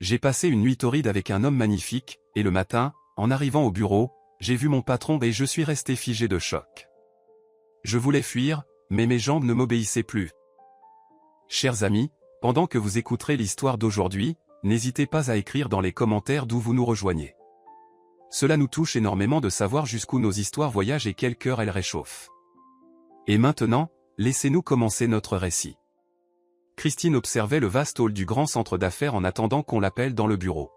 J'ai passé une nuit torride avec un homme magnifique, et le matin, en arrivant au bureau, j'ai vu mon patron et je suis resté figé de choc. Je voulais fuir, mais mes jambes ne m'obéissaient plus. Chers amis, pendant que vous écouterez l'histoire d'aujourd'hui, n'hésitez pas à écrire dans les commentaires d'où vous nous rejoignez. Cela nous touche énormément de savoir jusqu'où nos histoires voyagent et quel cœur elles réchauffent. Et maintenant, laissez-nous commencer notre récit. Christine observait le vaste hall du grand centre d'affaires en attendant qu'on l'appelle dans le bureau.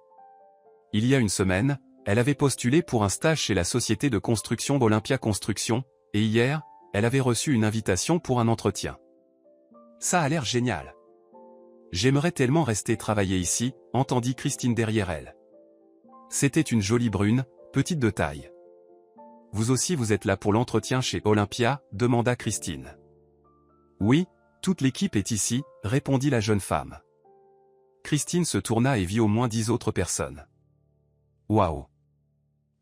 Il y a une semaine, elle avait postulé pour un stage chez la société de construction Olympia Construction, et hier, elle avait reçu une invitation pour un entretien. Ça a l'air génial. J'aimerais tellement rester travailler ici, entendit Christine derrière elle. C'était une jolie brune, petite de taille. Vous aussi vous êtes là pour l'entretien chez Olympia, demanda Christine. Oui, toute l'équipe est ici, répondit la jeune femme. Christine se tourna et vit au moins 10 autres personnes. Waouh!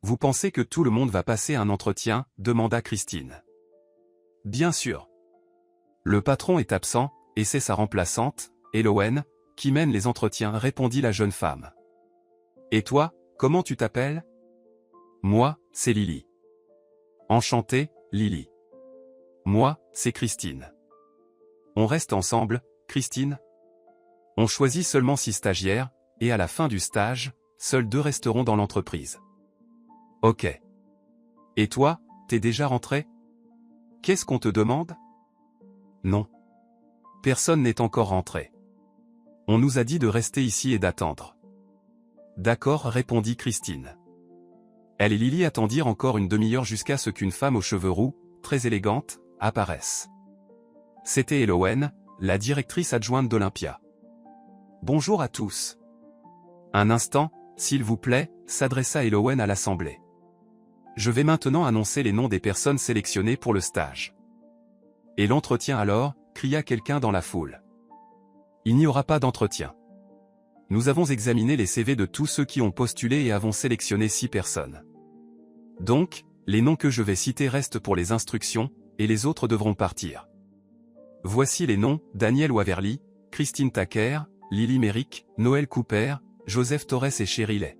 Vous pensez que tout le monde va passer un entretien, demanda Christine. Bien sûr. Le patron est absent, et c'est sa remplaçante, Elowen, qui mène les entretiens, répondit la jeune femme. Et toi, comment tu t'appelles? Moi, c'est Lily. Enchantée, Lily. Moi, c'est Christine. On reste ensemble, Christine? On choisit seulement 6 stagiaires, et à la fin du stage, seuls 2 resteront dans l'entreprise. Ok. Et toi, t'es déjà rentré? Qu'est-ce qu'on te demande? Non. Personne n'est encore rentré. On nous a dit de rester ici et d'attendre. D'accord, répondit Christine. Elle et Lily attendirent encore une demi-heure jusqu'à ce qu'une femme aux cheveux roux, très élégante, apparaisse. C'était Elowen, la directrice adjointe d'Olympia. Bonjour à tous. Un instant, s'il vous plaît, s'adressa Elowen à l'assemblée. Je vais maintenant annoncer les noms des personnes sélectionnées pour le stage. Et l'entretien alors, cria quelqu'un dans la foule. Il n'y aura pas d'entretien. Nous avons examiné les CV de tous ceux qui ont postulé et avons sélectionné 6 personnes. Donc, les noms que je vais citer restent pour les instructions, et les autres devront partir. Voici les noms: Daniel Waverly, Christine Tacker, Lily Merrick, Noël Cooper, Joseph Torres et Cheryl.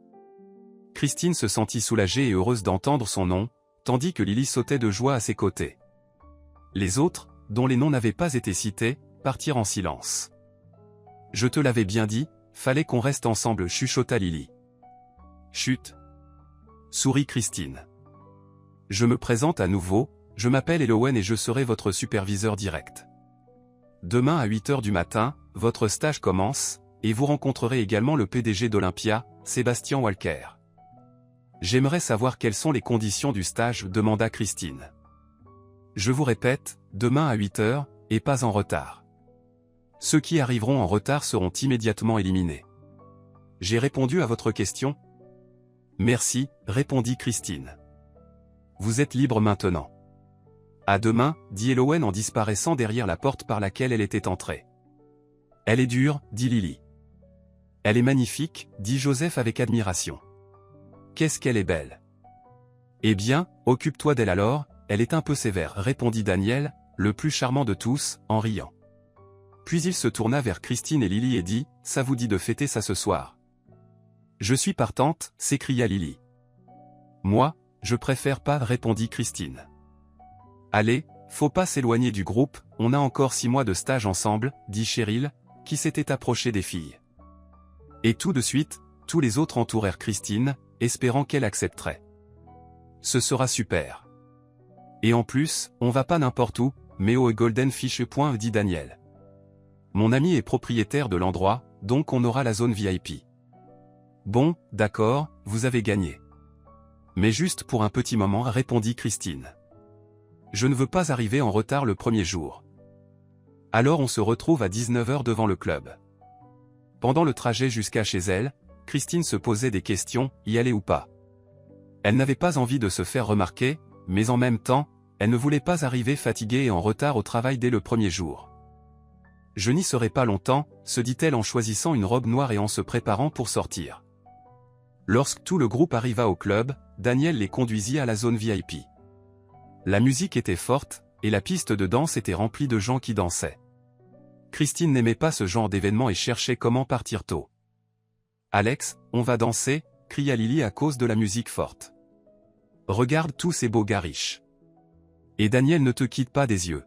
Christine se sentit soulagée et heureuse d'entendre son nom, tandis que Lily sautait de joie à ses côtés. Les autres, dont les noms n'avaient pas été cités, partirent en silence. Je te l'avais bien dit, fallait qu'on reste ensemble, chuchota Lily. Chut! Sourit Christine. Je me présente à nouveau, je m'appelle Elowen et je serai votre superviseur direct. Demain à 8 h du matin, votre stage commence, et vous rencontrerez également le PDG d'Olympia, Sébastien Walker. J'aimerais savoir quelles sont les conditions du stage, demanda Christine. Je vous répète, demain à 8 h, et pas en retard. Ceux qui arriveront en retard seront immédiatement éliminés. J'ai répondu à votre question? Merci, répondit Christine. Vous êtes libre maintenant. À demain, dit Elowen en disparaissant derrière la porte par laquelle elle était entrée. Elle est dure, dit Lily. Elle est magnifique, dit Joseph avec admiration. Qu'est-ce qu'elle est belle. Eh bien, occupe-toi d'elle alors, elle est un peu sévère, répondit Daniel, le plus charmant de tous, en riant. Puis il se tourna vers Christine et Lily et dit, ça vous dit de fêter ça ce soir? Je suis partante, s'écria Lily. Moi, je préfère pas, répondit Christine. Allez, faut pas s'éloigner du groupe, on a encore 6 mois de stage ensemble, dit Cheryl, qui s'était approchée des filles. Et tout de suite, tous les autres entourèrent Christine, espérant qu'elle accepterait. Ce sera super. Et en plus, on va pas n'importe où, mais au Golden Fish. Dit Daniel. Mon ami est propriétaire de l'endroit, donc on aura la zone VIP. Bon, d'accord, vous avez gagné. Mais juste pour un petit moment, répondit Christine. Je ne veux pas arriver en retard le premier jour. Alors on se retrouve à 19 h devant le club. Pendant le trajet jusqu'à chez elle, Christine se posait des questions, y aller ou pas. Elle n'avait pas envie de se faire remarquer, mais en même temps, elle ne voulait pas arriver fatiguée et en retard au travail dès le premier jour. Je n'y serai pas longtemps, se dit-elle en choisissant une robe noire et en se préparant pour sortir. Lorsque tout le groupe arriva au club, Daniel les conduisit à la zone VIP. La musique était forte, et la piste de danse était remplie de gens qui dansaient. Christine n'aimait pas ce genre d'événement et cherchait comment partir tôt. Alex, on va danser, cria Lily à cause de la musique forte. Regarde tous ces beaux gars riches. Et Daniel ne te quitte pas des yeux.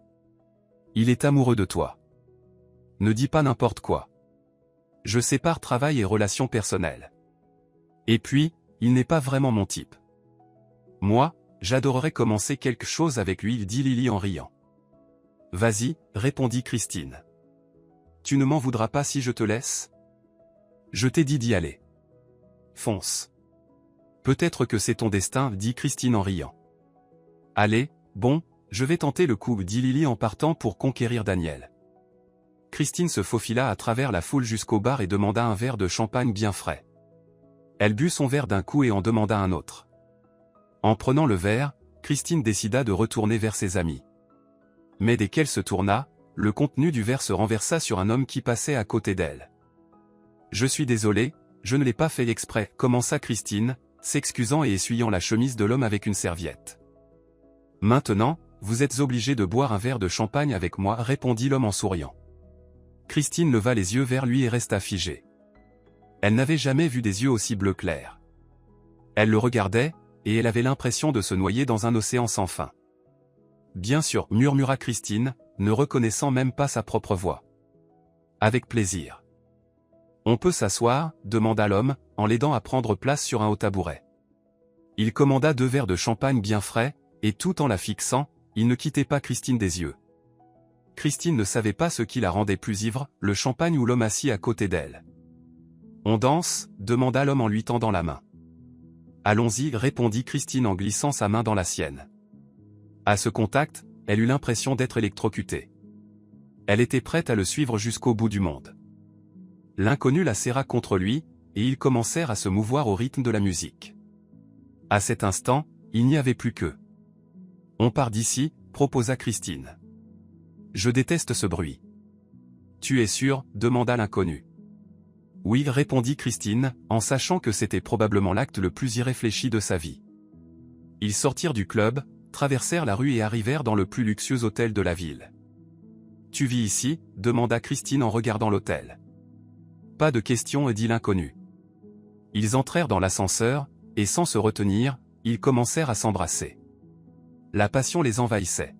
Il est amoureux de toi. Ne dis pas n'importe quoi. Je sépare travail et relations personnelles. Et puis, il n'est pas vraiment mon type. Moi, j'adorerais commencer quelque chose avec lui, dit Lily en riant. Vas-y, répondit Christine. Tu ne m'en voudras pas si je te laisse? Je t'ai dit d'y aller. Fonce. Peut-être que c'est ton destin, dit Christine en riant. Allez, bon, je vais tenter le coup, dit Lily en partant pour conquérir Daniel. Christine se faufila à travers la foule jusqu'au bar et demanda un verre de champagne bien frais. Elle but son verre d'un coup et en demanda un autre. En prenant le verre, Christine décida de retourner vers ses amis. Mais dès qu'elle se tourna, le contenu du verre se renversa sur un homme qui passait à côté d'elle. « Je suis désolé, je ne l'ai pas fait exprès », commença Christine, s'excusant et essuyant la chemise de l'homme avec une serviette. « Maintenant, vous êtes obligé de boire un verre de champagne avec moi », répondit l'homme en souriant. Christine leva les yeux vers lui et resta figée. Elle n'avait jamais vu des yeux aussi bleu clair. Elle le regardait, et elle avait l'impression de se noyer dans un océan sans fin. « Bien sûr, » murmura Christine, ne reconnaissant même pas sa propre voix. « Avec plaisir. »« On peut s'asseoir » demanda l'homme, en l'aidant à prendre place sur un haut tabouret. Il commanda 2 verres de champagne bien frais, et tout en la fixant, il ne quittait pas Christine des yeux. Christine ne savait pas ce qui la rendait plus ivre, le champagne ou l'homme assis à côté d'elle. « On danse » demanda l'homme en lui tendant la main. « Allons-y » répondit Christine en glissant sa main dans la sienne. À ce contact, elle eut l'impression d'être électrocutée. Elle était prête à le suivre jusqu'au bout du monde. L'inconnu la serra contre lui, et ils commencèrent à se mouvoir au rythme de la musique. À cet instant, il n'y avait plus qu'eux. « On part d'ici » proposa Christine. « Je déteste ce bruit. »« Tu es sûr ?» demanda l'inconnu. « Oui » répondit Christine, en sachant que c'était probablement l'acte le plus irréfléchi de sa vie. Ils sortirent du club, traversèrent la rue et arrivèrent dans le plus luxueux hôtel de la ville. « Tu vis ici ?» demanda Christine en regardant l'hôtel. « Pas de question » dit l'inconnu. Ils entrèrent dans l'ascenseur, et sans se retenir, ils commencèrent à s'embrasser. La passion les envahissait.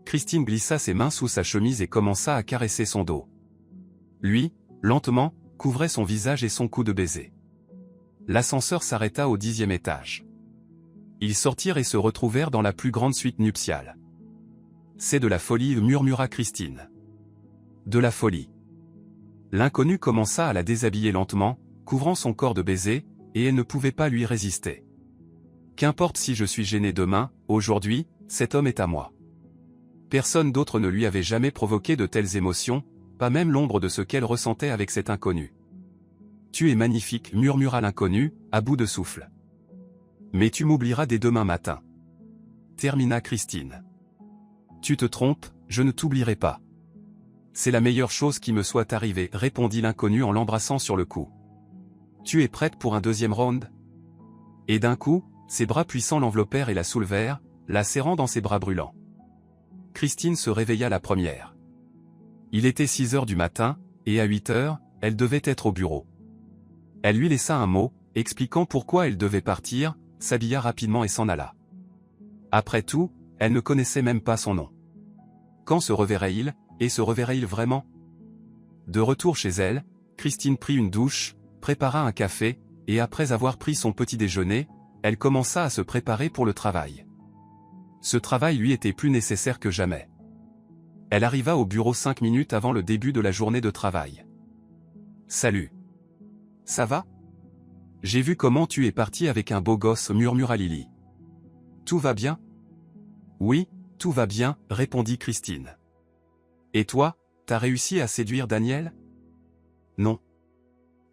Christine glissa ses mains sous sa chemise et commença à caresser son dos. Lui, lentement, couvrait son visage et son cou de baiser. L'ascenseur s'arrêta au 10e étage. Ils sortirent et se retrouvèrent dans la plus grande suite nuptiale. « C'est de la folie » murmura Christine. « De la folie. » L'inconnu commença à la déshabiller lentement, couvrant son corps de baisers, et elle ne pouvait pas lui résister. « Qu'importe si je suis gênée demain, aujourd'hui, cet homme est à moi. » Personne d'autre ne lui avait jamais provoqué de telles émotions, pas même l'ombre de ce qu'elle ressentait avec cet inconnu. « Tu es magnifique » murmura l'inconnu, à bout de souffle. « Mais tu m'oublieras dès demain matin. » termina Christine. « Tu te trompes, je ne t'oublierai pas. » « C'est la meilleure chose qui me soit arrivée » répondit l'inconnu en l'embrassant sur le cou. « Tu es prête pour un 2e round ?» Et d'un coup, ses bras puissants l'enveloppèrent et la soulevèrent, la serrant dans ses bras brûlants. Christine se réveilla la première. Il était 6 heures du matin, et à 8 heures, elle devait être au bureau. Elle lui laissa un mot, expliquant pourquoi elle devait partir, s'habilla rapidement et s'en alla. Après tout, elle ne connaissait même pas son nom. Quand se reverrait-il, et se reverrait-il vraiment? De retour chez elle, Christine prit une douche, prépara un café, et après avoir pris son petit déjeuner, elle commença à se préparer pour le travail. Ce travail lui était plus nécessaire que jamais. Elle arriva au bureau 5 minutes avant le début de la journée de travail. « Salut. Ça va? J'ai vu comment tu es parti avec un beau gosse » murmura Lily. « Tout va bien? » « Oui, tout va bien » répondit Christine. « Et toi, t'as réussi à séduire Daniel? » « Non.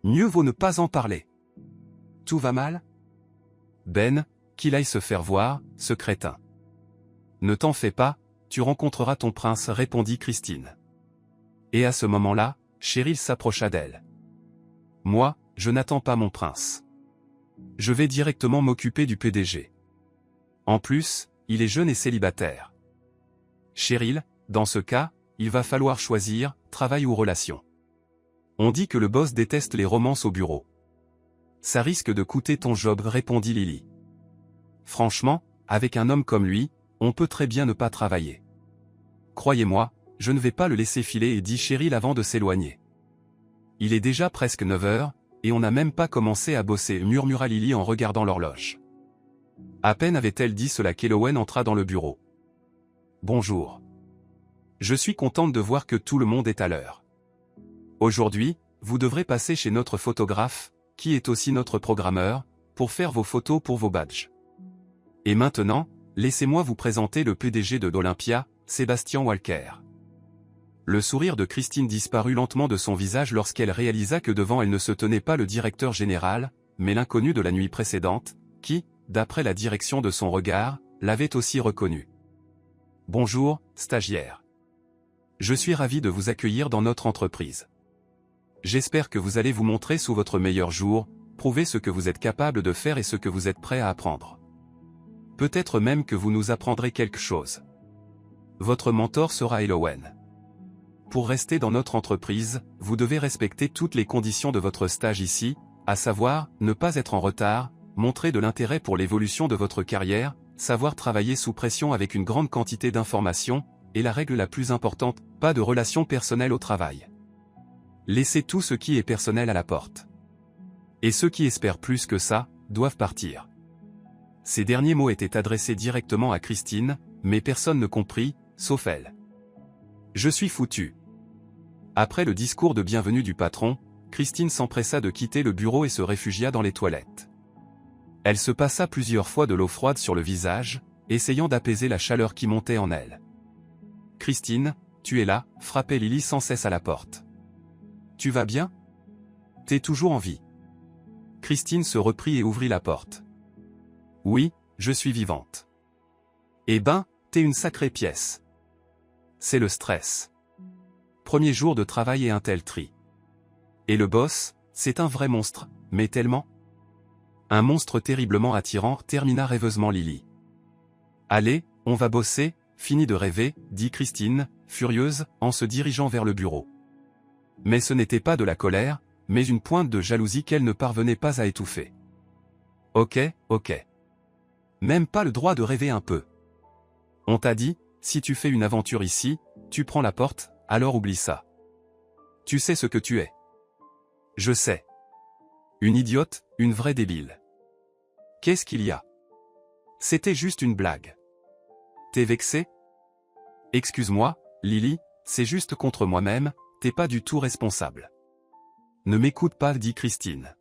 Mieux vaut ne pas en parler. »« Tout va mal? » Ben, qu'il aille se faire voir, ce crétin. « Ne t'en fais pas, tu rencontreras ton prince » répondit Christine. Et à ce moment-là, Cheryl s'approcha d'elle. « Moi, je n'attends pas mon prince. Je vais directement m'occuper du PDG. En plus, il est jeune et célibataire. Cheryl, dans ce cas, il va falloir choisir, travail ou relation. On dit que le boss déteste les romances au bureau. ça risque de coûter ton job, répondit Lily. Franchement, avec un homme comme lui, on peut très bien ne pas travailler. Croyez-moi, je ne vais pas le laisser filer, dit Cheryl avant de s'éloigner. Il est déjà presque 9 heures, et on n'a même pas commencé à bosser, murmura Lily en regardant l'horloge. À peine avait-elle dit cela qu'Elowen entra dans le bureau. Bonjour. Je suis contente de voir que tout le monde est à l'heure. Aujourd'hui, vous devrez passer chez notre photographe, qui est aussi notre programmeur, pour faire vos photos pour vos badges. Et maintenant, laissez-moi vous présenter le PDG de d'Olympia, Sébastien Walker. Le sourire de Christine disparut lentement de son visage lorsqu'elle réalisa que devant elle ne se tenait pas le directeur général, mais l'inconnu de la nuit précédente, qui, d'après la direction de son regard, l'avait aussi reconnu. Bonjour, stagiaire. Je suis ravi de vous accueillir dans notre entreprise. J'espère que vous allez vous montrer sous votre meilleur jour, prouver ce que vous êtes capable de faire et ce que vous êtes prêt à apprendre. Peut-être même que vous nous apprendrez quelque chose. Votre mentor sera Elowen. Pour rester dans notre entreprise, vous devez respecter toutes les conditions de votre stage ici, à savoir, ne pas être en retard, montrer de l'intérêt pour l'évolution de votre carrière, savoir travailler sous pression avec une grande quantité d'informations, et la règle la plus importante, pas de relations personnelles au travail. Laissez tout ce qui est personnel à la porte. Et ceux qui espèrent plus que ça, doivent partir. Ces derniers mots étaient adressés directement à Christine, mais personne ne comprit, sauf elle. Je suis foutu. Après le discours de bienvenue du patron, Christine s'empressa de quitter le bureau et se réfugia dans les toilettes. Elle se passa plusieurs fois de l'eau froide sur le visage, essayant d'apaiser la chaleur qui montait en elle. « Christine, tu es là » frappait Lily sans cesse à la porte. « Tu vas bien ? T'es toujours en vie ?» Christine se reprit et ouvrit la porte. « Oui, je suis vivante. »« Eh ben, t'es une sacrée pièce. » C'est le stress. Premier jour de travail et un tel tri. Et le boss, c'est un vrai monstre, mais tellement. Un monstre terriblement attirant, termina rêveusement Lily. Allez, on va bosser, fini de rêver, dit Christine, furieuse, en se dirigeant vers le bureau. Mais ce n'était pas de la colère, mais une pointe de jalousie qu'elle ne parvenait pas à étouffer. Ok. Même pas le droit de rêver un peu. On t'a dit, si tu fais une aventure ici, tu prends la porte, alors oublie ça. Tu sais ce que tu es. Je sais. Une idiote, une vraie débile. Qu'est-ce qu'il y a? C'était juste une blague. T'es vexé? Excuse-moi, Lily, c'est juste contre moi-même, t'es pas du tout responsable. Ne m'écoute pas, dit Christine.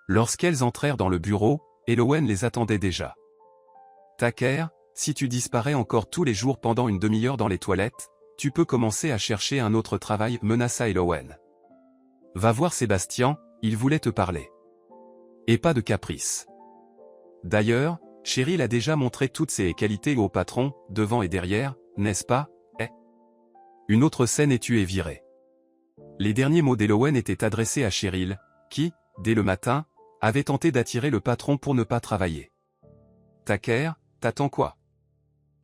Lorsqu'elles entrèrent dans le bureau, Elowen les attendait déjà. Taker, si tu disparais encore tous les jours pendant une demi-heure dans les toilettes, tu peux commencer à chercher un autre travail, menaça Elowen. Va voir Sébastien, il voulait te parler. Et pas de caprice. D'ailleurs, Cheryl a déjà montré toutes ses qualités au patron, devant et derrière, n'est-ce pas, Une autre scène et tu es viré. Les derniers mots d'Elowen étaient adressés à Cheryl, qui, dès le matin, avait tenté d'attirer le patron pour ne pas travailler. Taker, t'attends quoi?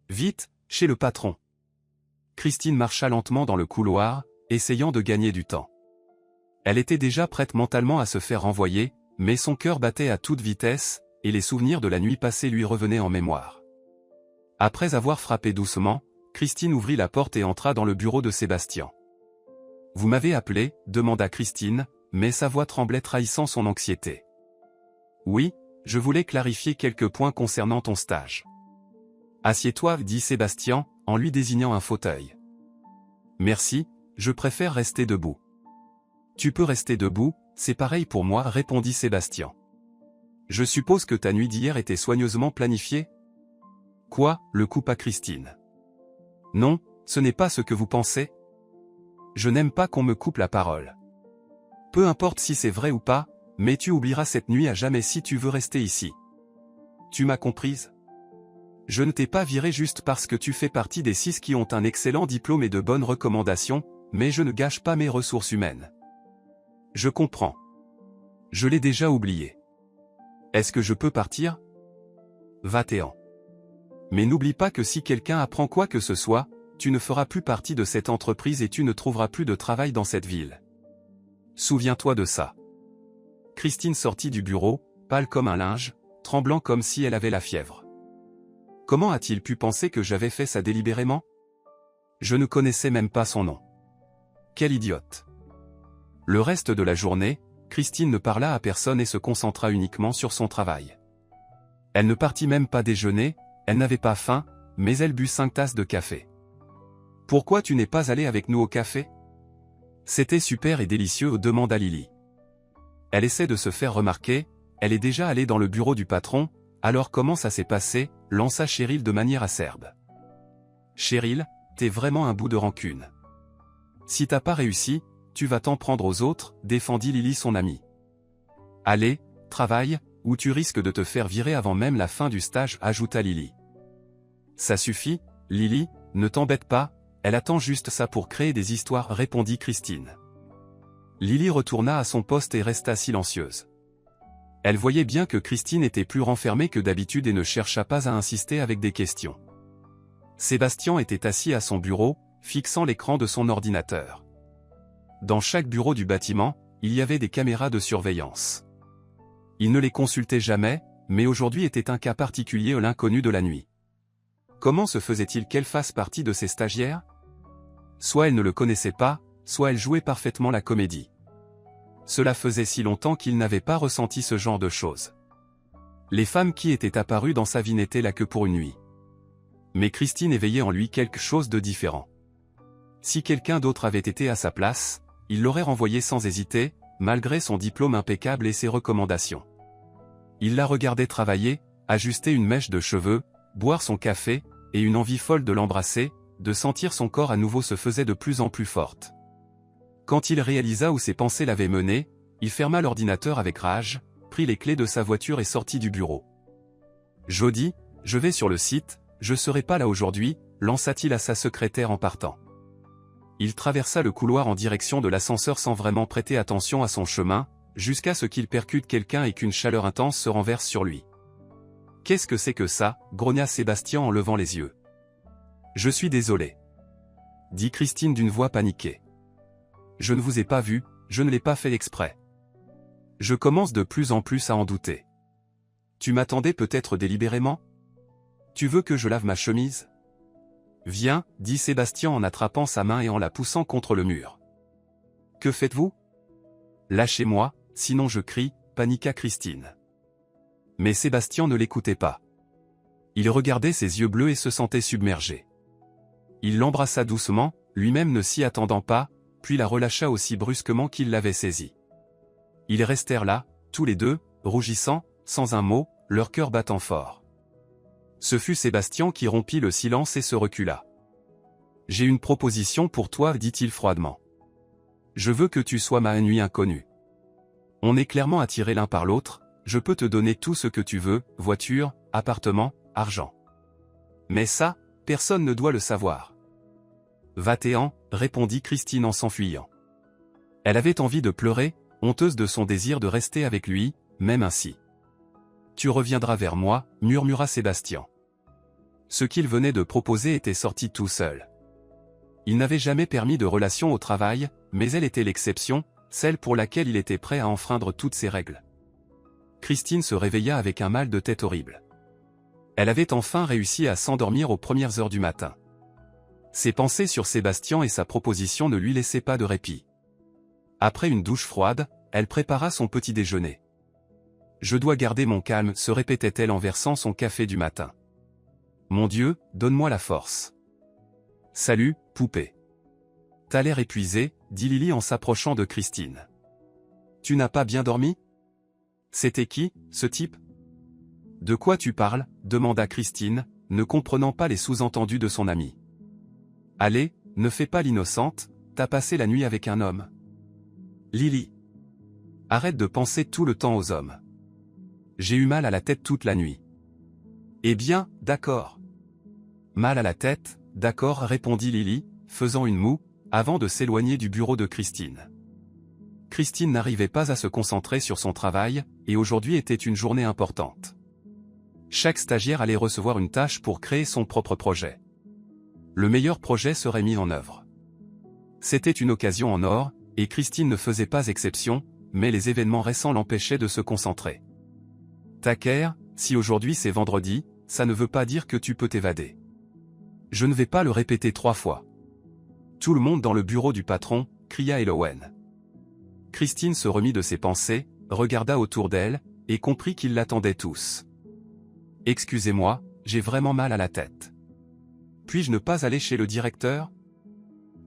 Vite, chez le patron. Christine marcha lentement dans le couloir, essayant de gagner du temps. Elle était déjà prête mentalement à se faire renvoyer, mais son cœur battait à toute vitesse, et les souvenirs de la nuit passée lui revenaient en mémoire. Après avoir frappé doucement, Christine ouvrit la porte et entra dans le bureau de Sébastien. « Vous m'avez appelé » demanda Christine, mais sa voix tremblait trahissant son anxiété. « Oui, je voulais clarifier quelques points concernant ton stage. »« Assieds-toi » dit Sébastien, en lui désignant un fauteuil. « Merci, je préfère rester debout. »« Tu peux rester debout, c'est pareil pour moi » répondit Sébastien. « Je suppose que ta nuit d'hier était soigneusement planifiée ?» Quoi, le coupa Christine. « Non, ce n'est pas ce que vous pensez. Je n'aime pas qu'on me coupe la parole. Peu importe si c'est vrai ou pas, mais tu oublieras cette nuit à jamais si tu veux rester ici. Tu m'as comprise ? Je ne t'ai pas viré juste parce que tu fais partie des 6 qui ont un excellent diplôme et de bonnes recommandations, mais je ne gâche pas mes ressources humaines. Je comprends. Je l'ai déjà oublié. Est-ce que je peux partir ? Va-t'en. Mais n'oublie pas que si quelqu'un apprend quoi que ce soit, tu ne feras plus partie de cette entreprise et tu ne trouveras plus de travail dans cette ville. Souviens-toi de ça. Christine sortit du bureau, pâle comme un linge, tremblant comme si elle avait la fièvre. Comment a-t-il pu penser que j'avais fait ça délibérément? Je ne connaissais même pas son nom. Quelle idiote. Le reste de la journée, Christine ne parla à personne et se concentra uniquement sur son travail. Elle ne partit même pas déjeuner, elle n'avait pas faim, mais elle but 5 tasses de café. Pourquoi tu n'es pas allé avec nous au café? C'était super et délicieux, demanda Lily. Elle essaie de se faire remarquer, elle est déjà allée dans le bureau du patron, alors comment ça s'est passé, lança Cheryl de manière acerbe. Cheryl, t'es vraiment un bout de rancune. Si t'as pas réussi, tu vas t'en prendre aux autres, défendit Lily son amie. Allez, travaille, ou tu risques de te faire virer avant même la fin du stage, ajouta Lily. Ça suffit, Lily, ne t'embête pas, elle attend juste ça pour créer des histoires, répondit Christine. Lily retourna à son poste et resta silencieuse. Elle voyait bien que Christine était plus renfermée que d'habitude et ne chercha pas à insister avec des questions. Sébastien était assis à son bureau, fixant l'écran de son ordinateur. Dans chaque bureau du bâtiment, il y avait des caméras de surveillance. Il ne les consultait jamais, mais aujourd'hui était un cas particulier, l'inconnu de la nuit. Comment se faisait-il qu'elle fasse partie de ces stagiaires? Soit elle ne le connaissait pas, soit elle jouait parfaitement la comédie. Cela faisait si longtemps qu'il n'avait pas ressenti ce genre de choses. Les femmes qui étaient apparues dans sa vie n'étaient là que pour une nuit. Mais Christine éveillait en lui quelque chose de différent. Si quelqu'un d'autre avait été à sa place, il l'aurait renvoyé sans hésiter, malgré son diplôme impeccable et ses recommandations. Il la regardait travailler, ajuster une mèche de cheveux, boire son café, et une envie folle de l'embrasser, de sentir son corps à nouveau se faisait de plus en plus forte. Quand il réalisa où ses pensées l'avaient mené, il ferma l'ordinateur avec rage, prit les clés de sa voiture et sortit du bureau. Jody, je vais sur le site, je serai pas là aujourd'hui, lança-t-il à sa secrétaire en partant. Il traversa le couloir en direction de l'ascenseur sans vraiment prêter attention à son chemin, jusqu'à ce qu'il percute quelqu'un et qu'une chaleur intense se renverse sur lui. Qu'est-ce que c'est que ça, grogna Sébastien en levant les yeux. Je suis désolé, dit Christine d'une voix paniquée. Je ne vous ai pas vu, je ne l'ai pas fait exprès. Je commence de plus en plus à en douter. Tu m'attendais peut-être délibérément? Tu veux que je lave ma chemise? Viens, dit Sébastien en attrapant sa main et en la poussant contre le mur. Que faites-vous? Lâchez-moi, sinon je crie, paniqua Christine. Mais Sébastien ne l'écoutait pas. Il regardait ses yeux bleus et se sentait submergé. Il l'embrassa doucement, lui-même ne s'y attendant pas, puis la relâcha aussi brusquement qu'il l'avait saisie. Ils restèrent là, tous les deux, rougissant, sans un mot, leur cœur battant fort. Ce fut Sébastien qui rompit le silence et se recula. « J'ai une proposition pour toi, dit-il froidement. Je veux que tu sois ma nuit inconnue. On est clairement attirés l'un par l'autre, je peux te donner tout ce que tu veux, voiture, appartement, argent. Mais ça, personne ne doit le savoir. » Va-t'en, répondit Christine en s'enfuyant. Elle avait envie de pleurer, honteuse de son désir de rester avec lui, même ainsi. Tu reviendras vers moi, murmura Sébastien. Ce qu'il venait de proposer était sorti tout seul. Il n'avait jamais permis de relation au travail, mais elle était l'exception, celle pour laquelle il était prêt à enfreindre toutes ses règles. Christine se réveilla avec un mal de tête horrible. Elle avait enfin réussi à s'endormir aux premières heures du matin. Ses pensées sur Sébastien et sa proposition ne lui laissaient pas de répit. Après une douche froide, elle prépara son petit déjeuner. « Je dois garder mon calme » se répétait-elle en versant son café du matin. « Mon Dieu, donne-moi la force. »« Salut, poupée. »« T'as l'air épuisé, » dit Lily en s'approchant de Christine. « Tu n'as pas bien dormi ? » C'était qui, ce type ? De quoi tu parles ? demanda Christine, ne comprenant pas les sous-entendus de son amie. Allez, ne fais pas l'innocente, t'as passé la nuit avec un homme. Lily. Arrête de penser tout le temps aux hommes. J'ai eu mal à la tête toute la nuit. Eh bien, d'accord. Mal à la tête, d'accord, répondit Lily, faisant une moue, avant de s'éloigner du bureau de Christine. Christine n'arrivait pas à se concentrer sur son travail, et aujourd'hui était une journée importante. Chaque stagiaire allait recevoir une tâche pour créer son propre projet. Le meilleur projet serait mis en œuvre. C'était une occasion en or, et Christine ne faisait pas exception, mais les événements récents l'empêchaient de se concentrer. Taker, si aujourd'hui c'est vendredi, ça ne veut pas dire que tu peux t'évader. Je ne vais pas le répéter 3 fois. Tout le monde dans le bureau du patron, cria Elowen. Christine se remit de ses pensées, regarda autour d'elle, et comprit qu'ils l'attendaient tous. Excusez-moi, j'ai vraiment mal à la tête. Puis-je ne pas aller chez le directeur?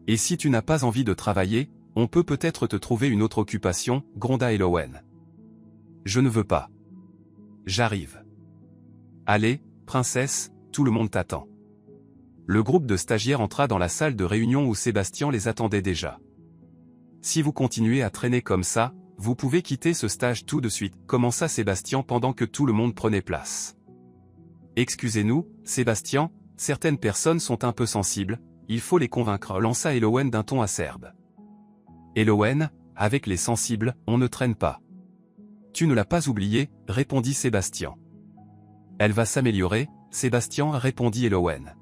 Et si tu n'as pas envie de travailler, on peut peut-être te trouver une autre occupation, gronda Elowen. Je ne veux pas. J'arrive. Allez, princesse, tout le monde t'attend. Le groupe de stagiaires entra dans la salle de réunion où Sébastien les attendait déjà. Si vous continuez à traîner comme ça, vous pouvez quitter ce stage tout de suite, commença Sébastien pendant que tout le monde prenait place. Excusez-nous, Sébastien, certaines personnes sont un peu sensibles, il faut les convaincre, lança Elowen d'un ton acerbe. Elowen, avec les sensibles, on ne traîne pas. Tu ne l'as pas oublié, répondit Sébastien. Elle va s'améliorer, Sébastien, répondit Elowen.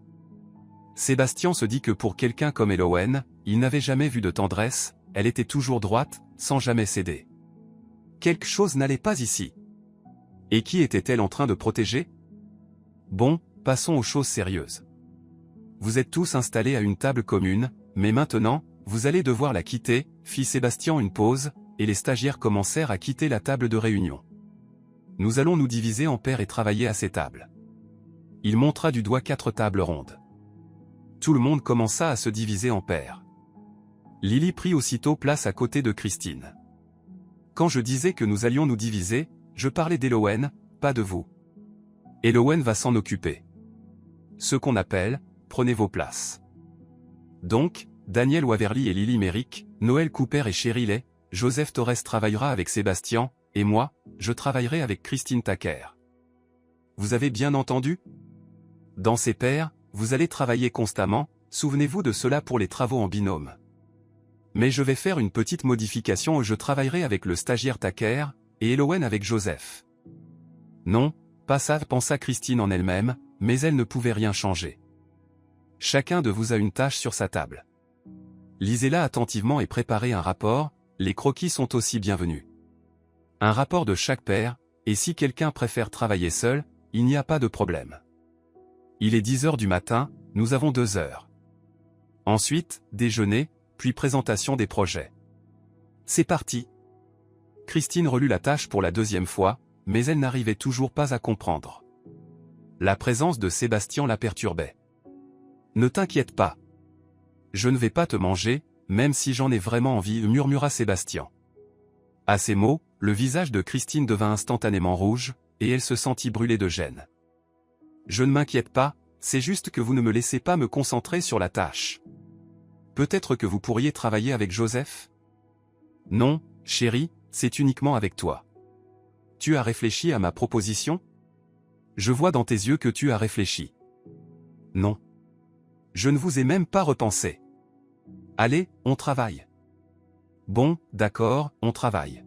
Sébastien se dit que pour quelqu'un comme Elowen, il n'avait jamais vu de tendresse, elle était toujours droite, sans jamais céder. Quelque chose n'allait pas ici. Et qui était-elle en train de protéger? Bon, passons aux choses sérieuses. Vous êtes tous installés à une table commune, mais maintenant, vous allez devoir la quitter, fit Sébastien une pause, et les stagiaires commencèrent à quitter la table de réunion. Nous allons nous diviser en paires et travailler à ces tables. Il montra du doigt 4 tables rondes. Tout le monde commença à se diviser en paires. Lily prit aussitôt place à côté de Christine. Quand je disais que nous allions nous diviser, je parlais d'Elowen, pas de vous. Elowen va s'en occuper. Ce qu'on appelle, prenez vos places. Donc, Daniel Waverly et Lily Merrick, Noël Cooper et Cheryl, Joseph Torres travaillera avec Sébastien, et moi, je travaillerai avec Christine Taker. Vous avez bien entendu? Dans ces paires, vous allez travailler constamment, souvenez-vous de cela pour les travaux en binôme. Mais je vais faire une petite modification où je travaillerai avec le stagiaire Taker, et Elowen avec Joseph. Non, pas ça, pensa Christine en elle-même, mais elle ne pouvait rien changer. Chacun de vous a une tâche sur sa table. Lisez-la attentivement et préparez un rapport, les croquis sont aussi bienvenus. Un rapport de chaque paire, et si quelqu'un préfère travailler seul, il n'y a pas de problème. Il est 10 heures du matin, nous avons 2 heures. Ensuite, déjeuner, puis présentation des projets. C'est parti. Christine relut la tâche pour la 2e fois, mais elle n'arrivait toujours pas à comprendre. La présence de Sébastien la perturbait. Ne t'inquiète pas. Je ne vais pas te manger, même si j'en ai vraiment envie, murmura Sébastien. À ces mots, le visage de Christine devint instantanément rouge, et elle se sentit brûler de gêne. Je ne m'inquiète pas, c'est juste que vous ne me laissez pas me concentrer sur la tâche. Peut-être que vous pourriez travailler avec Joseph? Non, chérie, c'est uniquement avec toi. Tu as réfléchi à ma proposition? Je vois dans tes yeux que tu as réfléchi. Non. Je ne vous ai même pas repensé. Allez, on travaille. Bon, d'accord, on travaille.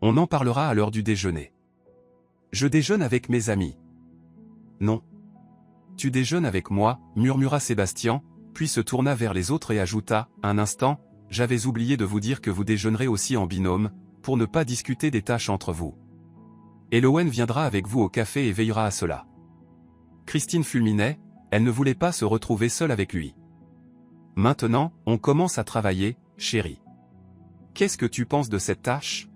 On en parlera à l'heure du déjeuner. Je déjeune avec mes amis. Non. Tu déjeunes avec moi, murmura Sébastien, puis se tourna vers les autres et ajouta, un instant, j'avais oublié de vous dire que vous déjeunerez aussi en binôme, pour ne pas discuter des tâches entre vous. Elowen viendra avec vous au café et veillera à cela. Christine fulminait, elle ne voulait pas se retrouver seule avec lui. Maintenant, on commence à travailler, chérie. Qu'est-ce que tu penses de cette tâche?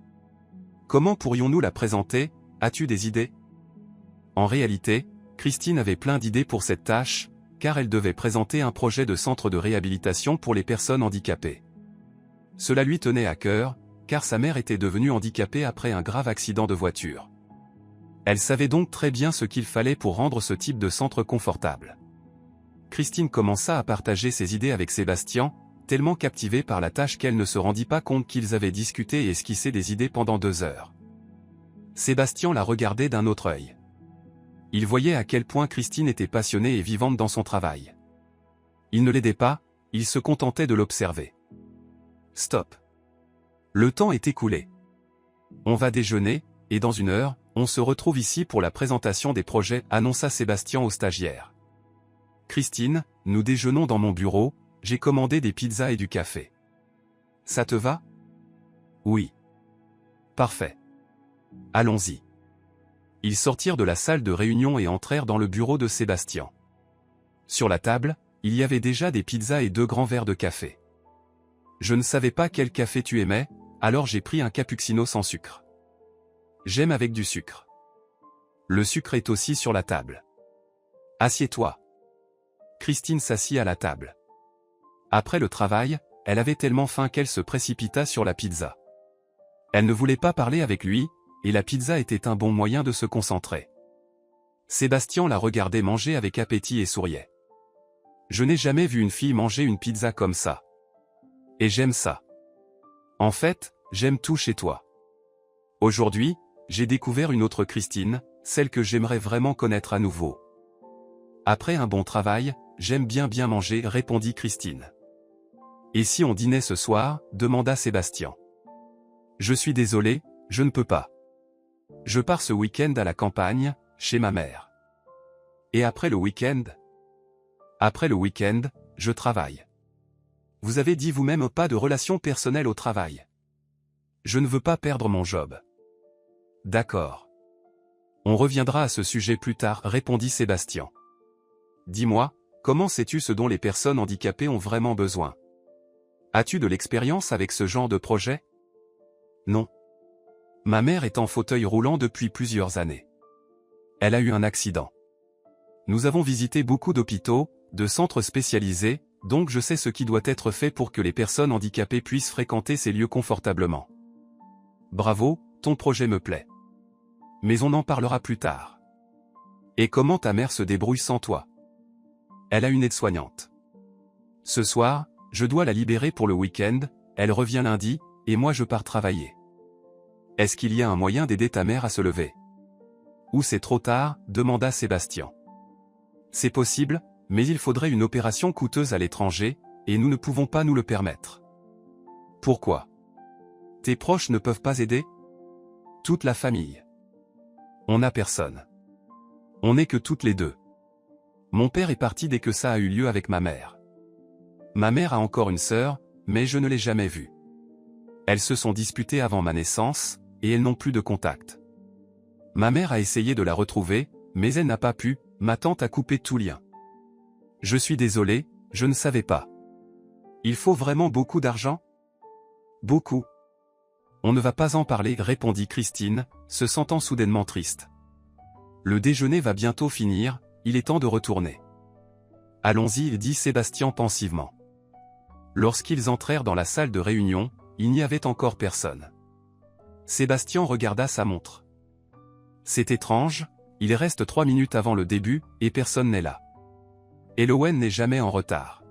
Comment pourrions-nous la présenter, as-tu des idées? En réalité, Christine avait plein d'idées pour cette tâche, car elle devait présenter un projet de centre de réhabilitation pour les personnes handicapées. Cela lui tenait à cœur, car sa mère était devenue handicapée après un grave accident de voiture. Elle savait donc très bien ce qu'il fallait pour rendre ce type de centre confortable. Christine commença à partager ses idées avec Sébastien, tellement captivée par la tâche qu'elle ne se rendit pas compte qu'ils avaient discuté et esquissé des idées pendant 2 heures. Sébastien la regardait d'un autre œil. Il voyait à quel point Christine était passionnée et vivante dans son travail. Il ne l'aidait pas, il se contentait de l'observer. Stop. Le temps est écoulé. On va déjeuner, et dans 1 heure, on se retrouve ici pour la présentation des projets, annonça Sébastien aux stagiaires. Christine, nous déjeunons dans mon bureau, j'ai commandé des pizzas et du café. Ça te va? Oui. Parfait. Allons-y. Ils sortirent de la salle de réunion et entrèrent dans le bureau de Sébastien. Sur la table, il y avait déjà des pizzas et 2 grands verres de café. Je ne savais pas quel café tu aimais, alors j'ai pris un cappuccino sans sucre. J'aime avec du sucre. Le sucre est aussi sur la table. Assieds-toi. Christine s'assit à la table. Après le travail, elle avait tellement faim qu'elle se précipita sur la pizza. Elle ne voulait pas parler avec lui, et la pizza était un bon moyen de se concentrer. Sébastien la regardait manger avec appétit et souriait. Je n'ai jamais vu une fille manger une pizza comme ça. Et j'aime ça. En fait, j'aime tout chez toi. Aujourd'hui, j'ai découvert une autre Christine, celle que j'aimerais vraiment connaître à nouveau. Après un bon travail, j'aime bien manger, répondit Christine. Et si on dînait ce soir, demanda Sébastien. Je suis désolé, je ne peux pas. Je pars ce week-end à la campagne, chez ma mère. Et après le week-end? Après le week-end, je travaille. Vous avez dit vous-même pas de relation personnelle au travail. Je ne veux pas perdre mon job. D'accord. On reviendra à ce sujet plus tard, répondit Sébastien. Dis-moi, comment sais-tu ce dont les personnes handicapées ont vraiment besoin? As-tu de l'expérience avec ce genre de projet? Non. Ma mère est en fauteuil roulant depuis plusieurs années. Elle a eu un accident. Nous avons visité beaucoup d'hôpitaux, de centres spécialisés, donc je sais ce qui doit être fait pour que les personnes handicapées puissent fréquenter ces lieux confortablement. Bravo, ton projet me plaît. Mais on en parlera plus tard. Et comment ta mère se débrouille sans toi? Elle a une aide-soignante. Ce soir, je dois la libérer pour le week-end, elle revient lundi, et moi je pars travailler. Est-ce qu'il y a un moyen d'aider ta mère à se lever? Ou c'est trop tard, demanda Sébastien. C'est possible, mais il faudrait une opération coûteuse à l'étranger, et nous ne pouvons pas nous le permettre. Pourquoi? Tes proches ne peuvent pas aider? Toute la famille. On n'a personne. On n'est que toutes les deux. Mon père est parti dès que ça a eu lieu avec ma mère. Ma mère a encore une sœur, mais je ne l'ai jamais vue. Elles se sont disputées avant ma naissance, et elles n'ont plus de contact. Ma mère a essayé de la retrouver, mais elle n'a pas pu, ma tante a coupé tout lien. Je suis désolé, je ne savais pas. Il faut vraiment beaucoup d'argent? Beaucoup. On ne va pas en parler, répondit Christine, se sentant soudainement triste. Le déjeuner va bientôt finir, il est temps de retourner. Allons-y, dit Sébastien pensivement. Lorsqu'ils entrèrent dans la salle de réunion, il n'y avait encore personne. Sébastien regarda sa montre. C'est étrange, il reste 3 minutes avant le début, et personne n'est là. Elowen n'est jamais en retard.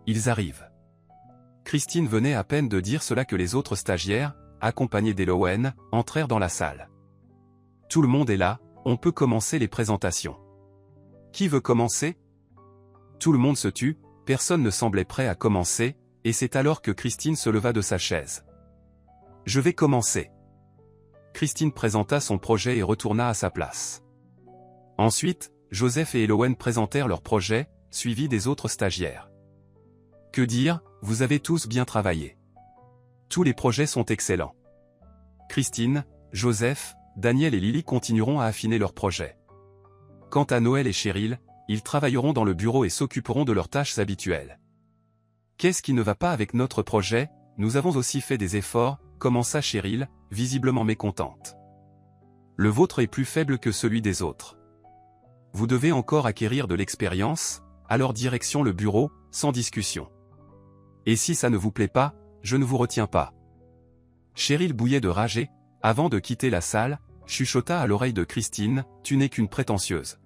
Ils arrivent. Christine venait à peine de dire cela que les autres stagiaires, accompagnés d'Elowen, entrèrent dans la salle. Tout le monde est là, on peut commencer les présentations. Qui veut commencer? Tout le monde se tut, personne ne semblait prêt à commencer, et c'est alors que Christine se leva de sa chaise. Je vais commencer. Christine présenta son projet et retourna à sa place. Ensuite, Joseph et Elowen présentèrent leur projet, suivis des autres stagiaires. Que dire, vous avez tous bien travaillé. Tous les projets sont excellents. Christine, Joseph, Daniel et Lily continueront à affiner leurs projets. Quant à Noël et Cheryl, ils travailleront dans le bureau et s'occuperont de leurs tâches habituelles. Qu'est-ce qui ne va pas avec notre projet? Nous avons aussi fait des efforts, commença Cheryl, visiblement mécontente. Le vôtre est plus faible que celui des autres. Vous devez encore acquérir de l'expérience, alors direction le bureau, sans discussion. Et si ça ne vous plaît pas, je ne vous retiens pas. Cheryl bouillait de rage et, avant de quitter la salle, chuchota à l'oreille de Christine, tu n'es qu'une prétentieuse.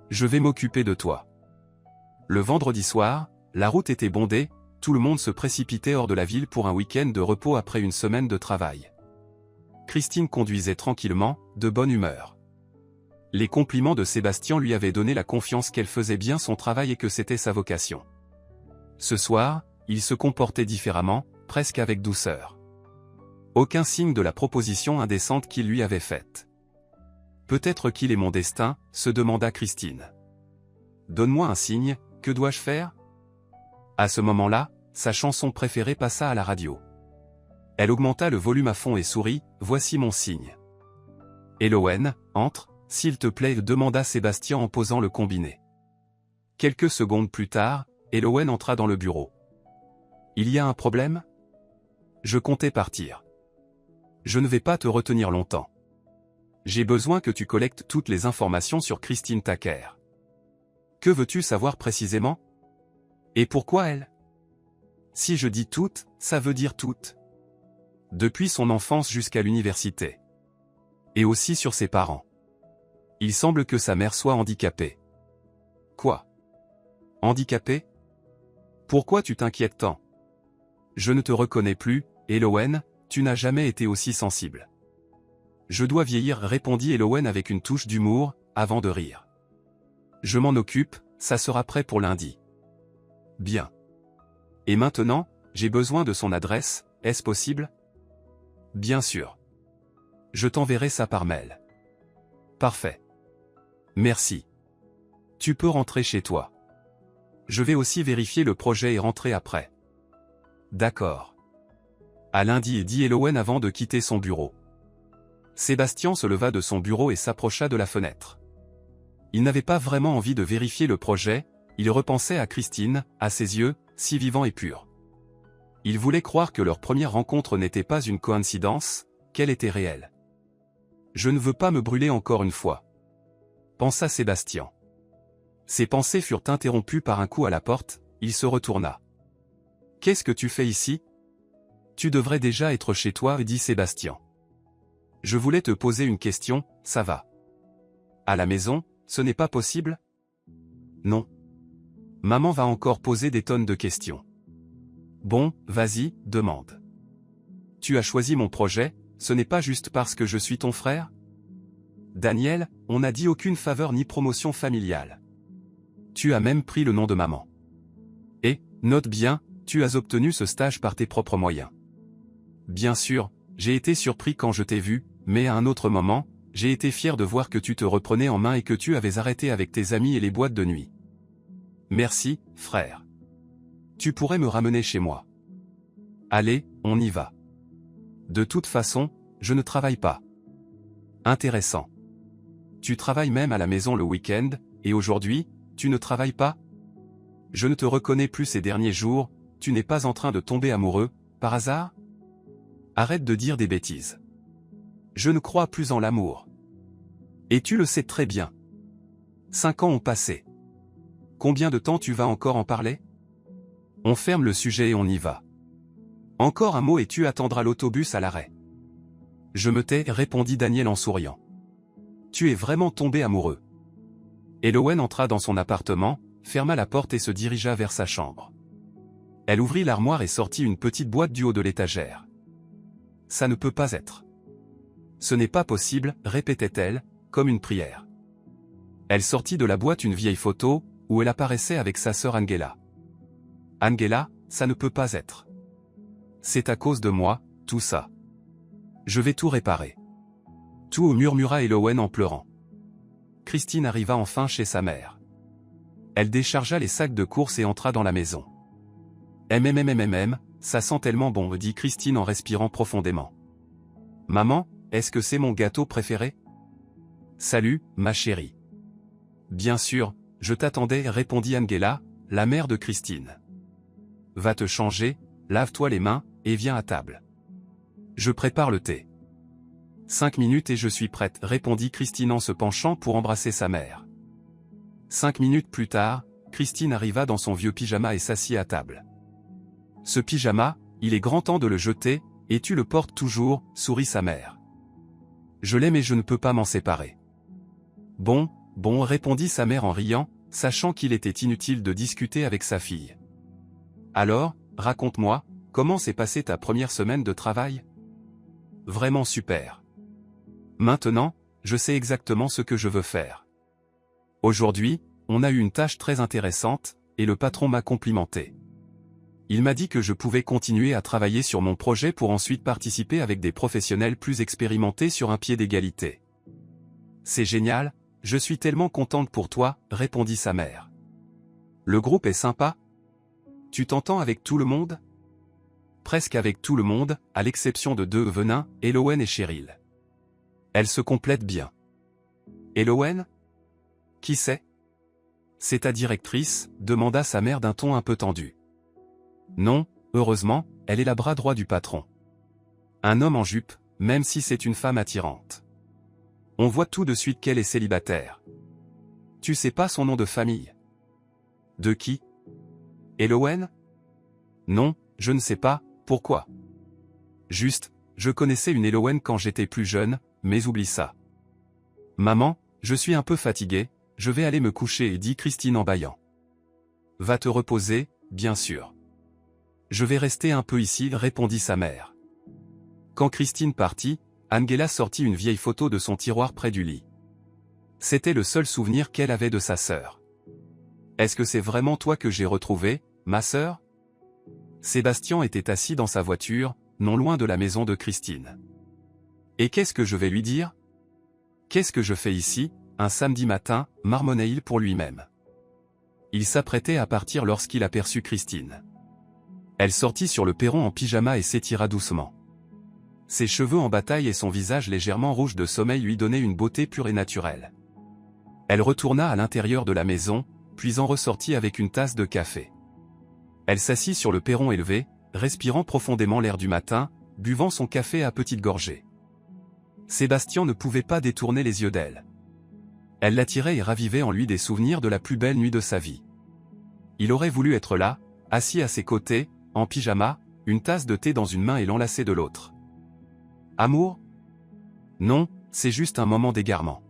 Je vais m'occuper de toi. Le vendredi soir, la route était bondée, tout le monde se précipitait hors de la ville pour un week-end de repos après une semaine de travail. Christine conduisait tranquillement, de bonne humeur. Les compliments de Sébastien lui avaient donné la confiance qu'elle faisait bien son travail et que c'était sa vocation. Ce soir, il se comportait différemment, presque avec douceur. Aucun signe de la proposition indécente qu'il lui avait faite. Peut-être qu'il est mon destin, se demanda Christine. Donne-moi un signe, que dois-je faire? À ce moment-là, sa chanson préférée passa à la radio. Elle augmenta le volume à fond et sourit, voici mon signe. Elowen, entre, s'il te plaît, demanda Sébastien en posant le combiné. Quelques secondes plus tard, Elowen entra dans le bureau. Il y a un problème? Je comptais partir. Je ne vais pas te retenir longtemps. J'ai besoin que tu collectes toutes les informations sur Christine Tacker. Que veux-tu savoir précisément? Et pourquoi elle? Si je dis toutes, ça veut dire toutes. Depuis son enfance jusqu'à l'université. Et aussi sur ses parents. Il semble que sa mère soit handicapée. Quoi? Handicapée? Pourquoi tu t'inquiètes tant? Je ne te reconnais plus, Elowen, tu n'as jamais été aussi sensible. Je dois vieillir, répondit Elowen avec une touche d'humour, avant de rire. Je m'en occupe, ça sera prêt pour lundi. Bien. Et maintenant, j'ai besoin de son adresse, est-ce possible? Bien sûr. Je t'enverrai ça par mail. Parfait. Merci. Tu peux rentrer chez toi. Je vais aussi vérifier le projet et rentrer après. D'accord. À lundi, dit Elowen avant de quitter son bureau. Sébastien se leva de son bureau et s'approcha de la fenêtre. Il n'avait pas vraiment envie de vérifier le projet, il repensait à Christine, à ses yeux, si vivants et purs. Il voulait croire que leur première rencontre n'était pas une coïncidence, qu'elle était réelle. Je ne veux pas me brûler encore une fois. Pensa Sébastien. Ses pensées furent interrompues par un coup à la porte, il se retourna. Qu'est-ce que tu fais ici? Tu devrais déjà être chez toi, dit Sébastien. Je voulais te poser une question, ça va? À la maison, ce n'est pas possible? Non. Maman va encore poser des tonnes de questions. Bon, vas-y, demande. Tu as choisi mon projet, ce n'est pas juste parce que je suis ton frère? Daniel, on n'a dit aucune faveur ni promotion familiale. Tu as même pris le nom de maman. Et, note bien, tu as obtenu ce stage par tes propres moyens. Bien sûr, j'ai été surpris quand je t'ai vu, mais à un autre moment, j'ai été fier de voir que tu te reprenais en main et que tu avais arrêté avec tes amis et les boîtes de nuit. Merci, frère. Tu pourrais me ramener chez moi. Allez, on y va. De toute façon, je ne travaille pas. Intéressant. Tu travailles même à la maison le week-end, et aujourd'hui, tu ne travailles pas? Je ne te reconnais plus ces derniers jours, tu n'es pas en train de tomber amoureux, par hasard? Arrête de dire des bêtises. Je ne crois plus en l'amour. Et tu le sais très bien. 5 ans ont passé. Combien de temps tu vas encore en parler? On ferme le sujet et on y va. Encore un mot et tu attendras l'autobus à l'arrêt. Je me tais, répondit Daniel en souriant. Tu es vraiment tombé amoureux. Elowen entra dans son appartement, ferma la porte et se dirigea vers sa chambre. Elle ouvrit l'armoire et sortit une petite boîte du haut de l'étagère. Ça ne peut pas être. Ce n'est pas possible, répétait-elle, comme une prière. Elle sortit de la boîte une vieille photo, où elle apparaissait avec sa sœur Angela. Angela, ça ne peut pas être. C'est à cause de moi, tout ça. Je vais tout réparer. Tout, murmura Elowen en pleurant. Christine arriva enfin chez sa mère. Elle déchargea les sacs de courses et entra dans la maison. Ça sent tellement bon, dit Christine en respirant profondément. Maman, est-ce que c'est mon gâteau préféré? Salut, ma chérie. Bien sûr, je t'attendais, répondit Angela, la mère de Christine. Va te changer, lave-toi les mains, et viens à table. Je prépare le thé. 5 minutes et je suis prête, répondit Christine en se penchant pour embrasser sa mère. 5 minutes plus tard, Christine arriva dans son vieux pyjama et s'assit à table. Ce pyjama, il est grand temps de le jeter, et tu le portes toujours, sourit sa mère. Je l'aime et je ne peux pas m'en séparer. Bon, répondit sa mère en riant, sachant qu'il était inutile de discuter avec sa fille. Alors, raconte-moi, comment s'est passée ta première semaine de travail? Vraiment super. Maintenant, je sais exactement ce que je veux faire. Aujourd'hui, on a eu une tâche très intéressante, et le patron m'a complimenté. Il m'a dit que je pouvais continuer à travailler sur mon projet pour ensuite participer avec des professionnels plus expérimentés sur un pied d'égalité. C'est génial, je suis tellement contente pour toi, répondit sa mère. Le groupe est sympa? Tu t'entends avec tout le monde? presque avec tout le monde, à l'exception de deux venins, Elowen et Cheryl. Elles se complètent bien. Elowen? Qui c'est? C'est ta directrice, demanda sa mère d'un ton un peu tendu. Non, heureusement, elle est la bras droit du patron. Un homme en jupe, même si c'est une femme attirante. On voit tout de suite qu'elle est célibataire. Tu sais pas son nom de famille? De qui? Elowen? Non, je ne sais pas, pourquoi? Juste, je connaissais une Elowen quand j'étais plus jeune, mais oublie ça. Maman, je suis un peu fatiguée, je vais aller me coucher, dit Christine en bâillant. Va te reposer, bien sûr. Je vais rester un peu ici, répondit sa mère. Quand Christine partit, Angela sortit une vieille photo de son tiroir près du lit. C'était le seul souvenir qu'elle avait de sa sœur. Est-ce que c'est vraiment toi que j'ai retrouvé, ma sœur? Sébastien était assis dans sa voiture, non loin de la maison de Christine. Et qu'est-ce que je vais lui dire? Qu'est-ce que je fais ici, un samedi matin, marmonna-t-il pour lui-même. Il s'apprêtait à partir lorsqu'il aperçut Christine. Elle sortit sur le perron en pyjama et s'étira doucement. Ses cheveux en bataille et son visage légèrement rouge de sommeil lui donnaient une beauté pure et naturelle. Elle retourna à l'intérieur de la maison, puis en ressortit avec une tasse de café. Elle s'assit sur le perron élevé, respirant profondément l'air du matin, buvant son café à petites gorgées. Sébastien ne pouvait pas détourner les yeux d'elle. Elle l'attirait et ravivait en lui des souvenirs de la plus belle nuit de sa vie. Il aurait voulu être là, assis à ses côtés, en pyjama, une tasse de thé dans une main et l'enlacer de l'autre. Amour? Non, c'est juste un moment d'égarement.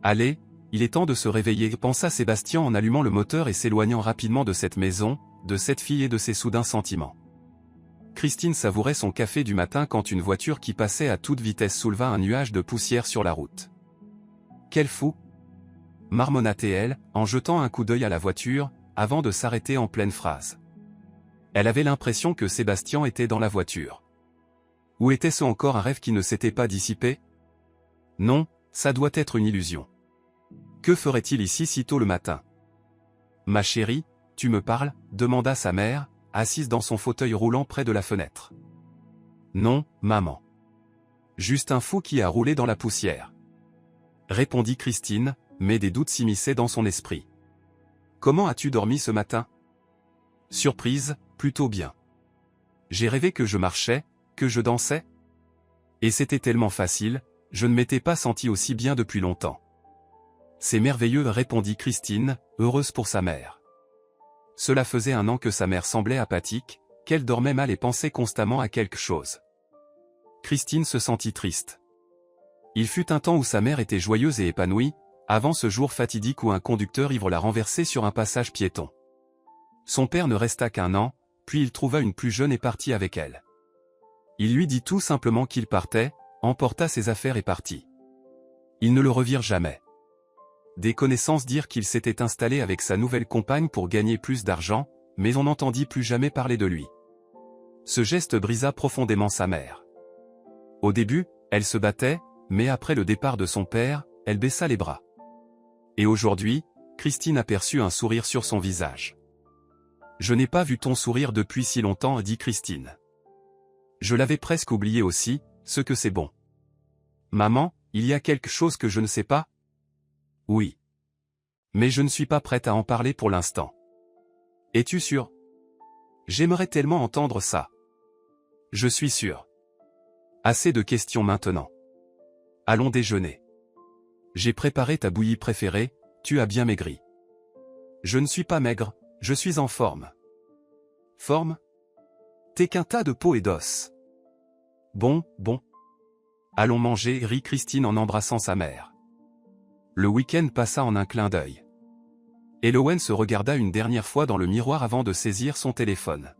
Allez, il est temps de se réveiller, pensa Sébastien en allumant le moteur et s'éloignant rapidement de cette maison, de cette fille et de ses soudains sentiments. Christine savourait son café du matin quand une voiture qui passait à toute vitesse souleva un nuage de poussière sur la route. Quel fou! Marmonna-t-elle, en jetant un coup d'œil à la voiture, avant de s'arrêter en pleine phrase. Elle avait l'impression que Sébastien était dans la voiture. Ou était-ce encore un rêve qui ne s'était pas dissipé? Non, ça doit être une illusion. Que ferait-il ici si tôt le matin? Ma chérie, tu me parles? Demanda sa mère, assise dans son fauteuil roulant près de la fenêtre. Non, maman. Juste un fou qui a roulé dans la poussière. Répondit Christine, mais des doutes s'immisçaient dans son esprit. Comment as-tu dormi ce matin? Surprise, plutôt bien. J'ai rêvé que je marchais, que je dansais. Et c'était tellement facile, je ne m'étais pas senti aussi bien depuis longtemps. C'est merveilleux, répondit Christine, heureuse pour sa mère. Cela faisait 1 an que sa mère semblait apathique, qu'elle dormait mal et pensait constamment à quelque chose. Christine se sentit triste. Il fut un temps où sa mère était joyeuse et épanouie, avant ce jour fatidique où un conducteur ivre l'a renversée sur un passage piéton. Son père ne resta qu'1 an, puis il trouva une plus jeune et partit avec elle. Il lui dit tout simplement qu'il partait, emporta ses affaires et partit. Ils ne le revirent jamais. Des connaissances dirent qu'il s'était installé avec sa nouvelle compagne pour gagner plus d'argent, mais on n'entendit plus jamais parler de lui. Ce geste brisa profondément sa mère. Au début, elle se battait, mais après le départ de son père, elle baissa les bras. Et aujourd'hui, Christine aperçut un sourire sur son visage. « Je n'ai pas vu ton sourire depuis si longtemps, dit Christine. Je l'avais presque oublié aussi, ce que c'est bon. Maman, il y a quelque chose que je ne sais pas? Oui. Mais je ne suis pas prête à en parler pour l'instant. Es-tu sûre? J'aimerais tellement entendre ça. Je suis sûre. Assez de questions maintenant. Allons déjeuner. J'ai préparé ta bouillie préférée, tu as bien maigri. Je ne suis pas maigre, je suis en forme. Forme? T'es qu'un tas de peau et d'os. Bon. Allons manger, rit Christine en embrassant sa mère. Le week-end passa en un clin d'œil. Elowen se regarda une dernière fois dans le miroir avant de saisir son téléphone.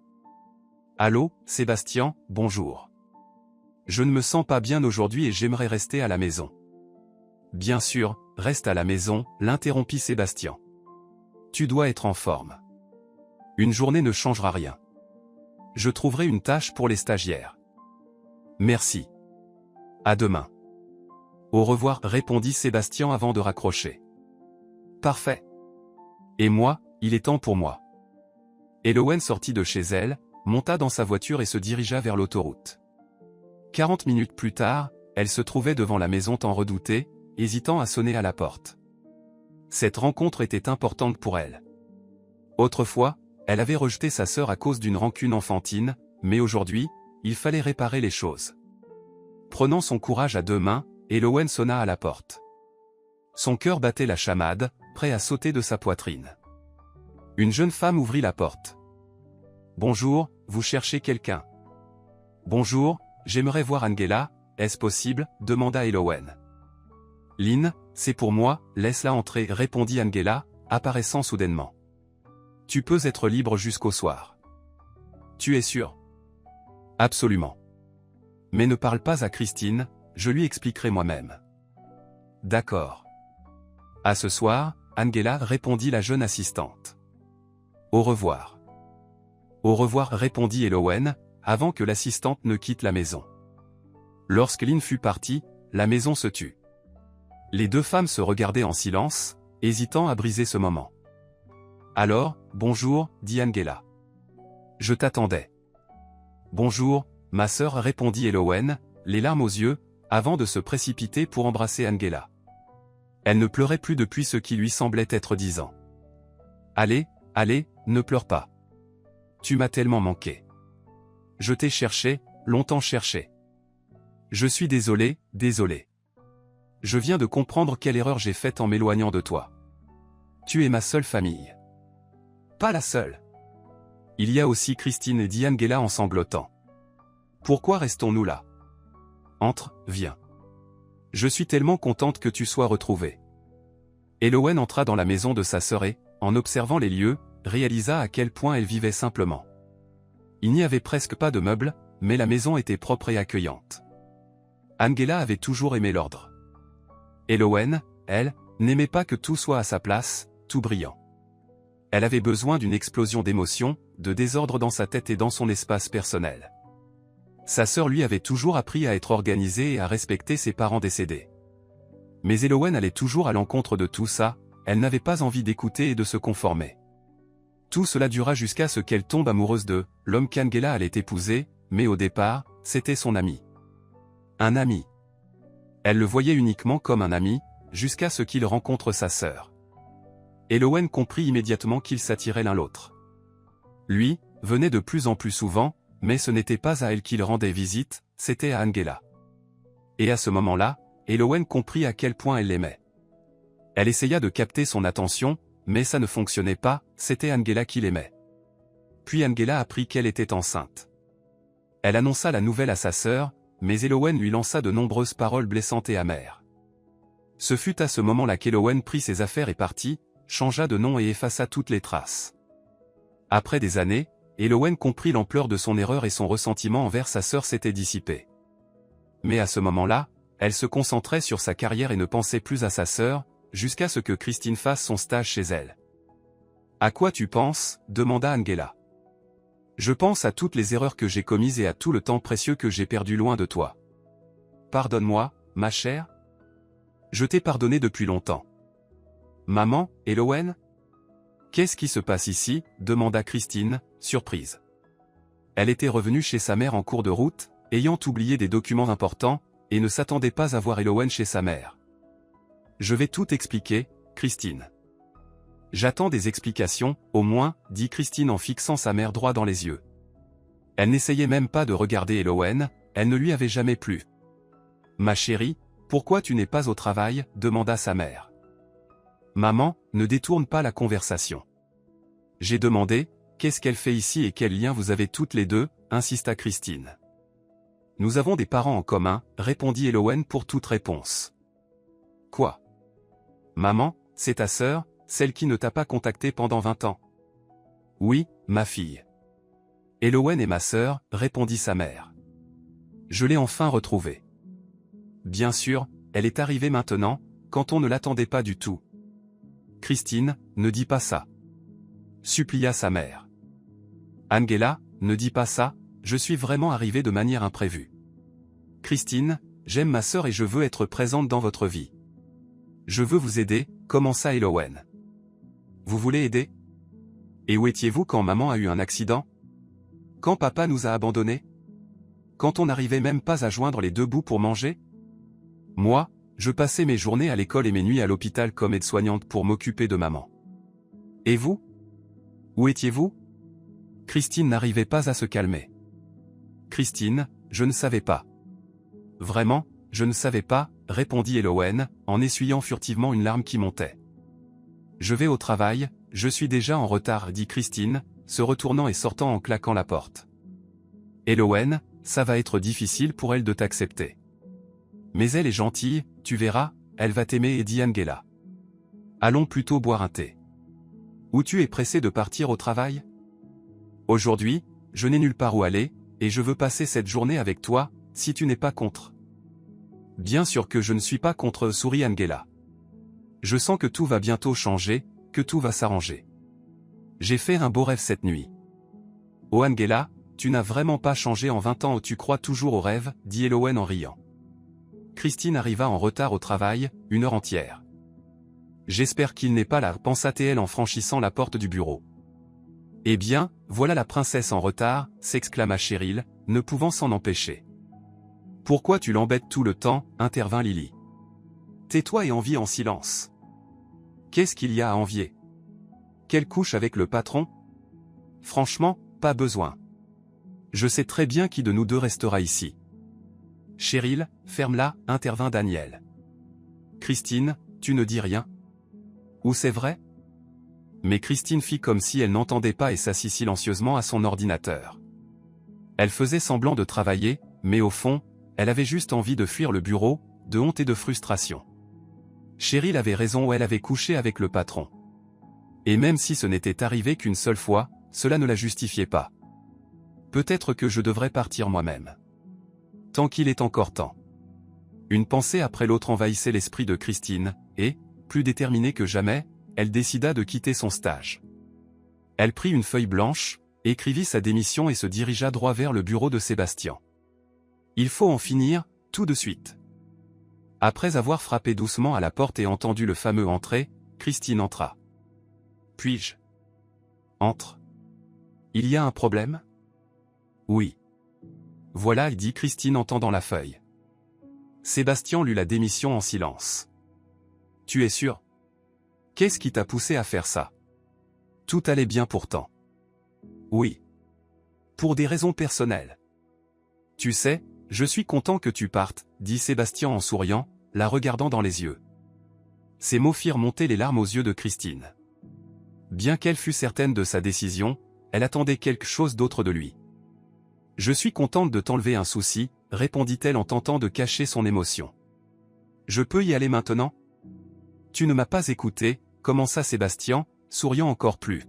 Allô, Sébastien, bonjour. Je ne me sens pas bien aujourd'hui et j'aimerais rester à la maison. Bien sûr, reste à la maison, l'interrompit Sébastien. Tu dois être en forme. Une journée ne changera rien. Je trouverai une tâche pour les stagiaires. Merci. À demain. Au revoir, répondit Sébastien avant de raccrocher. Parfait. Et moi, il est temps pour moi. Elowen sortit de chez elle, monta dans sa voiture et se dirigea vers l'autoroute. 40 minutes plus tard, elle se trouvait devant la maison tant redoutée, hésitant à sonner à la porte. Cette rencontre était importante pour elle. Autrefois, elle avait rejeté sa sœur à cause d'une rancune enfantine, mais aujourd'hui, il fallait réparer les choses. Prenant son courage à deux mains, Elowen sonna à la porte. Son cœur battait la chamade, prêt à sauter de sa poitrine. Une jeune femme ouvrit la porte. « Bonjour, vous cherchez quelqu'un ?»« Bonjour, j'aimerais voir Angela, est-ce possible ?» demanda Elowen. « Lynn, c'est pour moi, laisse-la entrer » répondit Angela, apparaissant soudainement. « Tu peux être libre jusqu'au soir. »« Tu es sûr ?»« Absolument. »« Mais ne parle pas à Christine, je lui expliquerai moi-même. »« D'accord. »« À ce soir, Angela, répondit la jeune assistante. « Au revoir. »« Au revoir, répondit Elowen, avant que l'assistante ne quitte la maison. Lorsque Lynn fut partie, la maison se tut. Les deux femmes se regardaient en silence, hésitant à briser ce moment. « Alors, bonjour, dit Angela. Je t'attendais. »« Bonjour, ma sœur, répondit Elowen, les larmes aux yeux, avant de se précipiter pour embrasser Angela. Elle ne pleurait plus depuis ce qui lui semblait être 10 ans. « Allez, allez, ne pleure pas. Tu m'as tellement manqué. Je t'ai cherché, longtemps cherché. Je suis désolé, désolé. Je viens de comprendre quelle erreur j'ai faite en m'éloignant de toi. Tu es ma seule famille. » « Pas la seule. Il y a aussi Christine, dit Angela en sanglotant. Pourquoi restons-nous là? Entre, viens. Je suis tellement contente que tu sois retrouvée. » Elowen entra dans la maison de sa sœur et, en observant les lieux, réalisa à quel point elle vivait simplement. Il n'y avait presque pas de meubles, mais la maison était propre et accueillante. Angela avait toujours aimé l'ordre. Elowen, elle, n'aimait pas que tout soit à sa place, tout brillant. Elle avait besoin d'une explosion d'émotions, de désordre dans sa tête et dans son espace personnel. Sa sœur lui avait toujours appris à être organisée et à respecter ses parents décédés. Mais Elowen allait toujours à l'encontre de tout ça, elle n'avait pas envie d'écouter et de se conformer. Tout cela dura jusqu'à ce qu'elle tombe amoureuse de l'homme qu'Angela allait épouser, mais au départ, c'était son ami. Un ami. Elle le voyait uniquement comme un ami, jusqu'à ce qu'il rencontre sa sœur. Elowen comprit immédiatement qu'ils s'attiraient l'un l'autre. Lui, venait de plus en plus souvent, mais ce n'était pas à elle qu'il rendait visite, c'était à Angela. Et à ce moment-là, Elowen comprit à quel point elle l'aimait. Elle essaya de capter son attention, mais ça ne fonctionnait pas, c'était Angela qui l'aimait. Puis Angela apprit qu'elle était enceinte. Elle annonça la nouvelle à sa sœur, mais Elowen lui lança de nombreuses paroles blessantes et amères. Ce fut à ce moment-là qu'Elowen prit ses affaires et partit, changea de nom et effaça toutes les traces. Après des années, Elowen comprit l'ampleur de son erreur et son ressentiment envers sa sœur s'était dissipé. Mais à ce moment-là, elle se concentrait sur sa carrière et ne pensait plus à sa sœur, jusqu'à ce que Christine fasse son stage chez elle. « À quoi tu penses ?» demanda Angela. « Je pense à toutes les erreurs que j'ai commises et à tout le temps précieux que j'ai perdu loin de toi. Pardonne-moi, ma chère. Je t'ai pardonné depuis longtemps. » « Maman, Elowen ? Qu'est-ce qui se passe ici ?» demanda Christine, surprise. Elle était revenue chez sa mère en cours de route, ayant oublié des documents importants, et ne s'attendait pas à voir Elowen chez sa mère. « Je vais tout expliquer, Christine. »« J'attends des explications, au moins, » dit Christine en fixant sa mère droit dans les yeux. Elle n'essayait même pas de regarder Elowen, elle ne lui avait jamais plu. « Ma chérie, pourquoi tu n'es pas au travail ?» demanda sa mère. « Maman, ne détourne pas la conversation. » J'ai demandé, qu'est-ce qu'elle fait ici et quel lien vous avez toutes les deux, insista Christine. « Nous avons des parents en commun, répondit Elowen pour toute réponse. « Quoi ? Maman, c'est ta sœur, celle qui ne t'a pas contacté pendant 20 ans. »« Oui, ma fille. Elowen est ma sœur, répondit sa mère. Je l'ai enfin retrouvée. Bien sûr, elle est arrivée maintenant, quand on ne l'attendait pas du tout. Christine, ne dis pas ça. Supplia sa mère. Angela, ne dis pas ça, je suis vraiment arrivée de manière imprévue. Christine, j'aime ma sœur et je veux être présente dans votre vie. Je veux vous aider, commença Elowen. Vous voulez aider? Et où étiez-vous quand maman a eu un accident? Quand papa nous a abandonnés? Quand on n'arrivait même pas à joindre les deux bouts pour manger? Moi, je passais mes journées à l'école et mes nuits à l'hôpital comme aide-soignante pour m'occuper de maman. Et vous? Où étiez-vous? Christine n'arrivait pas à se calmer. Christine, je ne savais pas. Vraiment, je ne savais pas, répondit Elowen, en essuyant furtivement une larme qui montait. Je vais au travail, je suis déjà en retard, dit Christine, se retournant et sortant en claquant la porte. Elowen, ça va être difficile pour elle de t'accepter. Mais elle est gentille, tu verras, elle va t'aimer, dit Angela. Allons plutôt boire un thé. Où tu es pressé de partir au travail? Aujourd'hui, je n'ai nulle part où aller, et je veux passer cette journée avec toi, si tu n'es pas contre. Bien sûr que je ne suis pas contre, sourit Angela. Je sens que tout va bientôt changer, que tout va s'arranger. J'ai fait un beau rêve cette nuit. Oh Angela, tu n'as vraiment pas changé en 20 ans, tu crois toujours aux rêves, dit Elowen en riant. Christine arriva en retard au travail, 1 heure entière. J'espère qu'il n'est pas là, pensa-t-elle en franchissant la porte du bureau. Eh bien, voilà la princesse en retard, s'exclama Cheryl, ne pouvant s'en empêcher. Pourquoi tu l'embêtes tout le temps, intervint Lily. Tais-toi et envie en silence. Qu'est-ce qu'il y a à envier? Qu'elle couche avec le patron? Franchement, pas besoin. Je sais très bien qui de nous deux restera ici. Cheryl, ferme-la, intervint Daniel. Christine, tu ne dis rien? Ou c'est vrai? Mais Christine fit comme si elle n'entendait pas et s'assit silencieusement à son ordinateur. Elle faisait semblant de travailler, mais au fond, elle avait juste envie de fuir le bureau, de honte et de frustration. Cheryl avait raison, elle avait couché avec le patron. Et même si ce n'était arrivé qu'une seule fois, cela ne la justifiait pas. Peut-être que je devrais partir moi-même. Tant qu'il est encore temps. Une pensée après l'autre envahissait l'esprit de Christine, et, plus déterminée que jamais, elle décida de quitter son stage. Elle prit une feuille blanche, écrivit sa démission et se dirigea droit vers le bureau de Sébastien. Il faut en finir, tout de suite. Après avoir frappé doucement à la porte et entendu le fameux entrer, Christine entra. Puis-je? Entre. Il y a un problème? Oui. Voilà, dit Christine en tendant la feuille. Sébastien lut la démission en silence. Tu es sûr? Qu'est-ce qui t'a poussé à faire ça? Tout allait bien pourtant. Oui. Pour des raisons personnelles. Tu sais, je suis content que tu partes, dit Sébastien en souriant, la regardant dans les yeux. Ces mots firent monter les larmes aux yeux de Christine. Bien qu'elle fût certaine de sa décision, elle attendait quelque chose d'autre de lui. Je suis contente de t'enlever un souci, répondit-elle en tentant de cacher son émotion. Je peux y aller maintenant? Tu ne m'as pas écouté, commença Sébastien, souriant encore plus.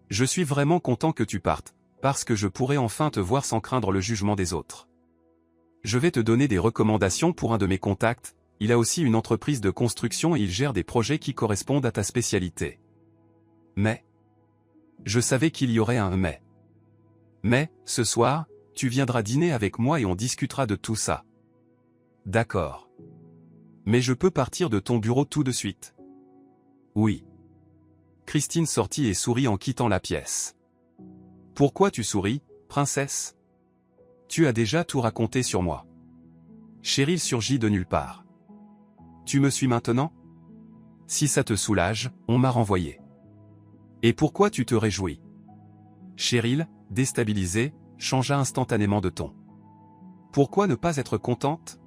Je suis vraiment content que tu partes, parce que je pourrai enfin te voir sans craindre le jugement des autres. Je vais te donner des recommandations pour un de mes contacts, il a aussi une entreprise de construction et il gère des projets qui correspondent à ta spécialité. Mais... Je savais qu'il y aurait un mais. Mais, ce soir, tu viendras dîner avec moi et on discutera de tout ça. D'accord. Mais je peux partir de ton bureau tout de suite. Oui. Christine sortit et sourit en quittant la pièce. Pourquoi tu souris, princesse? Tu as déjà tout raconté sur moi. Cheryl surgit de nulle part. Tu me suis maintenant? Si ça te soulage, on m'a renvoyé. Et pourquoi tu te réjouis? Cheryl, déstabilisée, changea instantanément de ton. Pourquoi ne pas être contente?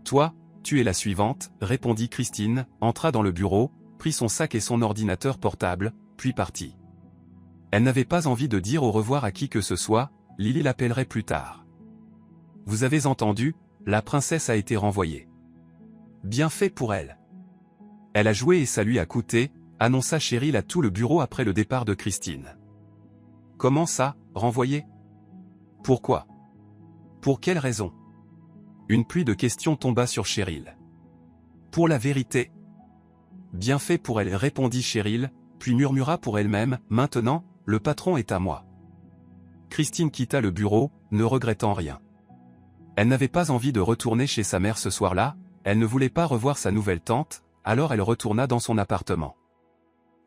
Toi, tu es la suivante, répondit Christine, entra dans le bureau, prit son sac et son ordinateur portable, puis partit. Elle n'avait pas envie de dire au revoir à qui que ce soit, Lily l'appellerait plus tard. Vous avez entendu, la princesse a été renvoyée. Bien fait pour elle. Elle a joué et ça lui a coûté, annonça Cheryl à tout le bureau après le départ de Christine. Comment ça, renvoyée? Pourquoi? Pour quelle raison? Une pluie de questions tomba sur Cheryl. Pour la vérité. Bien fait pour elle, répondit Cheryl, puis murmura pour elle-même, maintenant, le patron est à moi. Christine quitta le bureau, ne regrettant rien. Elle n'avait pas envie de retourner chez sa mère ce soir-là, elle ne voulait pas revoir sa nouvelle tante, alors elle retourna dans son appartement.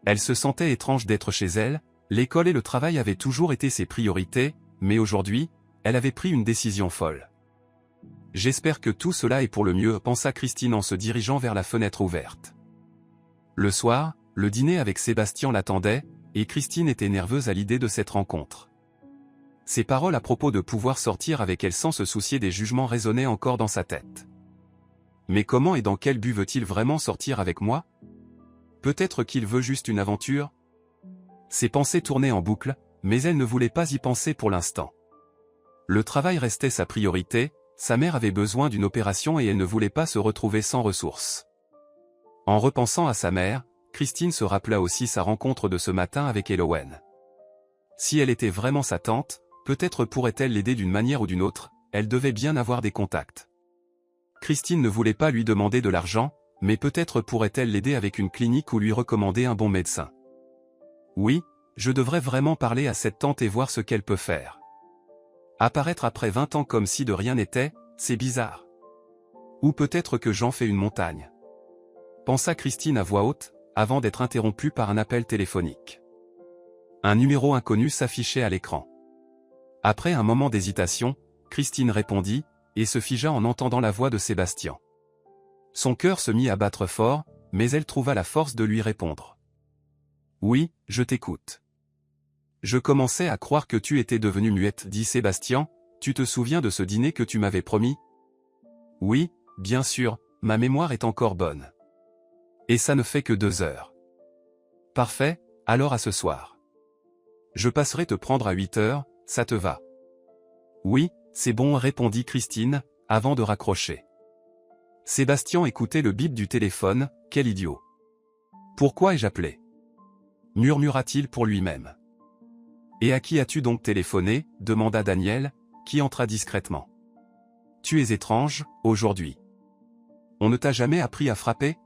Elle se sentait étrange d'être chez elle, l'école et le travail avaient toujours été ses priorités, mais aujourd'hui, elle avait pris une décision folle. J'espère que tout cela est pour le mieux, pensa Christine en se dirigeant vers la fenêtre ouverte. Le soir, le dîner avec Sébastien l'attendait, et Christine était nerveuse à l'idée de cette rencontre. Ses paroles à propos de pouvoir sortir avec elle sans se soucier des jugements résonnaient encore dans sa tête. Mais comment et dans quel but veut-il vraiment sortir avec moi? Peut-être qu'il veut juste une aventure? Ses pensées tournaient en boucle, mais elle ne voulait pas y penser pour l'instant. Le travail restait sa priorité, sa mère avait besoin d'une opération et elle ne voulait pas se retrouver sans ressources. En repensant à sa mère, Christine se rappela aussi sa rencontre de ce matin avec Elowen. Si elle était vraiment sa tante, peut-être pourrait-elle l'aider d'une manière ou d'une autre, elle devait bien avoir des contacts. Christine ne voulait pas lui demander de l'argent, mais peut-être pourrait-elle l'aider avec une clinique ou lui recommander un bon médecin. Oui, je devrais vraiment parler à cette tante et voir ce qu'elle peut faire. Apparaître après 20 ans comme si de rien n'était, c'est bizarre. Ou peut-être que j'en fais une montagne. Pensa Christine à voix haute, avant d'être interrompue par un appel téléphonique. Un numéro inconnu s'affichait à l'écran. Après un moment d'hésitation, Christine répondit, et se figea en entendant la voix de Sébastien. Son cœur se mit à battre fort, mais elle trouva la force de lui répondre. « Oui, je t'écoute. »« Je commençais à croire que tu étais devenue muette, dit Sébastien, tu te souviens de ce dîner que tu m'avais promis ? » ?»« Oui, bien sûr, ma mémoire est encore bonne. » »« Et ça ne fait que 2 heures. »« Parfait, alors à ce soir. »« Je passerai te prendre à 8 heures, ça te va ? » ?»« Oui, c'est bon, répondit Christine, avant de raccrocher. Sébastien écoutait le bip du téléphone, quel idiot. Pourquoi ai-je appelé ? Murmura-t-il pour lui-même. Et à qui as-tu donc téléphoné ? Demanda Daniel, qui entra discrètement. Tu es étrange, aujourd'hui. On ne t'a jamais appris à frapper ?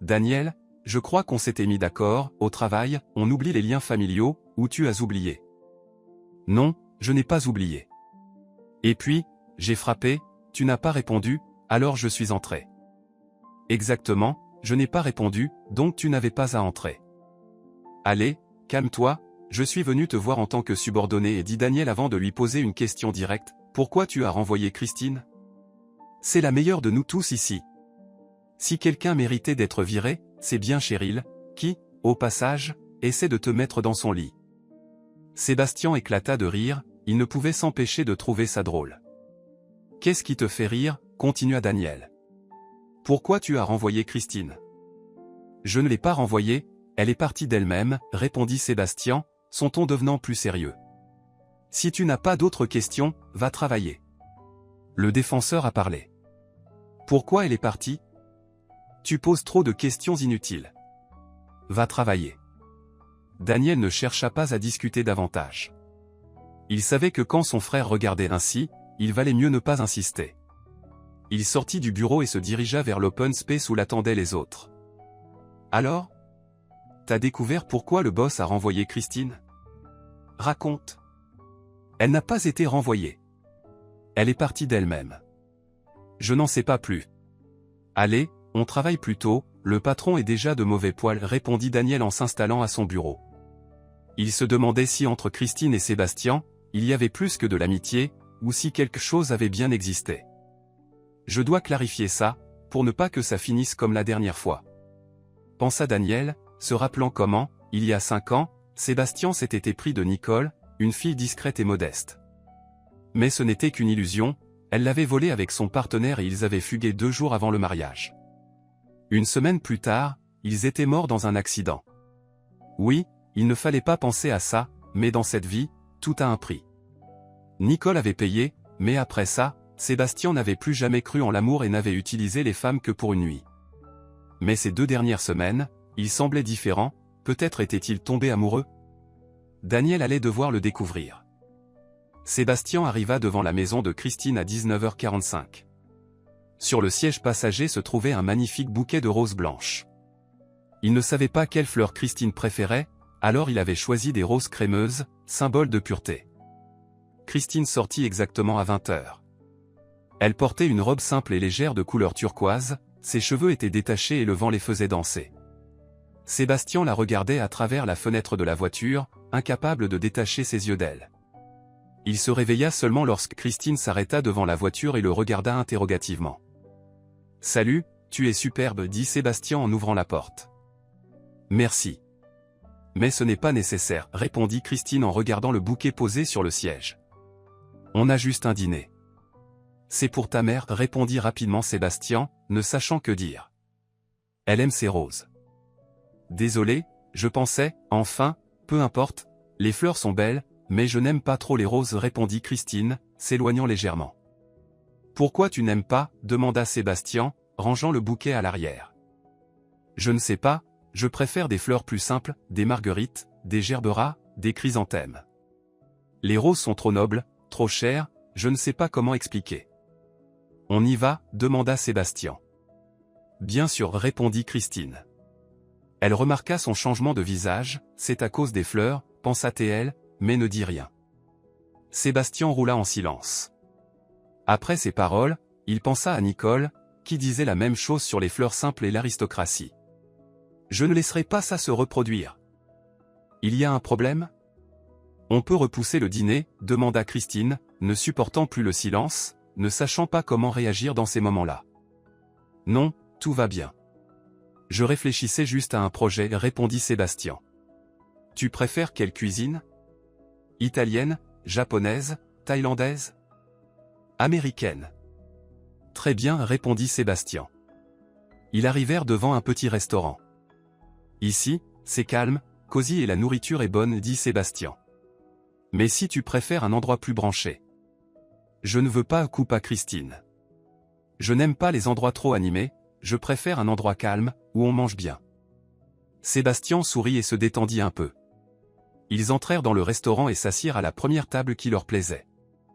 Daniel, je crois qu'on s'était mis d'accord, au travail, on oublie les liens familiaux, ou tu as oublié ? Non, je n'ai pas oublié. Et puis, j'ai frappé, tu n'as pas répondu, alors je suis entré. Exactement, je n'ai pas répondu, donc tu n'avais pas à entrer. Allez, calme-toi, je suis venu te voir en tant que subordonné, dit Daniel avant de lui poser une question directe. Pourquoi tu as renvoyé Christine ? C'est la meilleure de nous tous ici. Si quelqu'un méritait d'être viré, c'est bien Cheryl, qui, au passage, essaie de te mettre dans son lit. Sébastien éclata de rire, il ne pouvait s'empêcher de trouver ça drôle. Qu'est-ce qui te fait rire ? Continua Daniel. Pourquoi tu as renvoyé Christine ? Je ne l'ai pas renvoyée, elle est partie d'elle-même, répondit Sébastien, son ton devenant plus sérieux. Si tu n'as pas d'autres questions, va travailler. Le défenseur a parlé. Pourquoi elle est partie ? Tu poses trop de questions inutiles. Va travailler. Daniel ne chercha pas à discuter davantage. Il savait que quand son frère regardait ainsi, il valait mieux ne pas insister. Il sortit du bureau et se dirigea vers l'open space où l'attendaient les autres. Alors ? T'as découvert pourquoi le boss a renvoyé Christine ? Raconte. Elle n'a pas été renvoyée. Elle est partie d'elle-même. Je n'en sais pas plus. Allez, on travaille plus tôt, le patron est déjà de mauvais poil, répondit Daniel en s'installant à son bureau. Il se demandait si entre Christine et Sébastien, il y avait plus que de l'amitié, ou si quelque chose avait bien existé. Je dois clarifier ça, pour ne pas que ça finisse comme la dernière fois. Pensa Daniel, se rappelant comment, il y a 5 ans, Sébastien s'était épris de Nicole, une fille discrète et modeste. Mais ce n'était qu'une illusion, elle l'avait volée avec son partenaire et ils avaient fugué 2 jours avant le mariage. Une semaine plus tard, ils étaient morts dans un accident. Oui, il ne fallait pas penser à ça, mais dans cette vie, tout a un prix. Nicole avait payé, mais après ça, Sébastien n'avait plus jamais cru en l'amour et n'avait utilisé les femmes que pour une nuit. Mais ces 2 dernières semaines, il semblait différent, peut-être était-il tombé amoureux ? Daniel allait devoir le découvrir. Sébastien arriva devant la maison de Christine à 19h45. Sur le siège passager se trouvait un magnifique bouquet de roses blanches. Il ne savait pas quelle fleur Christine préférait, alors il avait choisi des roses crémeuses, symbole de pureté. Christine sortit exactement à 20h. Elle portait une robe simple et légère de couleur turquoise, ses cheveux étaient détachés et le vent les faisait danser. Sébastien la regardait à travers la fenêtre de la voiture, incapable de détacher ses yeux d'elle. Il se réveilla seulement lorsque Christine s'arrêta devant la voiture et le regarda interrogativement. « Salut, tu es superbe » dit Sébastien en ouvrant la porte. « Merci. »« Mais ce n'est pas nécessaire » répondit Christine en regardant le bouquet posé sur le siège. « On a juste un dîner. »« C'est pour ta mère » répondit rapidement Sébastien, ne sachant que dire. « Elle aime ses roses. »« Désolé, je pensais, enfin, peu importe, les fleurs sont belles, mais je n'aime pas trop les roses » répondit Christine, s'éloignant légèrement. « Pourquoi tu n'aimes pas » demanda Sébastien, rangeant le bouquet à l'arrière. « Je ne sais pas, je préfère des fleurs plus simples, des marguerites, des gerberas, des chrysanthèmes. Les roses sont trop nobles, trop chères, je ne sais pas comment expliquer. »« On y va » demanda Sébastien. « Bien sûr » répondit Christine. Elle remarqua son changement de visage, « C'est à cause des fleurs » pensa-t-elle, mais ne dit rien. Sébastien roula en silence. Après ces paroles, il pensa à Nicole, qui disait la même chose sur les fleurs simples et l'aristocratie. « Je ne laisserai pas ça se reproduire. »« Il y a un problème ? » « On peut repousser le dîner » demanda Christine, ne supportant plus le silence, ne sachant pas comment réagir dans ces moments-là. « Non, tout va bien. Je réfléchissais juste à un projet » répondit Sébastien. « Tu préfères quelle cuisine ? Italienne, japonaise, thaïlandaise ? Américaine ? » « Très bien » répondit Sébastien. Ils arrivèrent devant un petit restaurant. « Ici, c'est calme, cosy et la nourriture est bonne » dit Sébastien. « Mais si tu préfères un endroit plus branché. »« Je ne veux pas » coupa Christine. « Je n'aime pas les endroits trop animés, je préfère un endroit calme, où on mange bien. » Sébastien sourit et se détendit un peu. Ils entrèrent dans le restaurant et s'assirent à la première table qui leur plaisait.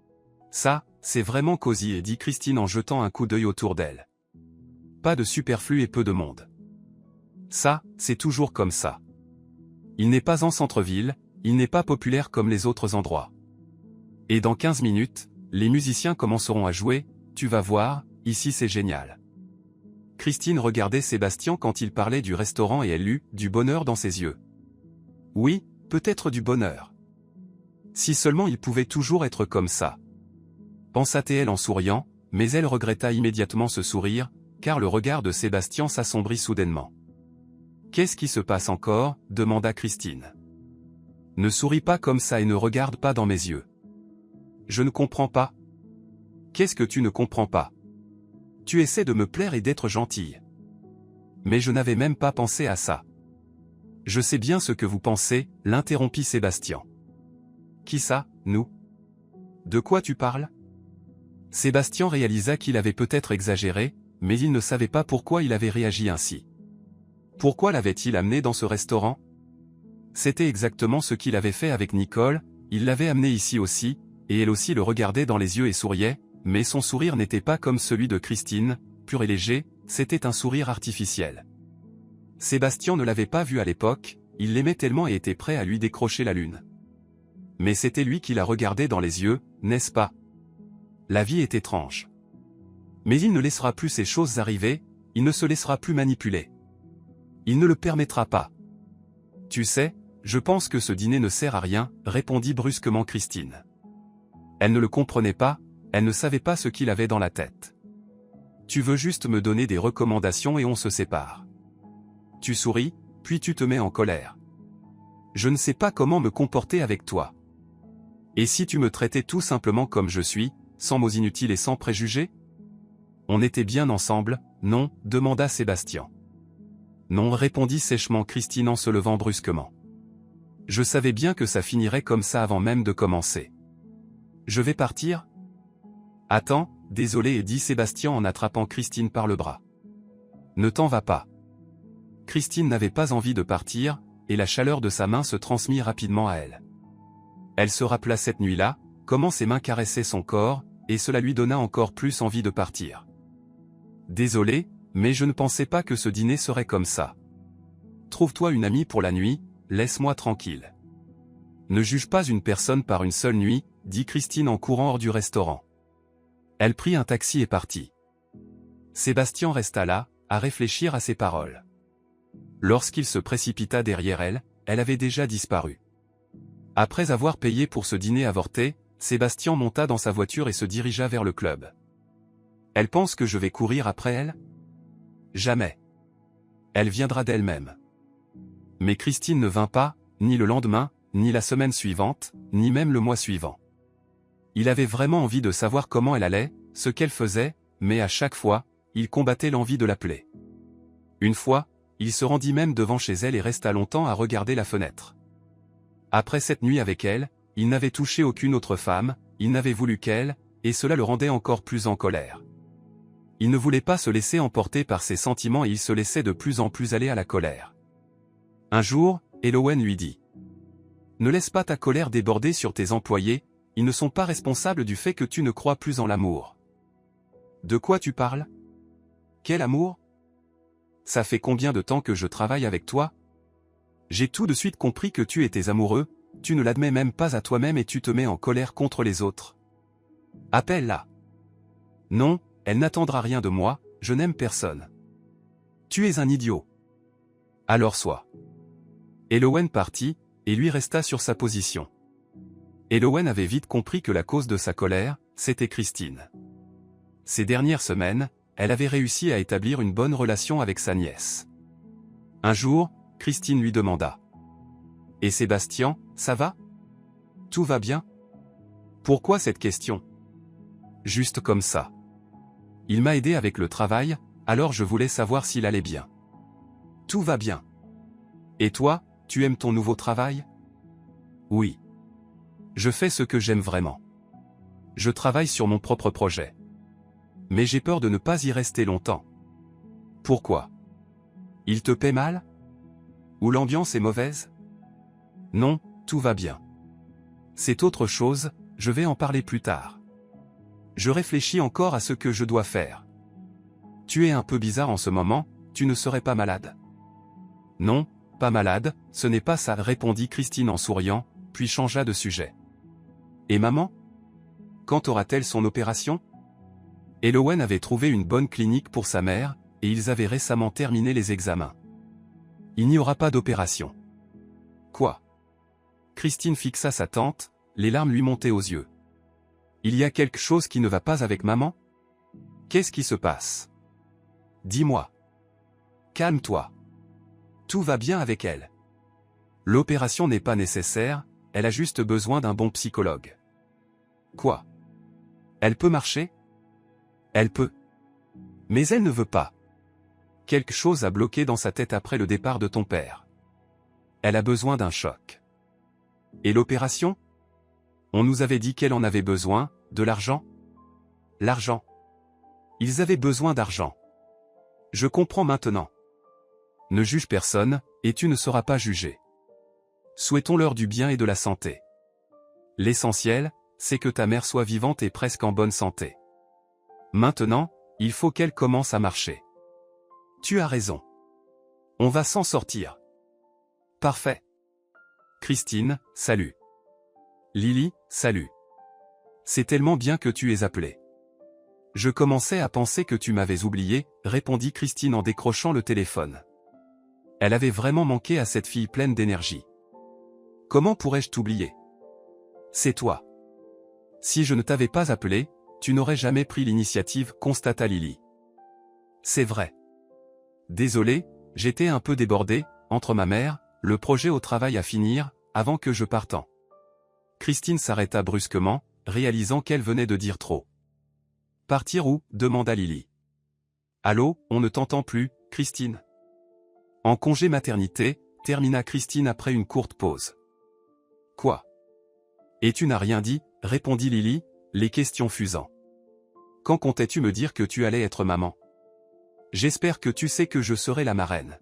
« Ça, c'est vraiment cosy » dit Christine en jetant un coup d'œil autour d'elle. Pas de superflu et peu de monde. Ça, c'est toujours comme ça. Il n'est pas en centre-ville, il n'est pas populaire comme les autres endroits. Et dans 15 minutes, les musiciens commenceront à jouer, tu vas voir, ici c'est génial. Christine regardait Sébastien quand il parlait du restaurant et elle eut du bonheur dans ses yeux. Oui, peut-être du bonheur. Si seulement il pouvait toujours être comme ça. Pensa-t-elle en souriant, mais elle regretta immédiatement ce sourire, car le regard de Sébastien s'assombrit soudainement. « Qu'est-ce qui se passe encore » demanda Christine. « Ne souris pas comme ça et ne regarde pas dans mes yeux. »« Je ne comprends pas. »« Qu'est-ce que tu ne comprends pas ? Tu essaies de me plaire et d'être gentille. »« Mais je n'avais même pas pensé à ça. »« Je sais bien ce que vous pensez » l'interrompit Sébastien. « Qui ça, nous ? De quoi tu parles ? » Sébastien réalisa qu'il avait peut-être exagéré, mais il ne savait pas pourquoi il avait réagi ainsi. Pourquoi l'avait-il amené dans ce restaurant ? C'était exactement ce qu'il avait fait avec Nicole, il l'avait amenée ici aussi, et elle aussi le regardait dans les yeux et souriait, mais son sourire n'était pas comme celui de Christine, pur et léger, c'était un sourire artificiel. Sébastien ne l'avait pas vu à l'époque, il l'aimait tellement et était prêt à lui décrocher la lune. Mais c'était lui qui la regardait dans les yeux, n'est-ce pas ? La vie est étrange. Mais il ne laissera plus ces choses arriver, il ne se laissera plus manipuler. Il ne le permettra pas. Tu sais, je pense que ce dîner ne sert à rien, répondit brusquement Christine. Elle ne le comprenait pas, elle ne savait pas ce qu'il avait dans la tête. Tu veux juste me donner des recommandations et on se sépare. Tu souris, puis tu te mets en colère. Je ne sais pas comment me comporter avec toi. Et si tu me traitais tout simplement comme je suis, sans mots inutiles et sans préjugés ? On était bien ensemble, non ? demanda Sébastien. Non, répondit sèchement Christine en se levant brusquement. Je savais bien que ça finirait comme ça avant même de commencer. Je vais partir ? Attends, désolé, dit Sébastien en attrapant Christine par le bras. Ne t'en va pas. Christine n'avait pas envie de partir, et la chaleur de sa main se transmit rapidement à elle. Elle se rappela cette nuit-là, comment ses mains caressaient son corps, et cela lui donna encore plus envie de partir. Désolé, mais je ne pensais pas que ce dîner serait comme ça. Trouve-toi une amie pour la nuit, laisse-moi tranquille. Ne juge pas une personne par une seule nuit, dit Christine en courant hors du restaurant. Elle prit un taxi et partit. Sébastien resta là, à réfléchir à ses paroles. Lorsqu'il se précipita derrière elle, elle avait déjà disparu. Après avoir payé pour ce dîner avorté, Sébastien monta dans sa voiture et se dirigea vers le club. Elle pense que je vais courir après elle? Jamais. Elle viendra d'elle-même. Mais Christine ne vint pas, ni le lendemain, ni la semaine suivante, ni même le mois suivant. Il avait vraiment envie de savoir comment elle allait, ce qu'elle faisait, mais à chaque fois, il combattait l'envie de l'appeler. Une fois, il se rendit même devant chez elle et resta longtemps à regarder la fenêtre. Après cette nuit avec elle, il n'avait touché aucune autre femme, il n'avait voulu qu'elle, et cela le rendait encore plus en colère. Il ne voulait pas se laisser emporter par ses sentiments et il se laissait de plus en plus aller à la colère. Un jour, Elowen lui dit: « Ne laisse pas ta colère déborder sur tes employés, ils ne sont pas responsables du fait que tu ne crois plus en l'amour. » « De quoi tu parles? Quel amour? Ça fait combien de temps que je travaille avec toi? J'ai tout de suite compris que tu étais amoureux, tu ne l'admets même pas à toi-même et tu te mets en colère contre les autres. Appelle-la. Non, elle n'attendra rien de moi, je n'aime personne. Tu es un idiot. Alors sois. Elowen partit, et lui resta sur sa position. Elowen avait vite compris que la cause de sa colère, c'était Christine. Ces dernières semaines, elle avait réussi à établir une bonne relation avec sa nièce. Un jour, Christine lui demanda: « Et Sébastien, ça va? Tout va bien? Pourquoi cette question? Juste comme ça. Il m'a aidé avec le travail, alors je voulais savoir s'il allait bien. Tout va bien. Et toi, tu aimes ton nouveau travail? Oui. Je fais ce que j'aime vraiment. Je travaille sur mon propre projet. Mais j'ai peur de ne pas y rester longtemps. Pourquoi? Il te paie mal? Ou l'ambiance est mauvaise? Non, tout va bien. C'est autre chose, je vais en parler plus tard. Je réfléchis encore à ce que je dois faire. Tu es un peu bizarre en ce moment, tu ne serais pas malade? Non, pas malade, ce n'est pas ça, répondit Christine en souriant, puis changea de sujet. Et maman? Quand aura-t-elle son opération? Elowen avait trouvé une bonne clinique pour sa mère, et ils avaient récemment terminé les examens. Il n'y aura pas d'opération. Quoi? Christine fixa sa tante, les larmes lui montaient aux yeux. Il y a quelque chose qui ne va pas avec maman? Qu'est-ce qui se passe? Dis-moi. Calme-toi. Tout va bien avec elle. L'opération n'est pas nécessaire, elle a juste besoin d'un bon psychologue. Quoi? Elle peut marcher? Elle peut. Mais elle ne veut pas. Quelque chose a bloqué dans sa tête après le départ de ton père. Elle a besoin d'un choc. Et l'opération? On nous avait dit qu'elle en avait besoin, de l'argent? L'argent. Ils avaient besoin d'argent. Je comprends maintenant. Ne juge personne, et tu ne seras pas jugé. Souhaitons-leur du bien et de la santé. L'essentiel, c'est que ta mère soit vivante et presque en bonne santé. Maintenant, il faut qu'elle commence à marcher. Tu as raison. On va s'en sortir. Parfait. Christine, salut. Lily, salut. C'est tellement bien que tu aies appelé. Je commençais à penser que tu m'avais oublié, répondit Christine en décrochant le téléphone. Elle avait vraiment manqué à cette fille pleine d'énergie. Comment pourrais-je t'oublier? C'est toi. Si je ne t'avais pas appelé, tu n'aurais jamais pris l'initiative, constata Lily. C'est vrai. Désolé, j'étais un peu débordé, entre ma mère, le projet au travail à finir, avant que je partant. Christine s'arrêta brusquement, réalisant qu'elle venait de dire trop. Partir où? Demanda Lily. Allô, on ne t'entend plus, Christine. En congé maternité, termina Christine après une courte pause. Quoi? Et tu n'as rien dit, répondit Lily, les questions fusant. Quand comptais-tu me dire que tu allais être maman? J'espère que tu sais que je serai la marraine.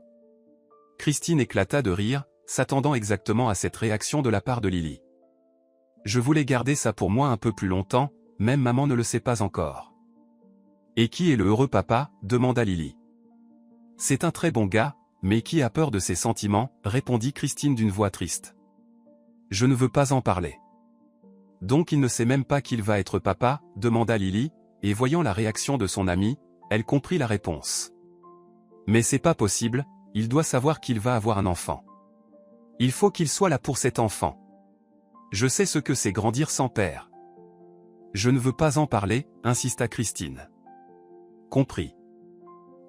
Christine éclata de rire, s'attendant exactement à cette réaction de la part de Lily. Je voulais garder ça pour moi un peu plus longtemps, même maman ne le sait pas encore. Et qui est le heureux papa? Demanda Lily. C'est un très bon gars, mais qui a peur de ses sentiments, répondit Christine d'une voix triste. Je ne veux pas en parler. Donc il ne sait même pas qu'il va être papa? Demanda Lily, et voyant la réaction de son amie, elle comprit la réponse. Mais c'est pas possible, il doit savoir qu'il va avoir un enfant. Il faut qu'il soit là pour cet enfant. Je sais ce que c'est grandir sans père. Je ne veux pas en parler, insista Christine. Compris.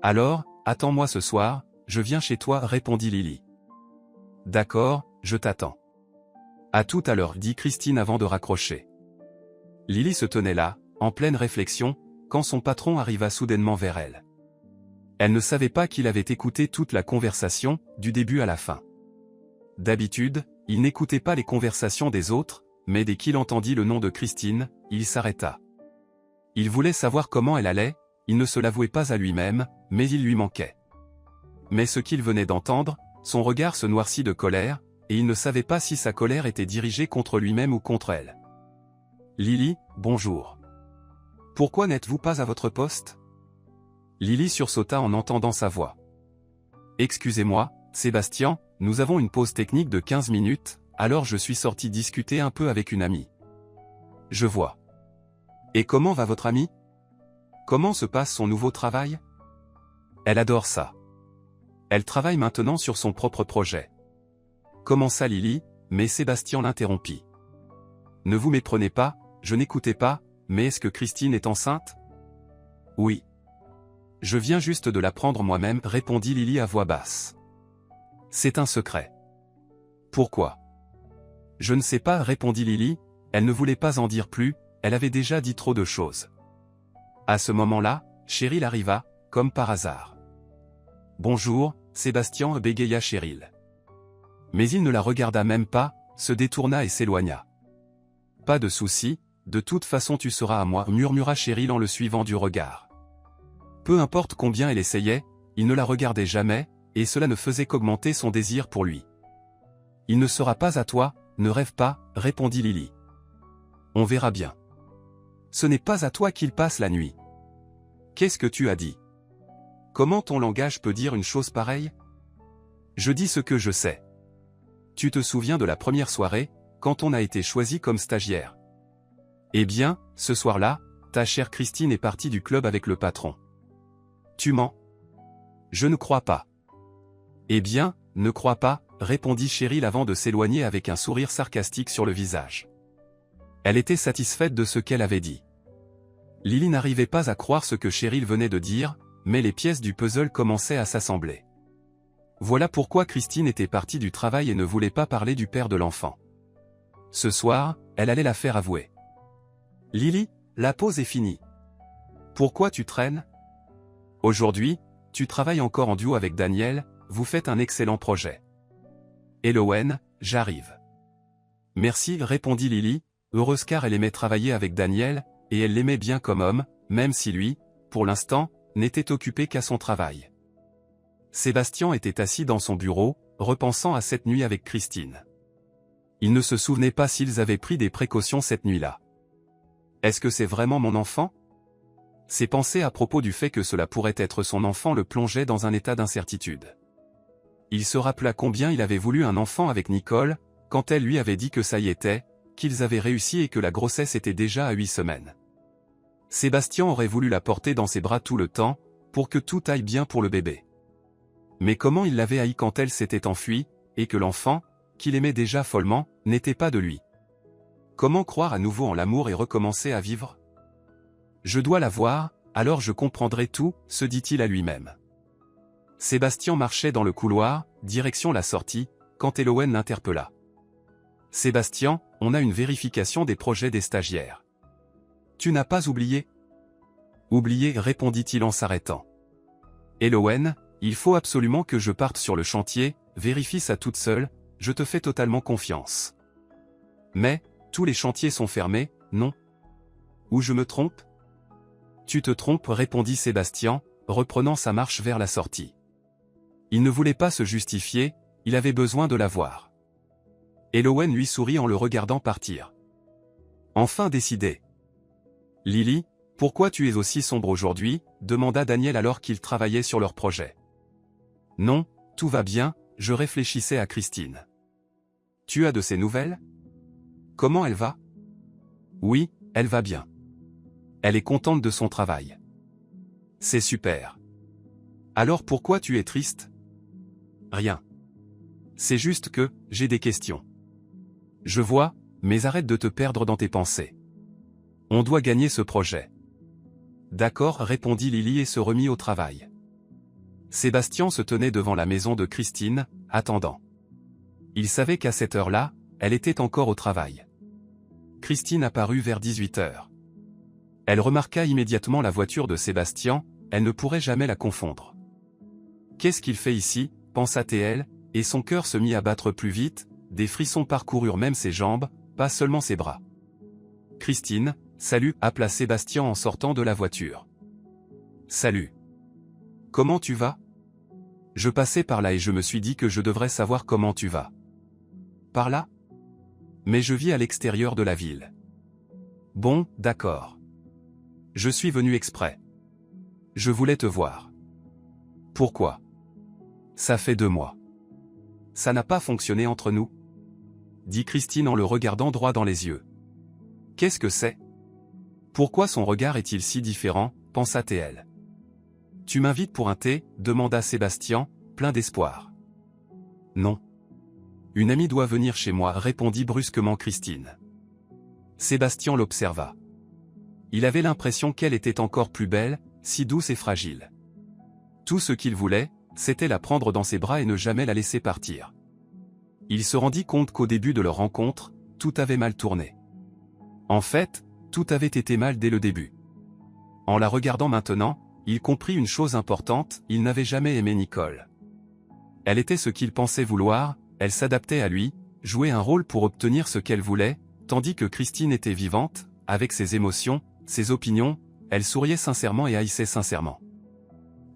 Alors, attends-moi ce soir, je viens chez toi, répondit Lily. D'accord, je t'attends. À tout à l'heure, dit Christine avant de raccrocher. Lily se tenait là, en pleine réflexion, quand son patron arriva soudainement vers elle. Elle ne savait pas qu'il avait écouté toute la conversation, du début à la fin. D'habitude, il n'écoutait pas les conversations des autres, mais dès qu'il entendit le nom de Christine, il s'arrêta. Il voulait savoir comment elle allait, il ne se l'avouait pas à lui-même, mais il lui manquait. Mais ce qu'il venait d'entendre, son regard se noircit de colère, et il ne savait pas si sa colère était dirigée contre lui-même ou contre elle. « Lily, bonjour. Pourquoi n'êtes-vous pas à votre poste ?» Lily sursauta en entendant sa voix. « Excusez-moi, Sébastien, nous avons une pause technique de 15 minutes, alors je suis sorti discuter un peu avec une amie. » « Je vois. Et comment va votre amie? Comment se passe son nouveau travail? » « Elle adore ça. Elle travaille maintenant sur son propre projet. » Commença Lily, mais Sébastien l'interrompit. « Ne vous méprenez pas, je n'écoutais pas, mais est-ce que Christine est enceinte? » « Oui. Je viens juste de l'apprendre moi-même, répondit Lily à voix basse. « C'est un secret. » « Pourquoi? » « Je ne sais pas, répondit Lily, elle ne voulait pas en dire plus, elle avait déjà dit trop de choses. À ce moment-là, Cheryl arriva, comme par hasard. « Bonjour, Sébastien, bégaya Cheryl. Mais il ne la regarda même pas, se détourna et s'éloigna. « Pas de souci, de toute façon tu seras à moi, murmura Cheryl en le suivant du regard. Peu importe combien elle essayait, il ne la regardait jamais, et cela ne faisait qu'augmenter son désir pour lui. « Il ne sera pas à toi, ne rêve pas, répondit Lily. On verra bien. Ce n'est pas à toi qu'il passe la nuit. Qu'est-ce que tu as dit? Comment ton langage peut dire une chose pareille? Je dis ce que je sais. Tu te souviens de la première soirée, quand on a été choisi comme stagiaire? Eh bien, ce soir-là, ta chère Christine est partie du club avec le patron. Tu mens? Je ne crois pas. Eh bien, ne crois pas, répondit Cheryl avant de s'éloigner avec un sourire sarcastique sur le visage. Elle était satisfaite de ce qu'elle avait dit. Lily n'arrivait pas à croire ce que Cheryl venait de dire, mais les pièces du puzzle commençaient à s'assembler. Voilà pourquoi Christine était partie du travail et ne voulait pas parler du père de l'enfant. Ce soir, elle allait la faire avouer. « Lily, la pause est finie. Pourquoi tu traînes? Aujourd'hui, tu travailles encore en duo avec Daniel, vous faites un excellent projet. Elowen, j'arrive. » Merci, répondit Lily, heureuse car elle aimait travailler avec Daniel, et elle l'aimait bien comme homme, même si lui, pour l'instant, n'était occupé qu'à son travail. Sébastien était assis dans son bureau, repensant à cette nuit avec Christine. Il ne se souvenait pas s'ils avaient pris des précautions cette nuit-là. Est-ce que c'est vraiment mon enfant? Ses pensées à propos du fait que cela pourrait être son enfant le plongeaient dans un état d'incertitude. Il se rappela combien il avait voulu un enfant avec Nicole, quand elle lui avait dit que ça y était, qu'ils avaient réussi et que la grossesse était déjà à 8 semaines. Sébastien aurait voulu la porter dans ses bras tout le temps, pour que tout aille bien pour le bébé. Mais comment il l'avait haï quand elle s'était enfuie, et que l'enfant, qu'il aimait déjà follement, n'était pas de lui. Comment croire à nouveau en l'amour et recommencer à vivre? Je dois la voir, alors je comprendrai tout, se dit-il à lui-même. Sébastien marchait dans le couloir, direction la sortie, quand Elowen l'interpella. « Sébastien, on a une vérification des projets des stagiaires. Tu n'as pas oublié? » Oublié, répondit-il en s'arrêtant. Elowen, il faut absolument que je parte sur le chantier, vérifie ça toute seule, je te fais totalement confiance. Mais, tous les chantiers sont fermés, non? Ou je me trompe? Tu te trompes, répondit Sébastien, reprenant sa marche vers la sortie. Il ne voulait pas se justifier, il avait besoin de la voir. Elowen lui sourit en le regardant partir. Enfin décidé. « Lily, pourquoi tu es aussi sombre aujourd'hui ?» demanda Daniel alors qu'ils travaillaient sur leur projet. « Non, tout va bien, je réfléchissais à Christine. »« Tu as de ses nouvelles? Comment elle va? » ?»« Oui, elle va bien. Elle est contente de son travail. »« C'est super. Alors pourquoi tu es triste? » ?»« Rien. C'est juste que, j'ai des questions. » « Je vois, mais arrête de te perdre dans tes pensées. On doit gagner ce projet. D'accord, répondit Lily et se remit au travail. Sébastien se tenait devant la maison de Christine, attendant. Il savait qu'à cette heure-là, elle était encore au travail. Christine apparut vers 18 heures. Elle remarqua immédiatement la voiture de Sébastien, elle ne pourrait jamais la confondre. Qu'est-ce qu'il fait ici, pensa-t-elle, et son cœur se mit à battre plus vite, des frissons parcoururent même ses jambes, pas seulement ses bras. Christine, salut, appela Sébastien en sortant de la voiture. Salut. Comment tu vas? Je passais par là et je me suis dit que je devrais savoir comment tu vas. Par là? Mais je vis à l'extérieur de la ville. Bon, d'accord. Je suis venu exprès. Je voulais te voir. Pourquoi? Ça fait 2 mois. Ça n'a pas fonctionné entre nous? Dit Christine en le regardant droit dans les yeux. Qu'est-ce que c'est? Pourquoi son regard est-il si différent, pensa-t-elle. Tu m'invites pour un thé? Demanda Sébastien, plein d'espoir. Non. Une amie doit venir chez moi, répondit brusquement Christine. Sébastien l'observa. Il avait l'impression qu'elle était encore plus belle, si douce et fragile. Tout ce qu'il voulait, c'était la prendre dans ses bras et ne jamais la laisser partir. Il se rendit compte qu'au début de leur rencontre, tout avait mal tourné. En fait, tout avait été mal dès le début. En la regardant maintenant, il comprit une chose importante, il n'avait jamais aimé Nicole. Elle était ce qu'il pensait vouloir, elle s'adaptait à lui, jouait un rôle pour obtenir ce qu'elle voulait, tandis que Christine était vivante, avec ses émotions, ses opinions, elle souriait sincèrement et haïssait sincèrement.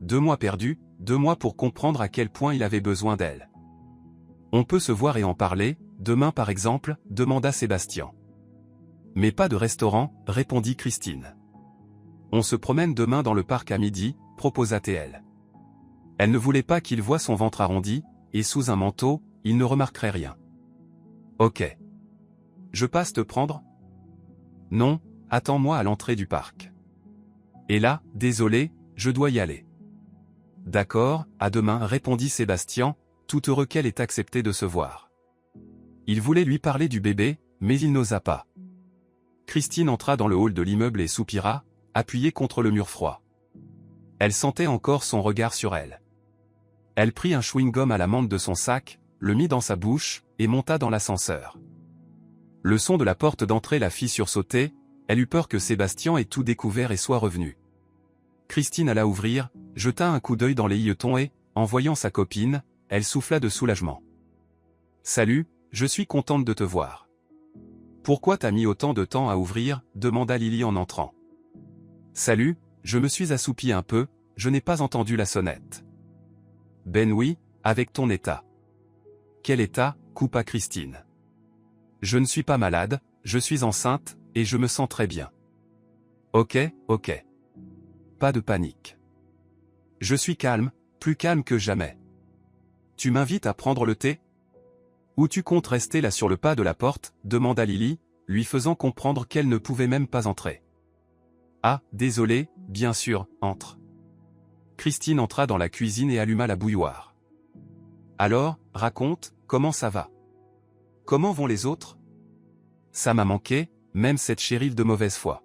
2 mois perdus, 2 mois pour comprendre à quel point il avait besoin d'elle. On peut se voir et en parler, demain par exemple, demanda Sébastien. Mais pas de restaurant, répondit Christine. On se promène demain dans le parc à midi, proposa-t-elle. Elle ne voulait pas qu'il voie son ventre arrondi, et sous un manteau, il ne remarquerait rien. Ok. Je passe te prendre? Non, attends-moi à l'entrée du parc. Et là, désolé, je dois y aller. D'accord, à demain, répondit Sébastien, tout heureux qu'elle ait accepté de se voir. Il voulait lui parler du bébé, mais il n'osa pas. Christine entra dans le hall de l'immeuble et soupira, appuyée contre le mur froid. Elle sentait encore son regard sur elle. Elle prit un chewing-gum à l'amande de son sac, le mit dans sa bouche, et monta dans l'ascenseur. Le son de la porte d'entrée la fit sursauter, elle eut peur que Sébastien ait tout découvert et soit revenu. Christine alla ouvrir, jeta un coup d'œil dans les yeux-tons et, en voyant sa copine, elle souffla de soulagement. « Salut, je suis contente de te voir. » « Pourquoi t'as mis autant de temps à ouvrir ?» demanda Lily en entrant. « Salut, je me suis assoupie un peu, je n'ai pas entendu la sonnette. »« Ben oui, avec ton état. »« Quel état ?» coupa Christine. « Je ne suis pas malade, je suis enceinte, et je me sens très bien. »« Ok, ok. Pas de panique. Je suis calme, plus calme que jamais. Tu m'invites à prendre le thé ? Ou tu comptes rester là sur le pas de la porte ? Demanda Lily, lui faisant comprendre qu'elle ne pouvait même pas entrer. Ah, désolé, bien sûr, entre. Christine entra dans la cuisine et alluma la bouilloire. Alors, raconte, comment ça va ? Comment vont les autres ? Ça m'a manqué, même cette chérie de mauvaise foi.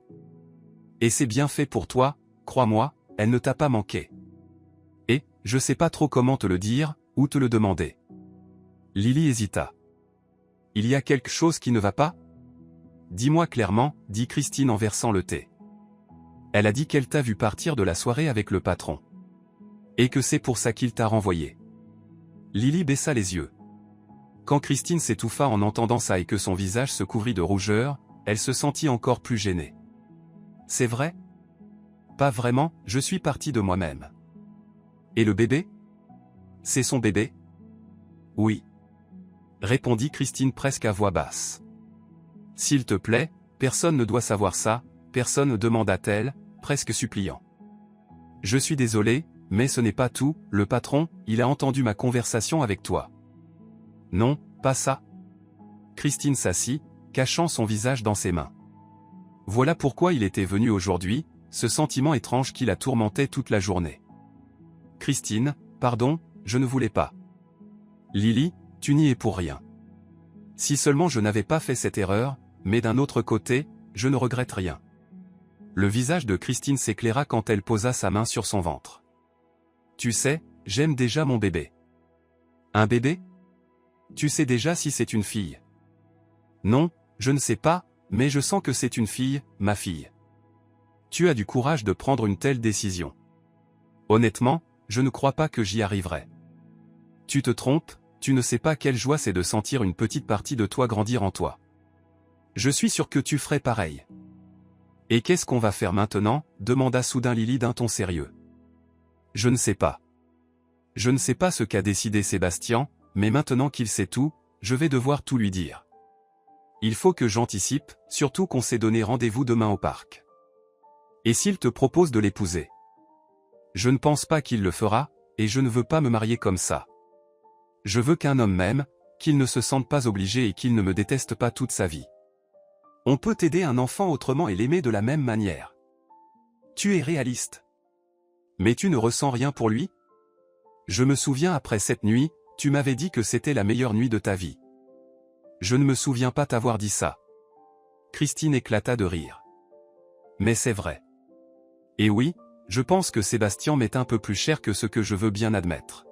Et c'est bien fait pour toi, crois-moi, elle ne t'a pas manqué. Et, je sais pas trop comment te le dire, ou te le demander. Lily hésita. Il y a quelque chose qui ne va pas ? Dis-moi clairement, dit Christine en versant le thé. Elle a dit qu'elle t'a vu partir de la soirée avec le patron. Et que c'est pour ça qu'il t'a renvoyé. Lily baissa les yeux. Quand Christine s'étouffa en entendant ça et que son visage se couvrit de rougeur, elle se sentit encore plus gênée. C'est vrai ? Pas vraiment, je suis partie de moi-même. Et le bébé ? C'est son bébé ? Oui. Répondit Christine presque à voix basse. S'il te plaît, personne ne doit savoir ça, personne, demanda-t-elle, presque suppliant. Je suis désolée, mais ce n'est pas tout, le patron, il a entendu ma conversation avec toi. Non, pas ça. Christine s'assit, cachant son visage dans ses mains. Voilà pourquoi il était venu aujourd'hui, ce sentiment étrange qui la tourmentait toute la journée. Christine, pardon, je ne voulais pas. Lily, tu n'y es pour rien. Si seulement je n'avais pas fait cette erreur, mais d'un autre côté, je ne regrette rien. Le visage de Christine s'éclaira quand elle posa sa main sur son ventre. Tu sais, j'aime déjà mon bébé. Un bébé? Tu sais déjà si c'est une fille? Non, je ne sais pas, mais je sens que c'est une fille, ma fille. Tu as du courage de prendre une telle décision. Honnêtement, je ne crois pas que j'y arriverai. Tu te trompes, tu ne sais pas quelle joie c'est de sentir une petite partie de toi grandir en toi. Je suis sûr que tu ferais pareil. Et qu'est-ce qu'on va faire maintenant? Demanda soudain Lily d'un ton sérieux. Je ne sais pas. Je ne sais pas ce qu'a décidé Sébastien, mais maintenant qu'il sait tout, je vais devoir tout lui dire. Il faut que j'anticipe, surtout qu'on s'est donné rendez-vous demain au parc. Et s'il te propose de l'épouser? Je ne pense pas qu'il le fera, et je ne veux pas me marier comme ça. Je veux qu'un homme m'aime, qu'il ne se sente pas obligé et qu'il ne me déteste pas toute sa vie. On peut aider un enfant autrement et l'aimer de la même manière. Tu es réaliste. Mais tu ne ressens rien pour lui? Je me souviens après cette nuit, tu m'avais dit que c'était la meilleure nuit de ta vie. Je ne me souviens pas t'avoir dit ça. Christine éclata de rire. Mais c'est vrai. Et oui, je pense que Sébastien m'est un peu plus cher que ce que je veux bien admettre.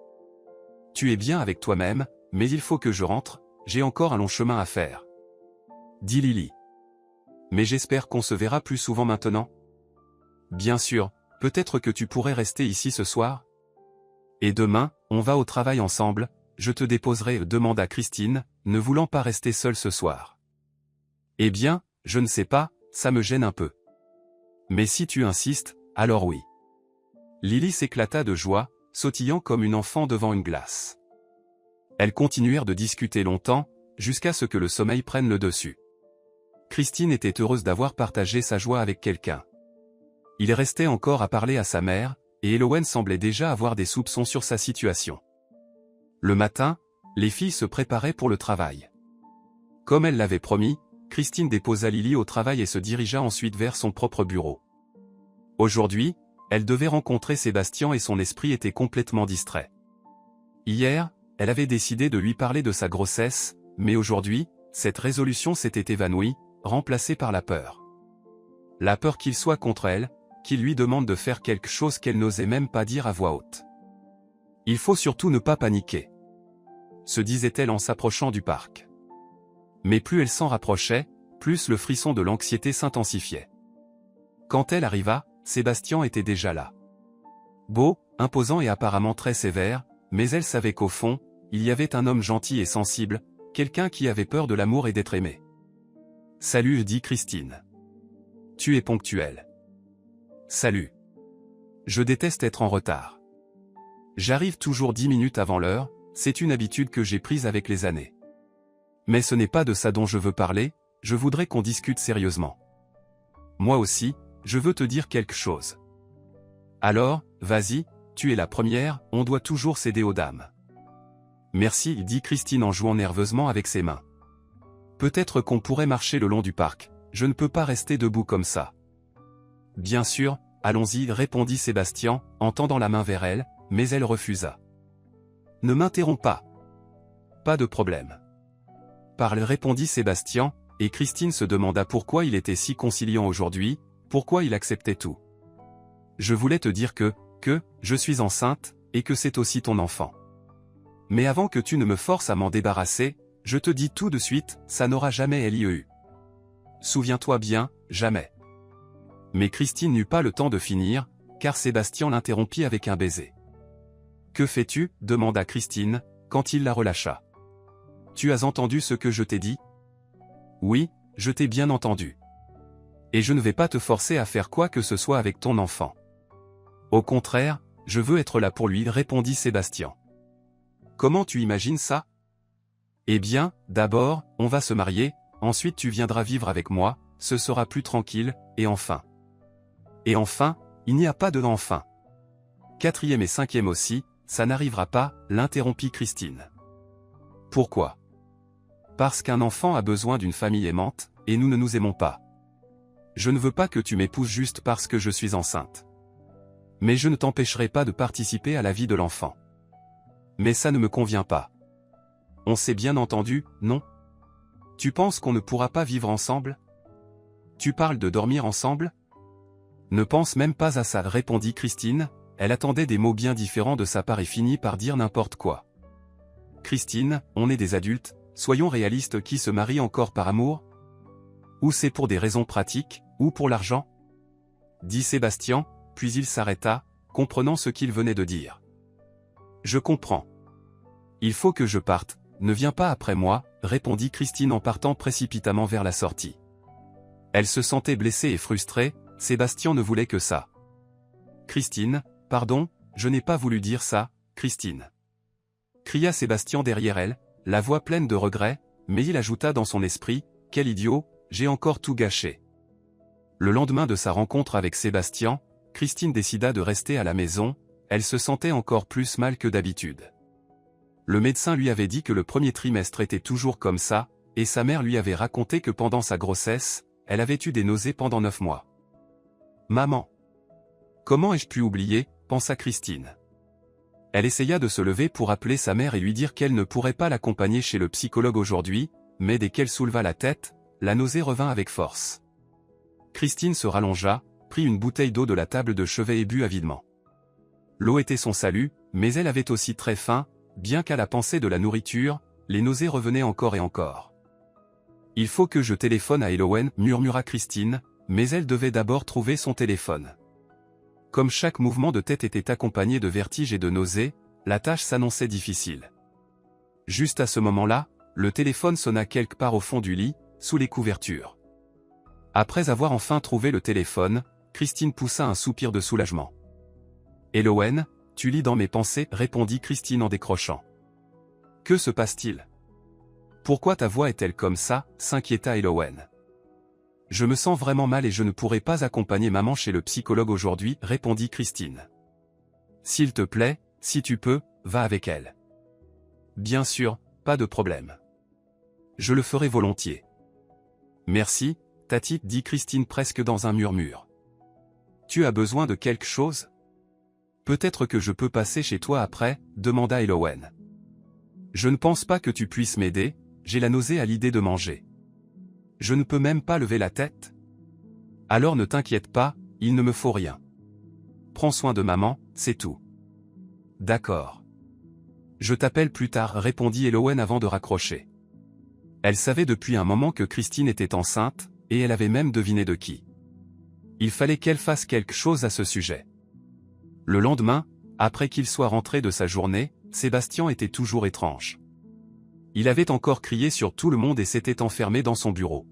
Tu es bien avec toi-même, mais il faut que je rentre, j'ai encore un long chemin à faire. Dit Lily. Mais j'espère qu'on se verra plus souvent maintenant. Bien sûr, peut-être que tu pourrais rester ici ce soir? Et demain, on va au travail ensemble, je te déposerai, demanda Christine, ne voulant pas rester seule ce soir. Eh bien, je ne sais pas, ça me gêne un peu. Mais si tu insistes, alors oui. Lily s'éclata de joie, sautillant comme une enfant devant une glace. Elles continuèrent de discuter longtemps, jusqu'à ce que le sommeil prenne le dessus. Christine était heureuse d'avoir partagé sa joie avec quelqu'un. Il restait encore à parler à sa mère, et Elowen semblait déjà avoir des soupçons sur sa situation. Le matin, les filles se préparaient pour le travail. Comme elle l'avait promis, Christine déposa Lily au travail et se dirigea ensuite vers son propre bureau. Aujourd'hui, elle devait rencontrer Sébastien et son esprit était complètement distrait. Hier, elle avait décidé de lui parler de sa grossesse, mais aujourd'hui, cette résolution s'était évanouie, remplacée par la peur. La peur qu'il soit contre elle, qu'il lui demande de faire quelque chose qu'elle n'osait même pas dire à voix haute. Il faut surtout ne pas paniquer, se disait-elle en s'approchant du parc. Mais plus elle s'en rapprochait, plus le frisson de l'anxiété s'intensifiait. Quand elle arriva, Sébastien était déjà là. Beau, imposant et apparemment très sévère, mais elle savait qu'au fond, il y avait un homme gentil et sensible, quelqu'un qui avait peur de l'amour et d'être aimé. « Salut, dit Christine. Tu es ponctuel. »« Salut. Je déteste être en retard. J'arrive toujours 10 minutes avant l'heure, c'est une habitude que j'ai prise avec les années. Mais ce n'est pas de ça dont je veux parler, je voudrais qu'on discute sérieusement. Moi aussi, je veux te dire quelque chose. Alors, vas-y, tu es la première, on doit toujours céder aux dames. » Merci, dit Christine en jouant nerveusement avec ses mains. Peut-être qu'on pourrait marcher le long du parc, je ne peux pas rester debout comme ça. Bien sûr, allons-y, répondit Sébastien, en tendant la main vers elle, mais elle refusa. Ne m'interromps pas. Pas de problème. Parle, répondit Sébastien, et Christine se demanda pourquoi il était si conciliant aujourd'hui, pourquoi il acceptait tout. Je voulais te dire que je suis enceinte, et que c'est aussi ton enfant. Mais avant que tu ne me forces à m'en débarrasser, je te dis tout de suite, ça n'aura jamais lieu. Souviens-toi bien, jamais. Mais Christine n'eut pas le temps de finir, car Sébastien l'interrompit avec un baiser. Que fais-tu? Demanda Christine, quand il la relâcha. Tu as entendu ce que je t'ai dit? Oui, je t'ai bien entendu. Et je ne vais pas te forcer à faire quoi que ce soit avec ton enfant. Au contraire, je veux être là pour lui, répondit Sébastien. Comment tu imagines ça? Eh bien, d'abord, on va se marier, ensuite tu viendras vivre avec moi, ce sera plus tranquille, et enfin. Et enfin, il n'y a pas de enfin. Quatrième et cinquième aussi, ça n'arrivera pas, l'interrompit Christine. Pourquoi? Parce qu'un enfant a besoin d'une famille aimante, et nous ne nous aimons pas. Je ne veux pas que tu m'épouses juste parce que je suis enceinte. Mais je ne t'empêcherai pas de participer à la vie de l'enfant. Mais ça ne me convient pas. On s'est bien entendu, non? Tu penses qu'on ne pourra pas vivre ensemble? Tu parles de dormir ensemble? Ne pense même pas à ça, répondit Christine, elle attendait des mots bien différents de sa part et finit par dire n'importe quoi. Christine, on est des adultes, soyons réalistes, qui se marient encore par amour? Ou c'est pour des raisons pratiques, ou pour l'argent? Dit Sébastien, puis il s'arrêta, comprenant ce qu'il venait de dire. Je comprends. Il faut que je parte, ne viens pas après moi, répondit Christine en partant précipitamment vers la sortie. Elle se sentait blessée et frustrée, Sébastien ne voulait que ça. Christine, pardon, je n'ai pas voulu dire ça, Christine. Cria Sébastien derrière elle, la voix pleine de regret, mais il ajouta dans son esprit, quel idiot, j'ai encore tout gâché. Le lendemain de sa rencontre avec Sébastien, Christine décida de rester à la maison, elle se sentait encore plus mal que d'habitude. Le médecin lui avait dit que le premier trimestre était toujours comme ça, et sa mère lui avait raconté que pendant sa grossesse, elle avait eu des nausées pendant 9 mois. Maman! Comment ai-je pu oublier, pensa Christine. Elle essaya de se lever pour appeler sa mère et lui dire qu'elle ne pourrait pas l'accompagner chez le psychologue aujourd'hui, mais dès qu'elle souleva la tête, la nausée revint avec force. Christine se rallongea, prit une bouteille d'eau de la table de chevet et but avidement. L'eau était son salut, mais elle avait aussi très faim, bien qu'à la pensée de la nourriture, les nausées revenaient encore et encore. Il faut que je téléphone à Elowen, murmura Christine, mais elle devait d'abord trouver son téléphone. Comme chaque mouvement de tête était accompagné de vertiges et de nausées, la tâche s'annonçait difficile. Juste à ce moment-là, le téléphone sonna quelque part au fond du lit, sous les couvertures. Après avoir enfin trouvé le téléphone, Christine poussa un soupir de soulagement. « Elowen, tu lis dans mes pensées, répondit Christine en décrochant. « Que se passe-t-il? Pourquoi ta voix est-elle comme ça ?» s'inquiéta Elowen. « Je me sens vraiment mal et je ne pourrai pas accompagner maman chez le psychologue aujourd'hui, répondit Christine. « S'il te plaît, si tu peux, va avec elle. »« Bien sûr, pas de problème. Je le ferai volontiers. »« Merci, Tati, dit Christine presque dans un murmure. « Tu as besoin de quelque chose? Peut-être que je peux passer chez toi après, demanda Elowen. « Je ne pense pas que tu puisses m'aider, j'ai la nausée à l'idée de manger. Je ne peux même pas lever la tête. »« Alors ne t'inquiète pas, il ne me faut rien. Prends soin de maman, c'est tout. »« D'accord. Je t'appelle plus tard, répondit Elowen avant de raccrocher. Elle savait depuis un moment que Christine était enceinte, et elle avait même deviné de qui. Il fallait qu'elle fasse quelque chose à ce sujet. Le lendemain, après qu'il soit rentré de sa journée, Sébastien était toujours étrange. Il avait encore crié sur tout le monde et s'était enfermé dans son bureau.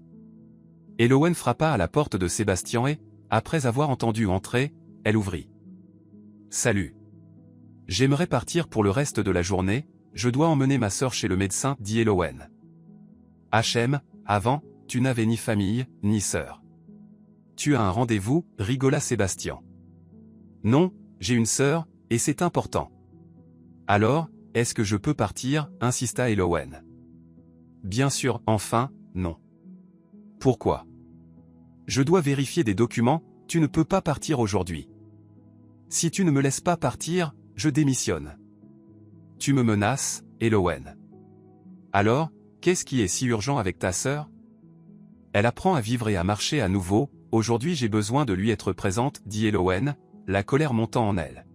Elowen frappa à la porte de Sébastien et, après avoir entendu entrer, elle ouvrit. « Salut. J'aimerais partir pour le reste de la journée, je dois emmener ma sœur chez le médecin, dit Elowen. H.M., avant, tu n'avais ni famille, ni sœur. Tu as un rendez-vous, rigola Sébastien. Non, j'ai une sœur, et c'est important. Alors, est-ce que je peux partir, insista Elowen. Bien sûr, enfin, non. Pourquoi? Je dois vérifier des documents, tu ne peux pas partir aujourd'hui. Si tu ne me laisses pas partir, je démissionne. Tu me menaces, Elowen. Alors, qu'est-ce qui est si urgent avec ta sœur? Elle apprend à vivre et à marcher à nouveau, aujourd'hui j'ai besoin de lui être présente, dit Elowen, la colère montant en elle.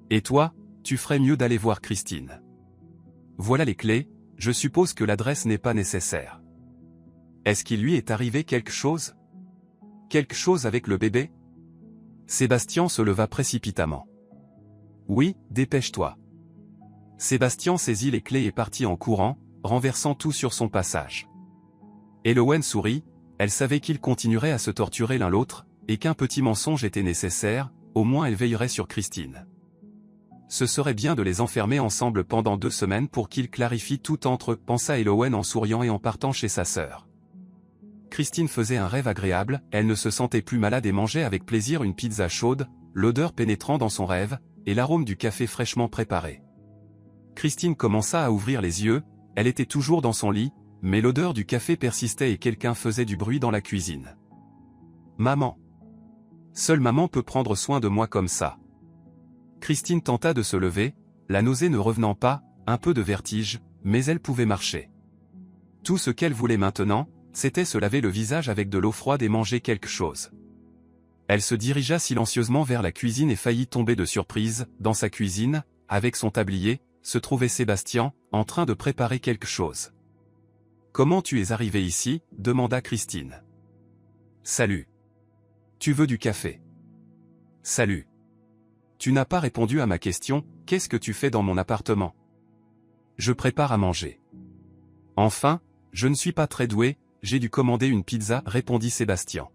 Et toi, tu ferais mieux d'aller voir Christine. Voilà les clés, je suppose que l'adresse n'est pas nécessaire. Est-ce qu'il lui est arrivé quelque chose? Quelque chose avec le bébé? Sébastien se leva précipitamment. Oui, dépêche-toi. Sébastien saisit les clés et partit en courant, renversant tout sur son passage. Elowen sourit, elle savait qu'ils continueraient à se torturer l'un l'autre, et qu'un petit mensonge était nécessaire, au moins elle veillerait sur Christine. Ce serait bien de les enfermer ensemble pendant 2 semaines pour qu'ils clarifient tout entre eux, pensa Elowen en souriant et en partant chez sa sœur. Christine faisait un rêve agréable, elle ne se sentait plus malade et mangeait avec plaisir une pizza chaude, l'odeur pénétrant dans son rêve, et l'arôme du café fraîchement préparé. Christine commença à ouvrir les yeux, elle était toujours dans son lit, mais l'odeur du café persistait et quelqu'un faisait du bruit dans la cuisine. Maman. Seule maman peut prendre soin de moi comme ça. Christine tenta de se lever, la nausée ne revenant pas, un peu de vertige, mais elle pouvait marcher. Tout ce qu'elle voulait maintenant, c'était se laver le visage avec de l'eau froide et manger quelque chose. Elle se dirigea silencieusement vers la cuisine et faillit tomber de surprise. Dans sa cuisine, avec son tablier, se trouvait Sébastien, en train de préparer quelque chose. « Comment tu es arrivé ici ?» demanda Christine. « Salut. Tu veux du café ? » « Salut. Tu n'as pas répondu à ma question, qu'est-ce que tu fais dans mon appartement ? » ?»« Je prépare à manger. »« Enfin, je ne suis pas très doué, j'ai dû commander une pizza, répondit Sébastien. »«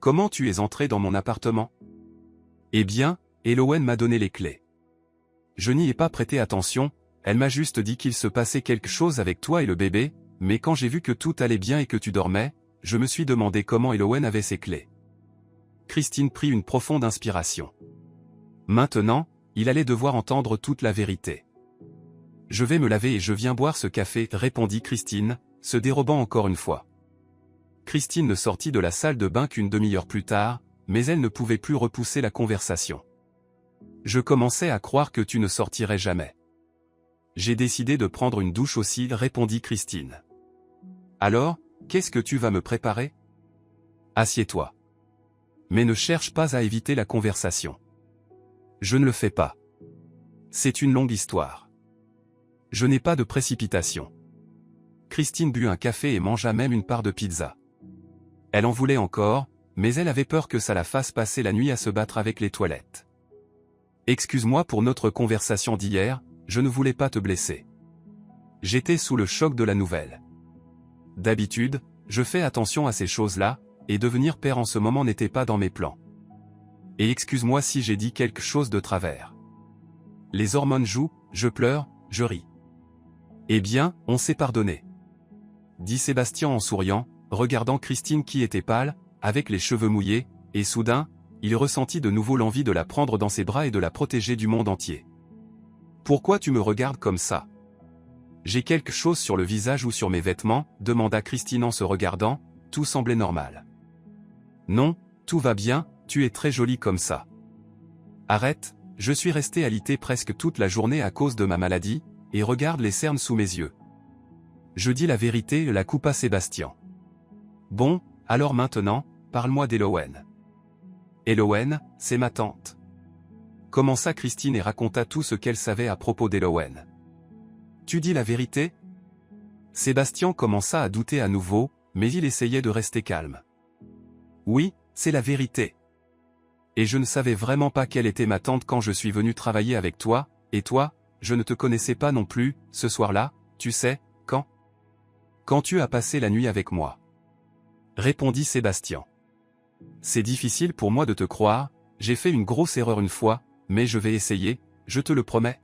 Comment tu es entré dans mon appartement ? » ?»« Eh bien, Elowen m'a donné les clés. Je n'y ai pas prêté attention, elle m'a juste dit qu'il se passait quelque chose avec toi et le bébé, mais quand j'ai vu que tout allait bien et que tu dormais, je me suis demandé comment Elowen avait ses clés. » Christine prit une profonde inspiration. Maintenant, il allait devoir entendre toute la vérité. « Je vais me laver et je viens boire ce café, répondit Christine, se dérobant encore une fois. Christine ne sortit de la salle de bain qu'une demi-heure plus tard, mais elle ne pouvait plus repousser la conversation. « Je commençais à croire que tu ne sortirais jamais. J'ai décidé de prendre une douche aussi, répondit Christine. Alors, qu'est-ce que tu vas me préparer ? Assieds-toi. Mais ne cherche pas à éviter la conversation. Je ne le fais pas. C'est une longue histoire. Je n'ai pas de précipitation. » Christine but un café et mangea même une part de pizza. Elle en voulait encore, mais elle avait peur que ça la fasse passer la nuit à se battre avec les toilettes. « Excuse-moi pour notre conversation d'hier, je ne voulais pas te blesser. J'étais sous le choc de la nouvelle. D'habitude, je fais attention à ces choses-là, et devenir père en ce moment n'était pas dans mes plans. Et excuse-moi si j'ai dit quelque chose de travers. Les hormones jouent, je pleure, je ris. Eh bien, on s'est pardonné. » dit Sébastien en souriant, regardant Christine qui était pâle, avec les cheveux mouillés, et soudain, il ressentit de nouveau l'envie de la prendre dans ses bras et de la protéger du monde entier. « Pourquoi tu me regardes comme ça ? J'ai quelque chose sur le visage ou sur mes vêtements ?» demanda Christine en se regardant, tout semblait normal. « Non, tout va bien, tu es très jolie comme ça. »« Arrête, je suis restée alitée presque toute la journée à cause de ma maladie, et regarde les cernes sous mes yeux. » Je dis la vérité, la coupa Sébastien. « Bon, alors maintenant, parle-moi d'Elowen. »« Elowen, c'est ma tante. » Commença Christine et raconta tout ce qu'elle savait à propos d'Elowen. « Tu dis la vérité ?» Sébastien commença à douter à nouveau, mais il essayait de rester calme. « Oui, c'est la vérité. Et je ne savais vraiment pas quelle était ma tante quand je suis venu travailler avec toi, et toi, je ne te connaissais pas non plus, ce soir-là, tu sais, quand ? Quand tu as passé la nuit avec moi. » Répondit Sébastien. « C'est difficile pour moi de te croire, j'ai fait une grosse erreur une fois, mais je vais essayer, je te le promets. »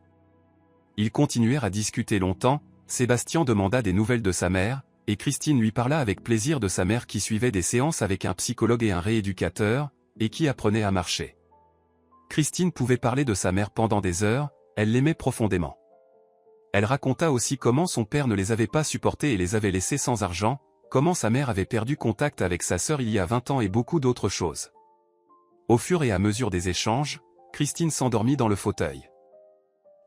Ils continuèrent à discuter longtemps, Sébastien demanda des nouvelles de sa mère, et Christine lui parla avec plaisir de sa mère qui suivait des séances avec un psychologue et un rééducateur, et qui apprenait à marcher. Christine pouvait parler de sa mère pendant des heures, elle l'aimait profondément. Elle raconta aussi comment son père ne les avait pas supportés et les avait laissés sans argent, comment sa mère avait perdu contact avec sa sœur il y a 20 ans et beaucoup d'autres choses. Au fur et à mesure des échanges, Christine s'endormit dans le fauteuil.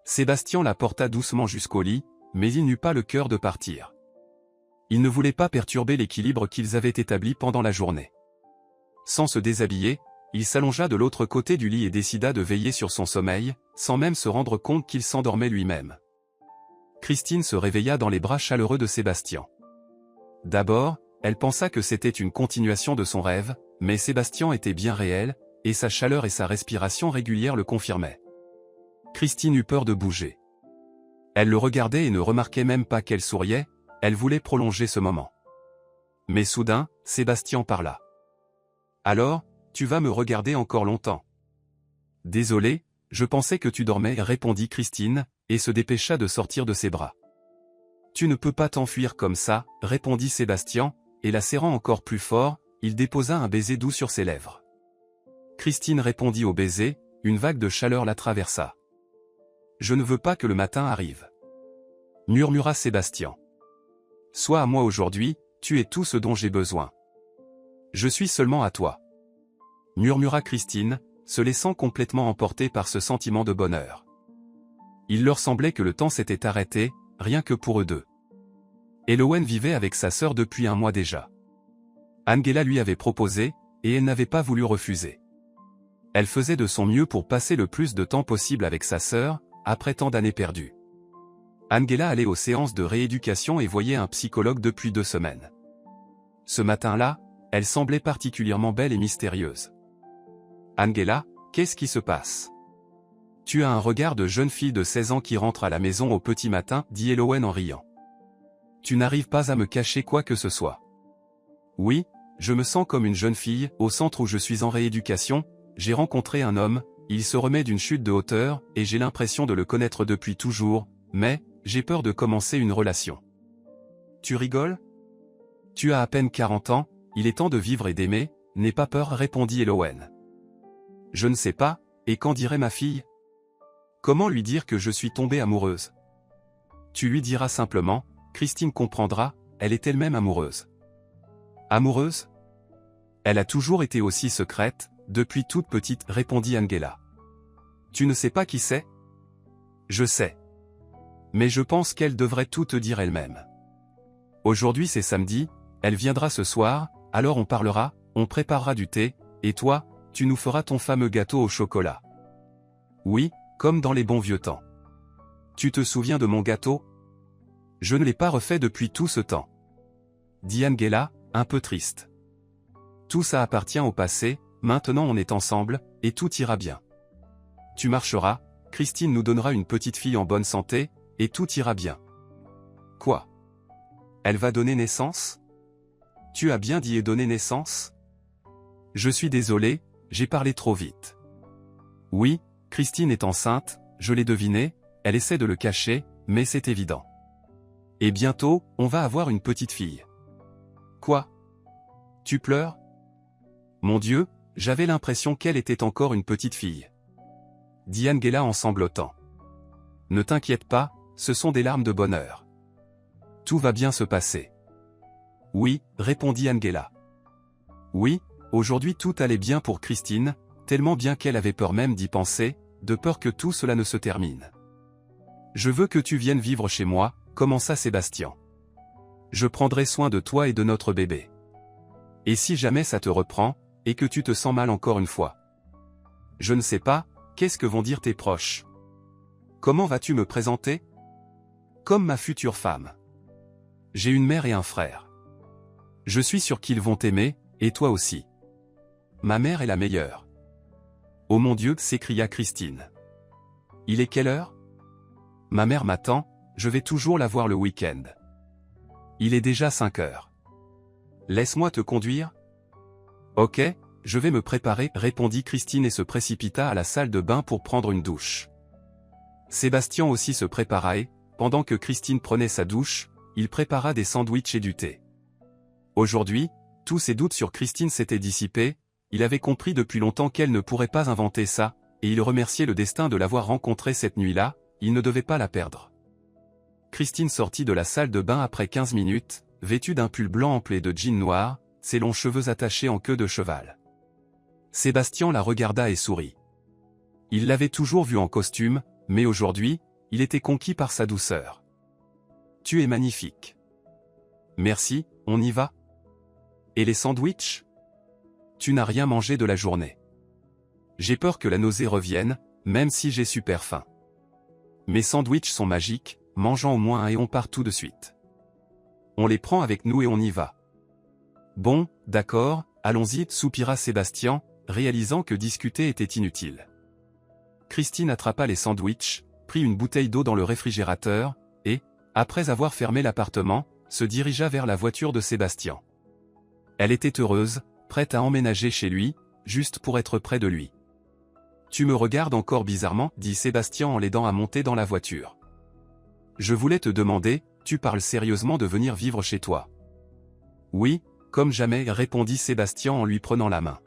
Sébastien la porta doucement jusqu'au lit, mais il n'eut pas le cœur de partir. Il ne voulait pas perturber l'équilibre qu'ils avaient établi pendant la journée. Sans se déshabiller, il s'allongea de l'autre côté du lit et décida de veiller sur son sommeil, sans même se rendre compte qu'il s'endormait lui-même. Christine se réveilla dans les bras chaleureux de Sébastien. D'abord, elle pensa que c'était une continuation de son rêve, mais Sébastien était bien réel, et sa chaleur et sa respiration régulière le confirmaient. Christine eut peur de bouger. Elle le regardait et ne remarquait même pas qu'elle souriait, elle voulait prolonger ce moment. Mais soudain, Sébastien parla. « Alors, tu vas me regarder encore longtemps. »« Désolé, je pensais que tu dormais, répondit Christine, et se dépêcha de sortir de ses bras. « Tu ne peux pas t'enfuir comme ça, répondit Sébastien, et la serrant encore plus fort, il déposa un baiser doux sur ses lèvres. Christine répondit au baiser, une vague de chaleur la traversa. « Je ne veux pas que le matin arrive. » murmura Sébastien. « Sois à moi aujourd'hui, tu es tout ce dont j'ai besoin. Je suis seulement à toi. » murmura Christine, se laissant complètement emporter par ce sentiment de bonheur. Il leur semblait que le temps s'était arrêté, rien que pour eux deux. Elowen vivait avec sa sœur depuis un mois déjà. Angela lui avait proposé, et elle n'avait pas voulu refuser. Elle faisait de son mieux pour passer le plus de temps possible avec sa sœur, après tant d'années perdues. Angela allait aux séances de rééducation et voyait un psychologue depuis 2 semaines. Ce matin-là, elle semblait particulièrement belle et mystérieuse. « Angela, qu'est-ce qui se passe ? » « Tu as un regard de jeune fille de 16 ans qui rentre à la maison au petit matin, dit Elowen en riant. Tu n'arrives pas à me cacher quoi que ce soit. Oui, je me sens comme une jeune fille, au centre où je suis en rééducation, j'ai rencontré un homme, il se remet d'une chute de hauteur, et j'ai l'impression de le connaître depuis toujours, mais, j'ai peur de commencer une relation. Tu rigoles ? Tu as à peine 40 ans, il est temps de vivre et d'aimer, n'aie pas peur, répondit Elowen. Je ne sais pas, et qu'en dirait ma fille ? Comment lui dire que je suis tombée amoureuse ? Tu lui diras simplement, Christine comprendra, elle est elle-même amoureuse. Amoureuse ? Elle a toujours été aussi secrète, depuis toute petite, répondit Angela. Tu ne sais pas qui c'est ? Je sais. Mais je pense qu'elle devrait tout te dire elle-même. Aujourd'hui c'est samedi, elle viendra ce soir, alors on parlera, on préparera du thé, et toi, tu nous feras ton fameux gâteau au chocolat. Oui, comme dans les bons vieux temps. Tu te souviens de mon gâteau ? Je ne l'ai pas refait depuis tout ce temps. Dit Angela, un peu triste. Tout ça appartient au passé, maintenant on est ensemble, et tout ira bien. Tu marcheras, Christine nous donnera une petite fille en bonne santé, et tout ira bien. Quoi ? Elle va donner naissance ? Tu as bien dit et donner naissance ? Je suis désolé, j'ai parlé trop vite. Oui, Christine est enceinte, je l'ai deviné, elle essaie de le cacher, mais c'est évident. Et bientôt, on va avoir une petite fille. Quoi ? Tu pleures ? Mon Dieu, j'avais l'impression qu'elle était encore une petite fille. Dit Angela en sanglotant. Ne t'inquiète pas, ce sont des larmes de bonheur. Tout va bien se passer. Oui, répondit Angela. Oui, aujourd'hui tout allait bien pour Christine, tellement bien qu'elle avait peur même d'y penser, de peur que tout cela ne se termine. Je veux que tu viennes vivre chez moi, commença Sébastien. Je prendrai soin de toi et de notre bébé. Et si jamais ça te reprend, et que tu te sens mal encore une fois? Je ne sais pas, qu'est-ce que vont dire tes proches? Comment vas-tu me présenter? Comme ma future femme. J'ai une mère et un frère. Je suis sûr qu'ils vont t'aimer, et toi aussi. Ma mère est la meilleure. Oh mon Dieu, s'écria Christine. Il est quelle heure? Ma mère m'attend, je vais toujours la voir le week-end. Il est déjà 5 heures. Laisse-moi te conduire? Ok, je vais me préparer, répondit Christine et se précipita à la salle de bain pour prendre une douche. Sébastien aussi se prépara et, pendant que Christine prenait sa douche, il prépara des sandwichs et du thé. Aujourd'hui, tous ses doutes sur Christine s'étaient dissipés, il avait compris depuis longtemps qu'elle ne pourrait pas inventer ça, et il remerciait le destin de l'avoir rencontrée cette nuit-là, il ne devait pas la perdre. Christine sortit de la salle de bain après 15 minutes, vêtue d'un pull blanc empli de jean noir, ses longs cheveux attachés en queue de cheval. Sébastien la regarda et sourit. Il l'avait toujours vue en costume, mais aujourd'hui, il était conquis par sa douceur. « Tu es magnifique. »« Merci, on y va ?»« Et les sandwichs ? » Tu n'as rien mangé de la journée. J'ai peur que la nausée revienne, même si j'ai super faim. Mes sandwichs sont magiques, mangeons au moins un et on part tout de suite. On les prend avec nous et on y va. Bon, d'accord, allons-y, soupira Sébastien, réalisant que discuter était inutile. Christine attrapa les sandwichs, prit une bouteille d'eau dans le réfrigérateur, et, après avoir fermé l'appartement, se dirigea vers la voiture de Sébastien. Elle était heureuse, prête à emménager chez lui, juste pour être près de lui. « Tu me regardes encore bizarrement, dit Sébastien en l'aidant à monter dans la voiture. Je voulais te demander, tu parles sérieusement de venir vivre chez toi? Oui, comme jamais, répondit Sébastien en lui prenant la main.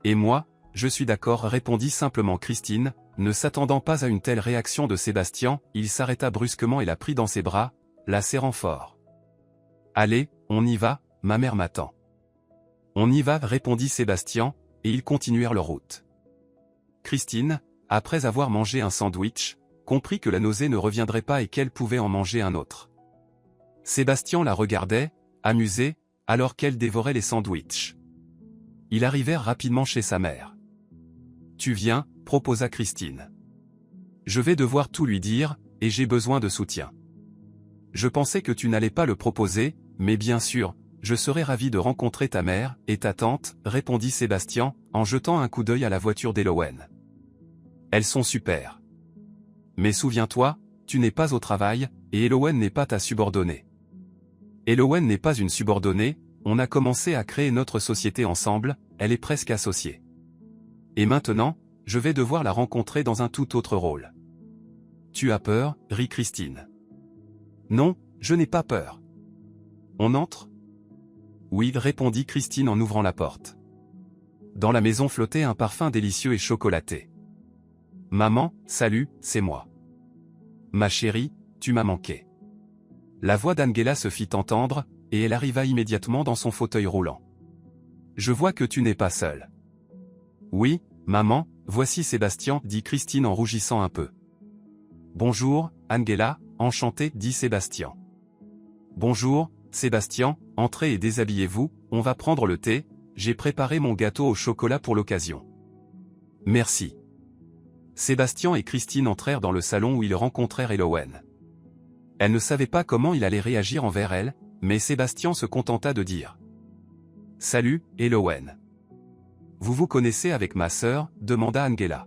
Et moi, je suis d'accord, répondit simplement Christine, ne s'attendant pas à une telle réaction de Sébastien, il s'arrêta brusquement et la prit dans ses bras, la serrant fort. Allez, on y va, ma mère m'attend. On y va, répondit Sébastien, et ils continuèrent leur route. Christine, après avoir mangé un sandwich, comprit que la nausée ne reviendrait pas et qu'elle pouvait en manger un autre. Sébastien la regardait, amusé, alors qu'elle dévorait les sandwichs. ils arrivèrent rapidement chez sa mère. « Tu viens » proposa Christine. « Je vais devoir tout lui dire, et j'ai besoin de soutien. » « Je pensais que tu n'allais pas le proposer, mais bien sûr, je serais ravi de rencontrer ta mère et ta tante, répondit Sébastien, en jetant un coup d'œil à la voiture d'Elowen. Elles sont super. Mais souviens-toi, tu n'es pas au travail, et Elowen n'est pas ta subordonnée. Elowen n'est pas une subordonnée, on a commencé à créer notre société ensemble, elle est presque associée. Et maintenant, je vais devoir la rencontrer dans un tout autre rôle. Tu as peur, rit Christine. Non, je n'ai pas peur. On entre ? Oui, répondit Christine en ouvrant la porte. Dans la maison flottait un parfum délicieux et chocolaté. Maman, salut, c'est moi. Ma chérie, tu m'as manqué. La voix d'Angela se fit entendre, et elle arriva immédiatement dans son fauteuil roulant. Je vois que tu n'es pas seule. Oui, maman, voici Sébastien, dit Christine en rougissant un peu. Bonjour, Angela, enchanté, dit Sébastien. Bonjour, Sébastien, entrez et déshabillez-vous, on va prendre le thé, j'ai préparé mon gâteau au chocolat pour l'occasion. Merci. Sébastien et Christine entrèrent dans le salon où ils rencontrèrent Elowen. Elle ne savait pas comment il allait réagir envers elle, mais Sébastien se contenta de dire. « Salut, Elowen. Vous vous connaissez avec ma sœur ?» demanda Angela.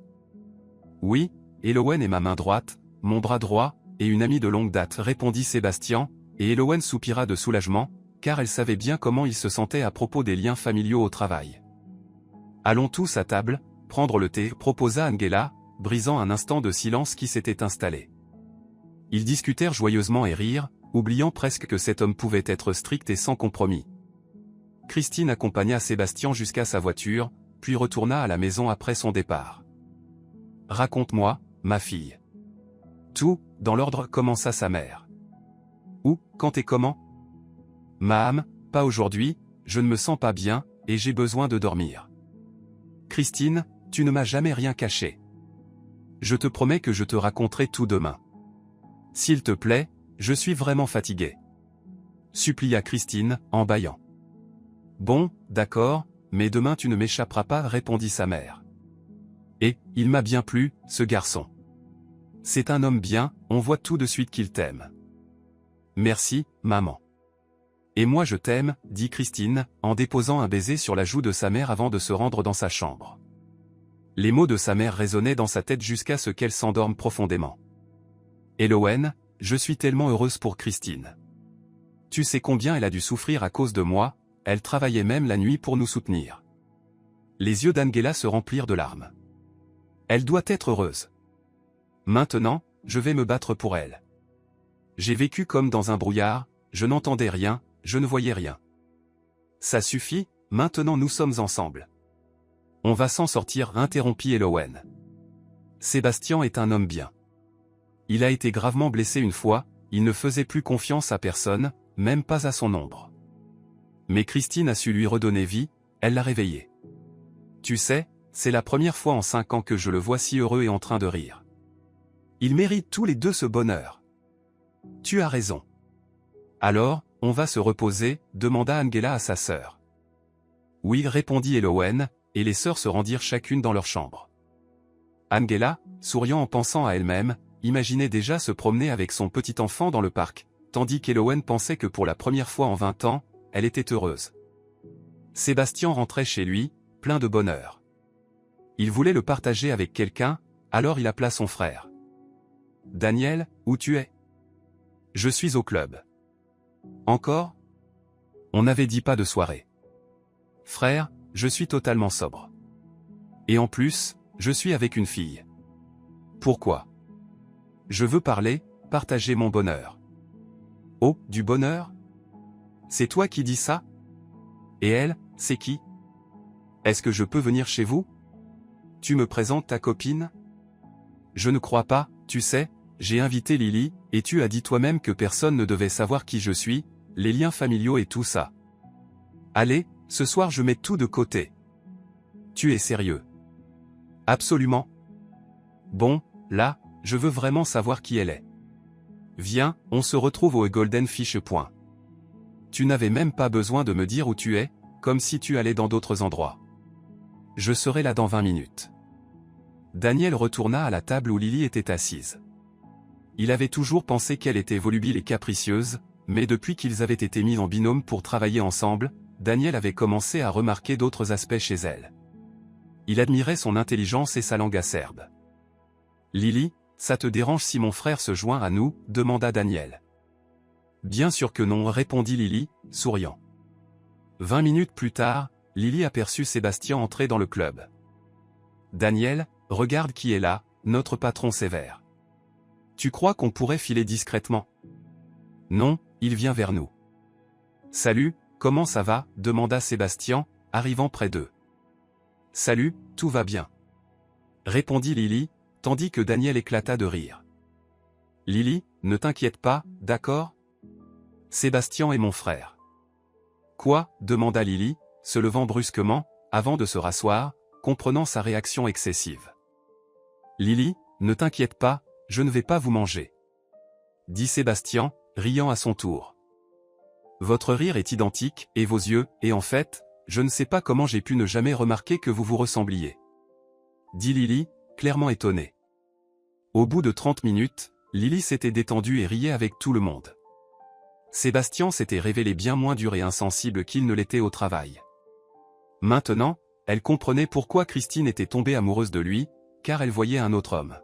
« Oui, Elowen est ma main droite, mon bras droit, et une amie de longue date, répondit Sébastien, et Elowen soupira de soulagement, car elle savait bien comment il se sentait à propos des liens familiaux au travail. Allons tous à table, prendre le thé, proposa Angela, brisant un instant de silence qui s'était installé. Ils discutèrent joyeusement et rirent, oubliant presque que cet homme pouvait être strict et sans compromis. Christine accompagna Sébastien jusqu'à sa voiture, puis retourna à la maison après son départ. « Raconte-moi, ma fille. » Tout, dans l'ordre, commença sa mère. « Où, quand et comment ?»« Maham, pas aujourd'hui, je ne me sens pas bien, et j'ai besoin de dormir. »« Christine, tu ne m'as jamais rien caché. Je te promets que je te raconterai tout demain. S'il te plaît, je suis vraiment fatigué. » supplia Christine, en bâillant. « Bon, d'accord, mais demain tu ne m'échapperas pas, répondit sa mère. Et, il m'a bien plu, ce garçon. C'est un homme bien, on voit tout de suite qu'il t'aime. Merci, maman. Et moi je t'aime, dit Christine, en déposant un baiser sur la joue de sa mère avant de se rendre dans sa chambre. Les mots de sa mère résonnaient dans sa tête jusqu'à ce qu'elle s'endorme profondément. Elowen, je suis tellement heureuse pour Christine. Tu sais combien elle a dû souffrir à cause de moi, elle travaillait même la nuit pour nous soutenir. Les yeux d'Angela se remplirent de larmes. Elle doit être heureuse. Maintenant, je vais me battre pour elle. J'ai vécu comme dans un brouillard, je n'entendais rien, je ne voyais rien. Ça suffit, maintenant nous sommes ensemble. On va s'en sortir, interrompit Elowen. Sébastien est un homme bien. Il a été gravement blessé une fois, il ne faisait plus confiance à personne, même pas à son ombre. Mais Christine a su lui redonner vie, elle l'a réveillé. Tu sais, c'est la première fois en 5 ans que je le vois si heureux et en train de rire. Ils méritent tous les deux ce bonheur. Tu as raison. Alors, on va se reposer, demanda Angela à sa sœur. Oui, répondit Elowen, et les sœurs se rendirent chacune dans leur chambre. Angela, souriant en pensant à elle-même, imaginait déjà se promener avec son petit enfant dans le parc, tandis qu'Elowen pensait que pour la première fois en 20 ans, elle était heureuse. Sébastien rentrait chez lui, plein de bonheur. Il voulait le partager avec quelqu'un, alors il appela son frère. « Daniel, où tu es ? » « Je suis au club. »« Encore ? » On n'avait dit pas de soirée. « Frère, je suis totalement sobre. Et en plus, je suis avec une fille. »« Pourquoi ? » ?»« Je veux parler, partager mon bonheur. »« Oh, du bonheur ? C'est toi qui dis ça ? Et elle, c'est qui ? Est-ce que je peux venir chez vous ? Tu me présentes ta copine ? Je ne crois pas, tu sais, j'ai invité Lily, et tu as dit toi-même que personne ne devait savoir qui je suis, les liens familiaux et tout ça. Allez, ce soir je mets tout de côté. Tu es sérieux ? Absolument. Bon, là, je veux vraiment savoir qui elle est. Viens, on se retrouve au Golden Fish Point. Tu n'avais même pas besoin de me dire où tu es, comme si tu allais dans d'autres endroits. Je serai là dans 20 minutes. Daniel retourna à la table où Lily était assise. Il avait toujours pensé qu'elle était volubile et capricieuse, mais depuis qu'ils avaient été mis en binôme pour travailler ensemble, Daniel avait commencé à remarquer d'autres aspects chez elle. Il admirait son intelligence et sa langue acerbe. « Lily, ça te dérange si mon frère se joint à nous ?» demanda Daniel. « Bien sûr que non » répondit Lily, souriant. 20 minutes plus tard, Lily aperçut Sébastien entrer dans le club. « Daniel, regarde qui est là, notre patron sévère. Tu crois qu'on pourrait filer discrètement ? » « Non, il vient vers nous. »« Salut, comment ça va ?» demanda Sébastien, arrivant près d'eux. « Salut, tout va bien. » répondit Lily, tandis que Daniel éclata de rire. « Lily, ne t'inquiète pas, d'accord ? Sébastien est mon frère. »« Quoi ?» demanda Lily, se levant brusquement, avant de se rasseoir, comprenant sa réaction excessive. « Lily, ne t'inquiète pas, je ne vais pas vous manger. » dit Sébastien, riant à son tour. « Votre rire est identique, et vos yeux, et en fait, je ne sais pas comment j'ai pu ne jamais remarquer que vous vous ressembliez. » dit Lily, clairement étonnée. Au bout de 30 minutes, Lily s'était détendue et riait avec tout le monde. Sébastien s'était révélé bien moins dur et insensible qu'il ne l'était au travail. Maintenant, elle comprenait pourquoi Christine était tombée amoureuse de lui, car elle voyait un autre homme.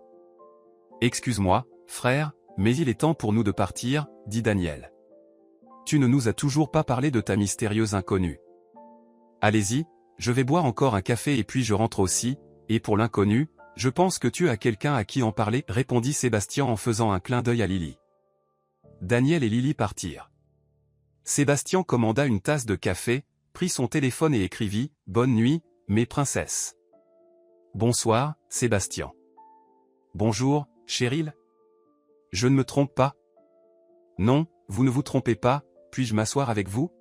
« Excuse-moi, frère, mais il est temps pour nous de partir, » dit Daniel. « Tu ne nous as toujours pas parlé de ta mystérieuse inconnue. »« Allez-y, je vais boire encore un café et puis je rentre aussi, et pour l'inconnu, je pense que tu as quelqu'un à qui en parler, » répondit Sébastien en faisant un clin d'œil à Lily. Daniel et Lily partirent. Sébastien commanda une tasse de café, prit son téléphone et écrivit « Bonne nuit, mes princesses. »« Bonsoir, Sébastien. »« Bonjour, Cheryl. »« Je ne me trompe pas ? » ?»« Non, vous ne vous trompez pas, puis-je m'asseoir avec vous ? » ?»«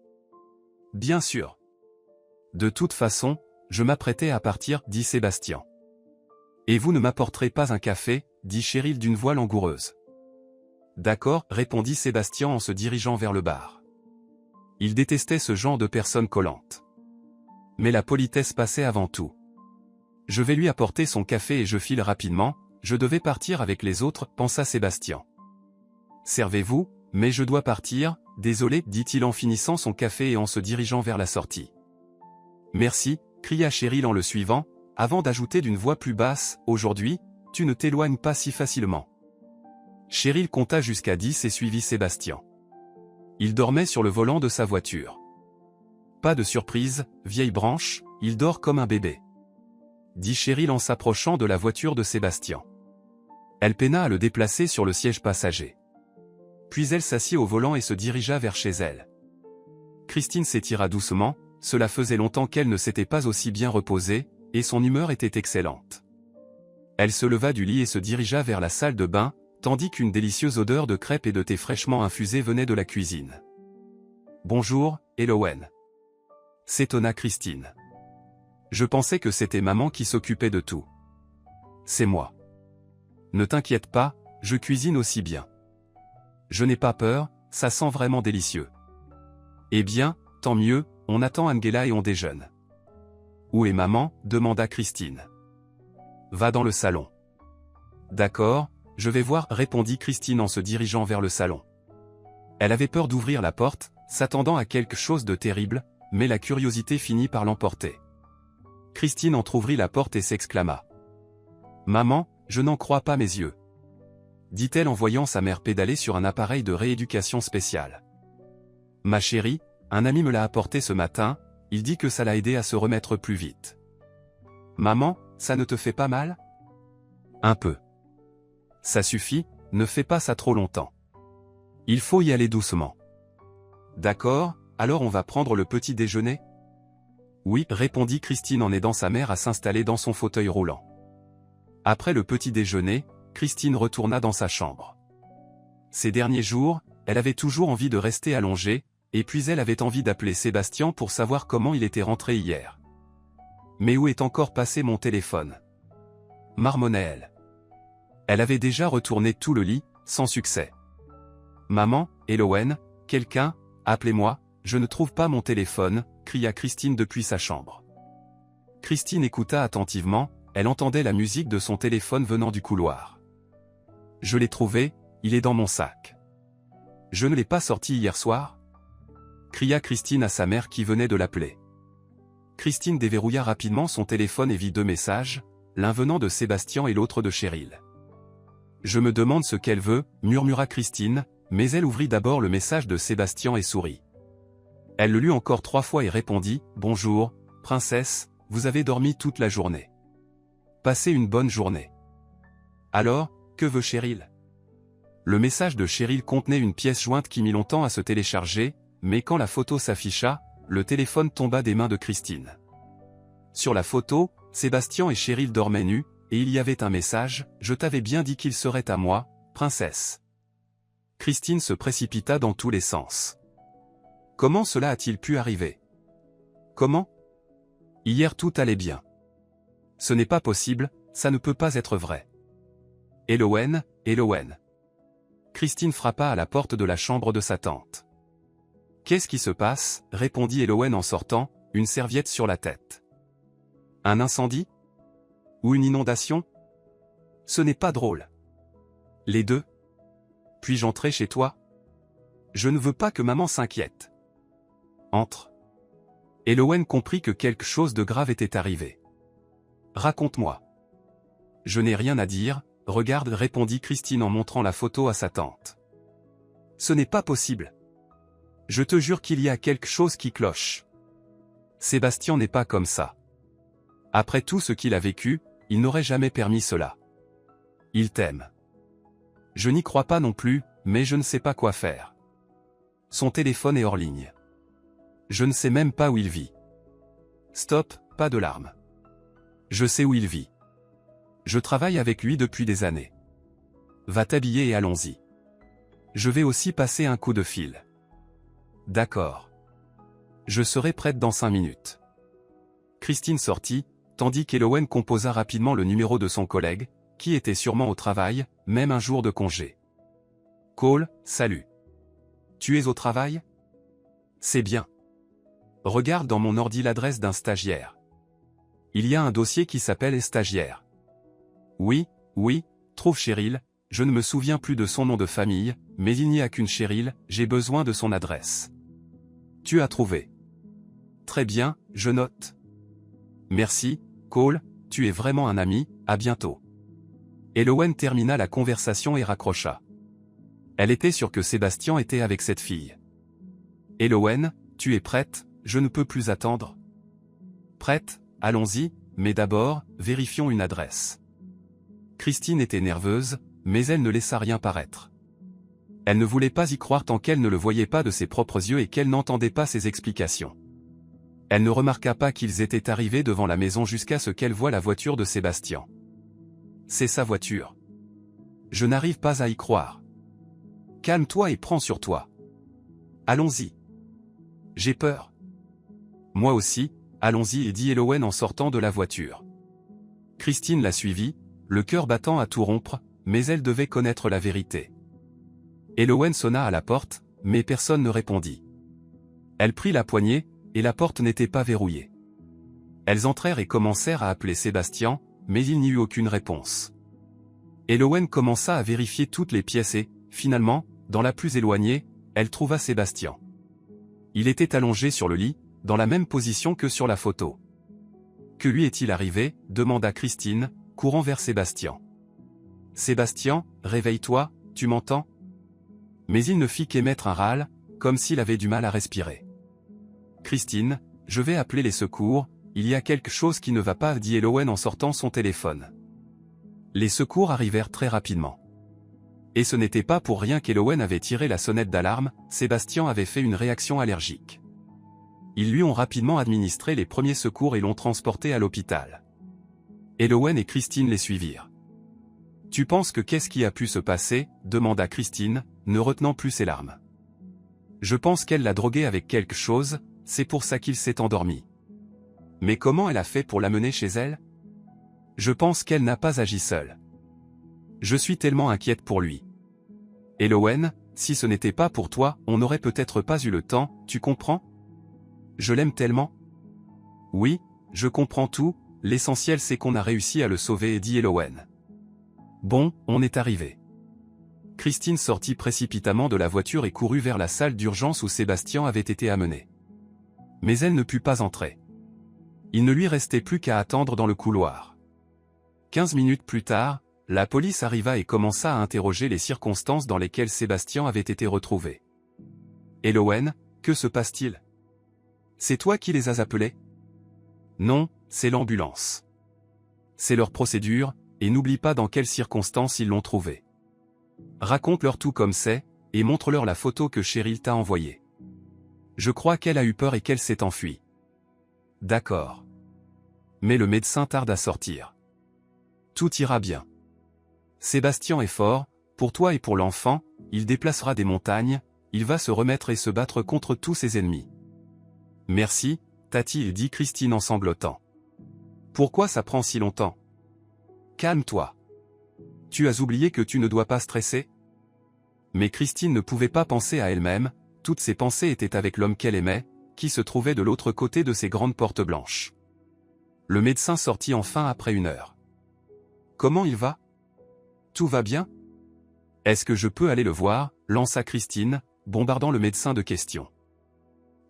Bien sûr. »« De toute façon, je m'apprêtais à partir, » dit Sébastien. « Et vous ne m'apporterez pas un café, » dit Cheryl d'une voix langoureuse. « D'accord, » répondit Sébastien en se dirigeant vers le bar. Il détestait ce genre de personnes collantes. Mais la politesse passait avant tout. « Je vais lui apporter son café et je file rapidement, je devais partir avec les autres, » pensa Sébastien. « Servez-vous, mais je dois partir, désolé, » dit-il en finissant son café et en se dirigeant vers la sortie. « Merci, » cria Cheryl en le suivant, avant d'ajouter d'une voix plus basse, « Aujourd'hui, tu ne t'éloignes pas si facilement. » Cheryl compta jusqu'à 10 et suivit Sébastien. Il dormait sur le volant de sa voiture. « Pas de surprise, vieille branche, il dort comme un bébé. » dit Cheryl en s'approchant de la voiture de Sébastien. Elle peina à le déplacer sur le siège passager. Puis elle s'assit au volant et se dirigea vers chez elle. Christine s'étira doucement, cela faisait longtemps qu'elle ne s'était pas aussi bien reposée, et son humeur était excellente. Elle se leva du lit et se dirigea vers la salle de bain, tandis qu'une délicieuse odeur de crêpes et de thé fraîchement infusé venait de la cuisine. « Bonjour, Elowen. » s'étonna Christine. « Je pensais que c'était maman qui s'occupait de tout. »« C'est moi. »« Ne t'inquiète pas, je cuisine aussi bien. »« Je n'ai pas peur, ça sent vraiment délicieux. »« Eh bien, tant mieux, on attend Angela et on déjeune. »« Où est maman ?» demanda Christine. « Va dans le salon. »« D'accord, je vais voir, » répondit Christine en se dirigeant vers le salon. Elle avait peur d'ouvrir la porte, s'attendant à quelque chose de terrible, mais la curiosité finit par l'emporter. Christine entr'ouvrit la porte et s'exclama. « Maman, je n'en crois pas mes yeux. » dit-elle en voyant sa mère pédaler sur un appareil de rééducation spéciale. « Ma chérie, un ami me l'a apporté ce matin, il dit que ça l'a aidé à se remettre plus vite. »« Maman, ça ne te fait pas mal ? » ?»« Un peu. »« Ça suffit, ne fais pas ça trop longtemps. Il faut y aller doucement. »« D'accord, alors on va prendre le petit déjeuner ? » « Oui, » répondit Christine en aidant sa mère à s'installer dans son fauteuil roulant. Après le petit déjeuner, Christine retourna dans sa chambre. Ces derniers jours, elle avait toujours envie de rester allongée, et puis elle avait envie d'appeler Sébastien pour savoir comment il était rentré hier. « Mais où est encore passé mon téléphone ? » marmonna-t-elle. Elle avait déjà retourné tout le lit, sans succès. « Maman, Elowen, quelqu'un, appelez-moi, je ne trouve pas mon téléphone », cria Christine depuis sa chambre. Christine écouta attentivement, elle entendait la musique de son téléphone venant du couloir. Je l'ai trouvé, il est dans mon sac. Je ne l'ai pas sorti hier soir? Cria Christine à sa mère qui venait de l'appeler. Christine déverrouilla rapidement son téléphone et vit 2 messages, l'un venant de Sébastien et l'autre de Cheryl. Je me demande ce qu'elle veut, murmura Christine, mais elle ouvrit d'abord le message de Sébastien et sourit. Elle le lut encore 3 fois et répondit « Bonjour, princesse, vous avez dormi toute la journée. Passez une bonne journée. Alors, que veut Cheryl ?» Le message de Cheryl contenait une pièce jointe qui mit longtemps à se télécharger, mais quand la photo s'afficha, le téléphone tomba des mains de Christine. Sur la photo, Sébastien et Cheryl dormaient nus, et il y avait un message « Je t'avais bien dit qu'il serait à moi, princesse. » Christine se précipita dans tous les sens. Comment cela a-t-il pu arriver? Comment? Hier tout allait bien. Ce n'est pas possible, ça ne peut pas être vrai. Elowen, Elowen. Christine frappa à la porte de la chambre de sa tante. Qu'est-ce qui se passe? Répondit Elowen en sortant, une serviette sur la tête. Un incendie? Ou une inondation? Ce n'est pas drôle. Les deux? Puis-je entrer chez toi? Je ne veux pas que maman s'inquiète. Entre. Elowen comprit que quelque chose de grave était arrivé. Raconte-moi. Je n'ai rien à dire, regarde, répondit Christine en montrant la photo à sa tante. Ce n'est pas possible. Je te jure qu'il y a quelque chose qui cloche. Sébastien n'est pas comme ça. Après tout ce qu'il a vécu, il n'aurait jamais permis cela. Il t'aime. Je n'y crois pas non plus, mais je ne sais pas quoi faire. Son téléphone est hors ligne. Je ne sais même pas où il vit. Stop, pas de larmes. Je sais où il vit. Je travaille avec lui depuis des années. Va t'habiller et allons-y. Je vais aussi passer un coup de fil. D'accord. Je serai prête dans 5 minutes. Christine sortit, tandis qu'Elowen composa rapidement le numéro de son collègue, qui était sûrement au travail, même un jour de congé. Cole, salut. Tu es au travail? C'est bien. Regarde dans mon ordi l'adresse d'un stagiaire. Il y a un dossier qui s'appelle stagiaire. Oui, trouve Cheryl, je ne me souviens plus de son nom de famille, mais il n'y a qu'une Cheryl, j'ai besoin de son adresse. Tu as trouvé. Très bien, je note. Merci, Cole, tu es vraiment un ami, à bientôt. Elowen termina la conversation et raccrocha. Elle était sûre que Sébastien était avec cette fille. Elowen, tu es prête? Je ne peux plus attendre. Prête? Allons-y, mais d'abord, vérifions une adresse. Christine était nerveuse, mais elle ne laissa rien paraître. Elle ne voulait pas y croire tant qu'elle ne le voyait pas de ses propres yeux et qu'elle n'entendait pas ses explications. Elle ne remarqua pas qu'ils étaient arrivés devant la maison jusqu'à ce qu'elle voie la voiture de Sébastien. C'est sa voiture. Je n'arrive pas à y croire. Calme-toi et prends sur toi. Allons-y. J'ai peur. Moi aussi, allons-y, dit Elowen en sortant de la voiture. Christine la suivit, le cœur battant à tout rompre, mais elle devait connaître la vérité. Elowen sonna à la porte, mais personne ne répondit. Elle prit la poignée, et la porte n'était pas verrouillée. Elles entrèrent et commencèrent à appeler Sébastien, mais il n'y eut aucune réponse. Elowen commença à vérifier toutes les pièces et, finalement, dans la plus éloignée, elle trouva Sébastien. Il était allongé sur le lit, dans la même position que sur la photo. Que lui est-il arrivé? Demanda Christine, courant vers Sébastien. Sébastien, réveille-toi, tu m'entends? Mais il ne fit qu'émettre un râle, comme s'il avait du mal à respirer. Christine, je vais appeler les secours, il y a quelque chose qui ne va pas, dit Elowen en sortant son téléphone. Les secours arrivèrent très rapidement. Et ce n'était pas pour rien qu'Elowen avait tiré la sonnette d'alarme, Sébastien avait fait une réaction allergique. Ils lui ont rapidement administré les premiers secours et l'ont transporté à l'hôpital. Elowen et Christine les suivirent. Tu penses que qu'est-ce qui a pu se passer? Demanda Christine, ne retenant plus ses larmes. Je pense qu'elle l'a drogué avec quelque chose, c'est pour ça qu'il s'est endormi. Mais comment elle a fait pour l'amener chez elle? Je pense qu'elle n'a pas agi seule. Je suis tellement inquiète pour lui. Elowen, si ce n'était pas pour toi, on n'aurait peut-être pas eu le temps, tu comprends? Je l'aime tellement. Oui, Je comprends tout, l'essentiel c'est qu'on a réussi à le sauver, dit Elowen. Bon, on est arrivé. Christine sortit précipitamment de la voiture et courut vers la salle d'urgence où Sébastien avait été amené. Mais elle ne put pas entrer. Il ne lui restait plus qu'à attendre dans le couloir. 15 minutes plus tard, la police arriva et commença à interroger les circonstances dans lesquelles Sébastien avait été retrouvé. Elowen, que se passe-t-il? C'est toi qui les as appelés? Non, c'est l'ambulance. C'est leur procédure, et n'oublie pas dans quelles circonstances ils l'ont trouvé. Raconte-leur tout comme c'est, et montre-leur la photo que Cheryl t'a envoyée. Je crois qu'elle a eu peur et qu'elle s'est enfuie. D'accord. Mais le médecin tarde à sortir. Tout ira bien. Sébastien est fort, pour toi et pour l'enfant, il déplacera des montagnes, il va se remettre et se battre contre tous ses ennemis. Merci, Tati, dit Christine en sanglotant. Pourquoi ça prend si longtemps? Calme-toi. Tu as oublié que tu ne dois pas stresser? Mais Christine ne pouvait pas penser à elle-même, toutes ses pensées étaient avec l'homme qu'elle aimait, qui se trouvait de l'autre côté de ces grandes portes blanches. Le médecin sortit enfin après 1 heure. Comment il va? Tout va bien? Est-ce que je peux aller le voir? Lança Christine, bombardant le médecin de questions.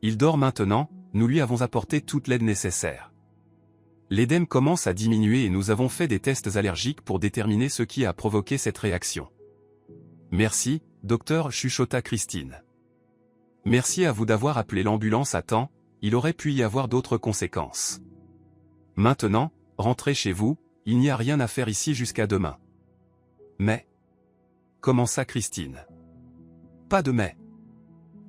Il dort maintenant, nous lui avons apporté toute l'aide nécessaire. L'édème commence à diminuer et nous avons fait des tests allergiques pour déterminer ce qui a provoqué cette réaction. Merci, docteur, chuchota Christine. Merci à vous d'avoir appelé l'ambulance à temps, il aurait pu y avoir d'autres conséquences. Maintenant, rentrez chez vous, il n'y a rien à faire ici jusqu'à demain. Mais... commença Christine. Pas de mais.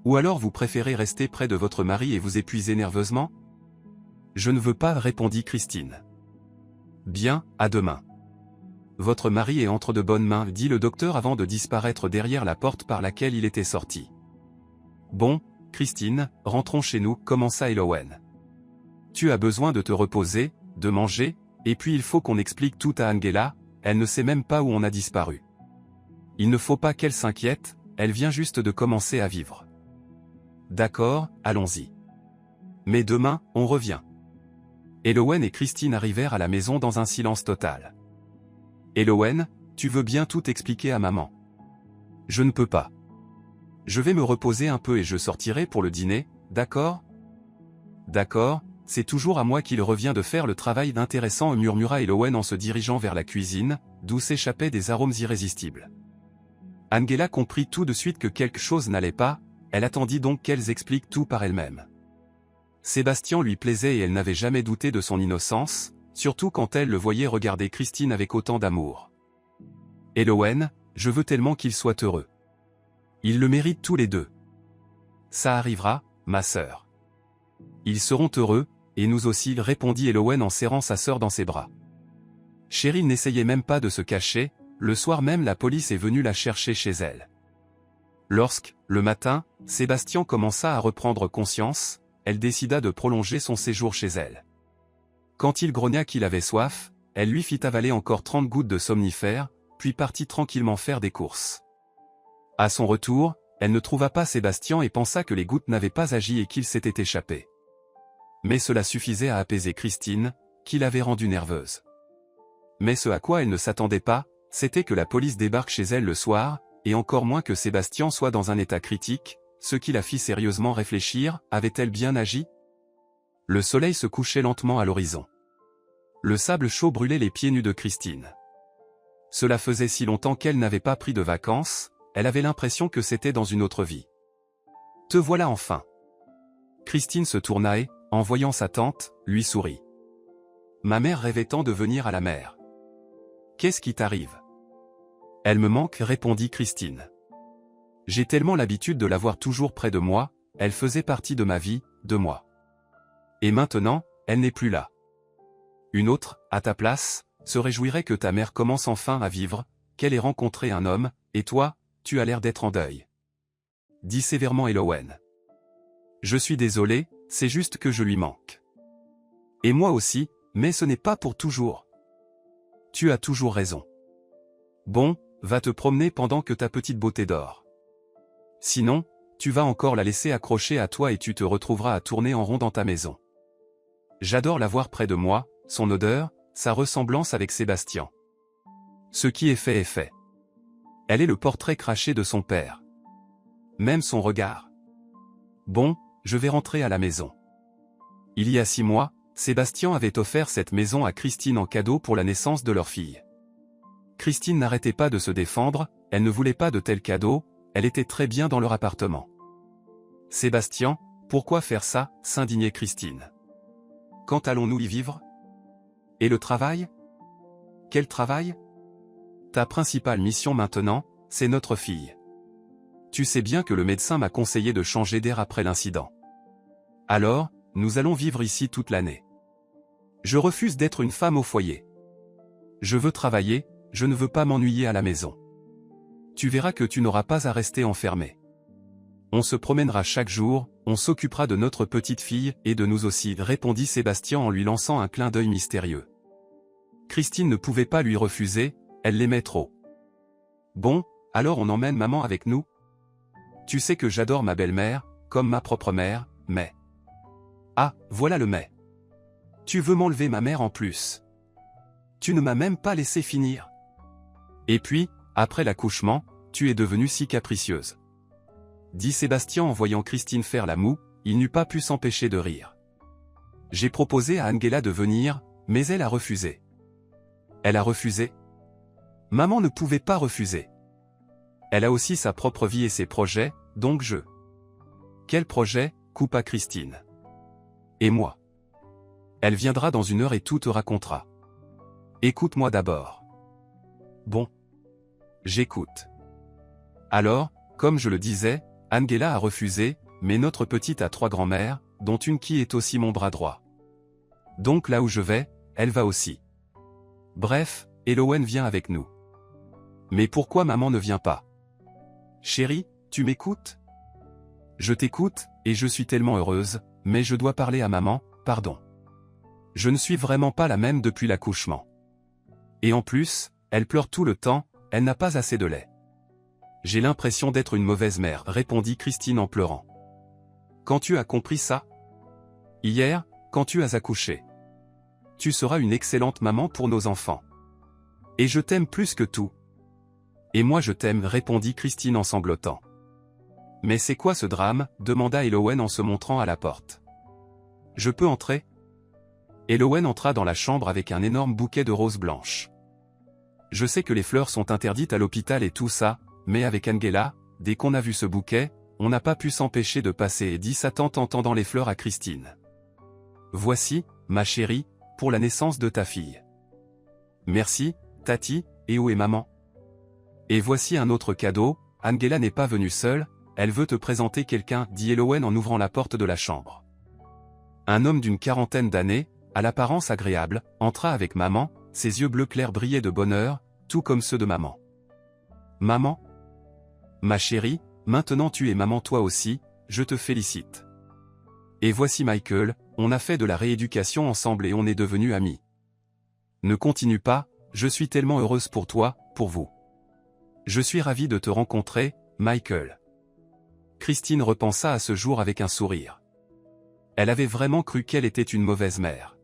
Ou alors vous préférez rester près de votre mari et vous épuiser nerveusement? Je ne veux pas, répondit Christine. Bien, à demain. Votre mari est entre de bonnes mains, dit le docteur avant de disparaître derrière la porte par laquelle il était sorti. Bon, Christine, rentrons chez nous, commença Elowen. Tu as besoin de te reposer, de manger, et puis il faut qu'on explique tout à Angela, elle ne sait même pas où on a disparu. Il ne faut pas qu'elle s'inquiète, elle vient juste de commencer à vivre. D'accord, allons-y. Mais demain, on revient. Elowen et Christine arrivèrent à la maison dans un silence total. Elowen, tu veux bien tout expliquer à maman? Je ne peux pas. Je vais me reposer un peu et je sortirai pour le dîner, d'accord? D'accord, c'est toujours à moi qu'il revient de faire le travail d'intéressant, murmura Elowen en se dirigeant vers la cuisine, d'où s'échappaient des arômes irrésistibles. Angela comprit tout de suite que quelque chose n'allait pas, elle attendit donc qu'elles expliquent tout par elles-mêmes. Sébastien lui plaisait et elle n'avait jamais douté de son innocence, surtout quand elle le voyait regarder Christine avec autant d'amour. Elowen, je veux tellement qu'ils soient heureux. Ils le méritent tous les deux. Ça arrivera, ma sœur. Ils seront heureux, et nous aussi, répondit Elowen en serrant sa sœur dans ses bras. Cheryl n'essayait même pas de se cacher, le soir même la police est venue la chercher chez elle. Lorsque, le matin, Sébastien commença à reprendre conscience, elle décida de prolonger son séjour chez elle. Quand il grogna qu'il avait soif, elle lui fit avaler encore 30 gouttes de somnifère, puis partit tranquillement faire des courses. À son retour, elle ne trouva pas Sébastien et pensa que les gouttes n'avaient pas agi et qu'il s'était échappé. Mais cela suffisait à apaiser Christine, qui l'avait rendue nerveuse. Mais ce à quoi elle ne s'attendait pas, c'était que la police débarque chez elle le soir, et encore moins que Sébastien soit dans un état critique, ce qui la fit sérieusement réfléchir, avait-elle bien agi? Le soleil se couchait lentement à l'horizon. Le sable chaud brûlait les pieds nus de Christine. Cela faisait si longtemps qu'elle n'avait pas pris de vacances, elle avait l'impression que c'était dans une autre vie. Te voilà enfin. Christine se tourna et, en voyant sa tante, lui sourit. Ma mère rêvait tant de venir à la mer. Qu'est-ce qui t'arrive? Elle me manque, répondit Christine. J'ai tellement l'habitude de la voir toujours près de moi, elle faisait partie de ma vie, de moi. Et maintenant, elle n'est plus là. Une autre, à ta place, se réjouirait que ta mère commence enfin à vivre, qu'elle ait rencontré un homme, et toi, tu as l'air d'être en deuil. Dit sévèrement Elowen. Je suis désolé, c'est juste que je lui manque. Et moi aussi, mais ce n'est pas pour toujours. Tu as toujours raison. Bon, va te promener pendant que ta petite beauté dort. Sinon, tu vas encore la laisser accrocher à toi et tu te retrouveras à tourner en rond dans ta maison. J'adore la voir près de moi, son odeur, sa ressemblance avec Sébastien. Ce qui est fait est fait. Elle est le portrait craché de son père. Même son regard. Bon, je vais rentrer à la maison. Il y a 6 mois, Sébastien avait offert cette maison à Christine en cadeau pour la naissance de leur fille. Christine n'arrêtait pas de se défendre, elle ne voulait pas de tels cadeaux, elle était très bien dans leur appartement. Sébastien, pourquoi faire ça, s'indignait Christine. Quand allons-nous y vivre? Et le travail? Quel travail? Ta principale mission maintenant, c'est notre fille. Tu sais bien que le médecin m'a conseillé de changer d'air après l'incident. Alors, nous allons vivre ici toute l'année. Je refuse d'être une femme au foyer. Je veux travailler, je ne veux pas m'ennuyer à la maison. Tu verras que tu n'auras pas à rester enfermé. On se promènera chaque jour, on s'occupera de notre petite fille et de nous aussi, répondit Sébastien en lui lançant un clin d'œil mystérieux. Christine ne pouvait pas lui refuser, elle l'aimait trop. Bon, alors on emmène maman avec nous? Tu sais que j'adore ma belle-mère, comme ma propre mère, mais... Ah, voilà le mais. Tu veux m'enlever ma mère en plus. Tu ne m'as même pas laissé finir. Et puis, après l'accouchement, tu es devenue si capricieuse. Dit Sébastien en voyant Christine faire la moue, il n'eut pas pu s'empêcher de rire. J'ai proposé à Angela de venir, mais elle a refusé. Elle a refusé? Maman ne pouvait pas refuser. Elle a aussi sa propre vie et ses projets, donc je... Quel projet, coupa Christine. Et moi? Elle viendra dans 1 heure et tout te racontera. Écoute-moi d'abord. Bon. J'écoute. Alors, comme je le disais, Angela a refusé, mais notre petite a 3 grands-mères, dont une qui est aussi mon bras droit. Donc là où je vais, elle va aussi. Bref, Elowen vient avec nous. Mais pourquoi maman ne vient pas? Chérie, tu m'écoutes? Je t'écoute, et je suis tellement heureuse, mais je dois parler à maman, pardon. Je ne suis vraiment pas la même depuis l'accouchement. Et en plus, elle pleure tout le temps, elle n'a pas assez de lait. J'ai l'impression d'être une mauvaise mère, répondit Christine en pleurant. Quand tu as compris ça? Hier, quand tu as accouché. Tu seras une excellente maman pour nos enfants. Et je t'aime plus que tout. Et moi je t'aime, répondit Christine en sanglotant. Mais c'est quoi ce drame? Demanda Elowen en se montrant à la porte. Je peux entrer? Elowen entra dans la chambre avec un énorme bouquet de roses blanches. Je sais que les fleurs sont interdites à l'hôpital et tout ça, mais avec Angela, dès qu'on a vu ce bouquet, on n'a pas pu s'empêcher de passer, dit sa tante en tendant les fleurs à Christine. Voici, ma chérie, pour la naissance de ta fille. Merci, Tati, et où est maman? Et voici un autre cadeau, Angela n'est pas venue seule, elle veut te présenter quelqu'un, dit Elowen en ouvrant la porte de la chambre. Un homme d'une 40aine d'années, à l'apparence agréable, entra avec maman, ses yeux bleus clairs brillaient de bonheur, tout comme ceux de maman. Maman? Ma chérie, maintenant tu es maman toi aussi, je te félicite. Et voici Michael, on a fait de la rééducation ensemble et on est devenus amis. Ne continue pas, je suis tellement heureuse pour toi, pour vous. Je suis ravie de te rencontrer, Michael. Christine repensa à ce jour avec un sourire. Elle avait vraiment cru qu'elle était une mauvaise mère.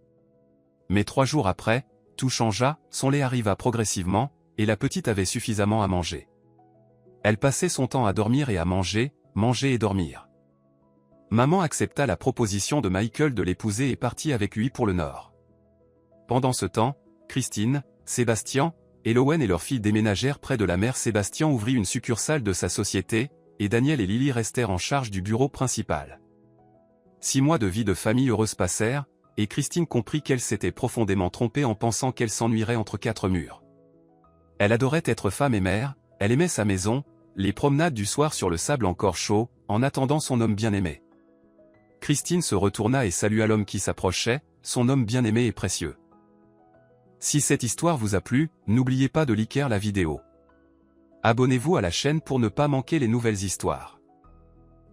Mais 3 jours après, tout changea, son lait arriva progressivement, et la petite avait suffisamment à manger. Elle passait son temps à dormir et à manger, manger et dormir. Maman accepta la proposition de Michael de l'épouser et partit avec lui pour le Nord. Pendant ce temps, Christine, Sébastien, Elowen et leur fille déménagèrent près de la mer. Sébastien ouvrit une succursale de sa société, et Daniel et Lily restèrent en charge du bureau principal. 6 mois de vie de famille heureuse passèrent, et Christine comprit qu'elle s'était profondément trompée en pensant qu'elle s'ennuierait entre 4 murs. Elle adorait être femme et mère, elle aimait sa maison, les promenades du soir sur le sable encore chaud, en attendant son homme bien-aimé. Christine se retourna et salua l'homme qui s'approchait, son homme bien-aimé et précieux. Si cette histoire vous a plu, n'oubliez pas de liker la vidéo. Abonnez-vous à la chaîne pour ne pas manquer les nouvelles histoires.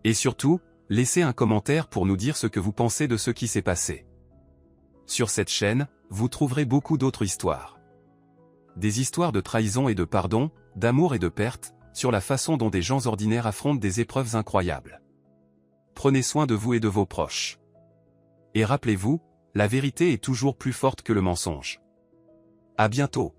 Et surtout, laissez un commentaire pour nous dire ce que vous pensez de ce qui s'est passé. Sur cette chaîne, vous trouverez beaucoup d'autres histoires. Des histoires de trahison et de pardon, d'amour et de perte, sur la façon dont des gens ordinaires affrontent des épreuves incroyables. Prenez soin de vous et de vos proches. Et rappelez-vous, la vérité est toujours plus forte que le mensonge. À bientôt.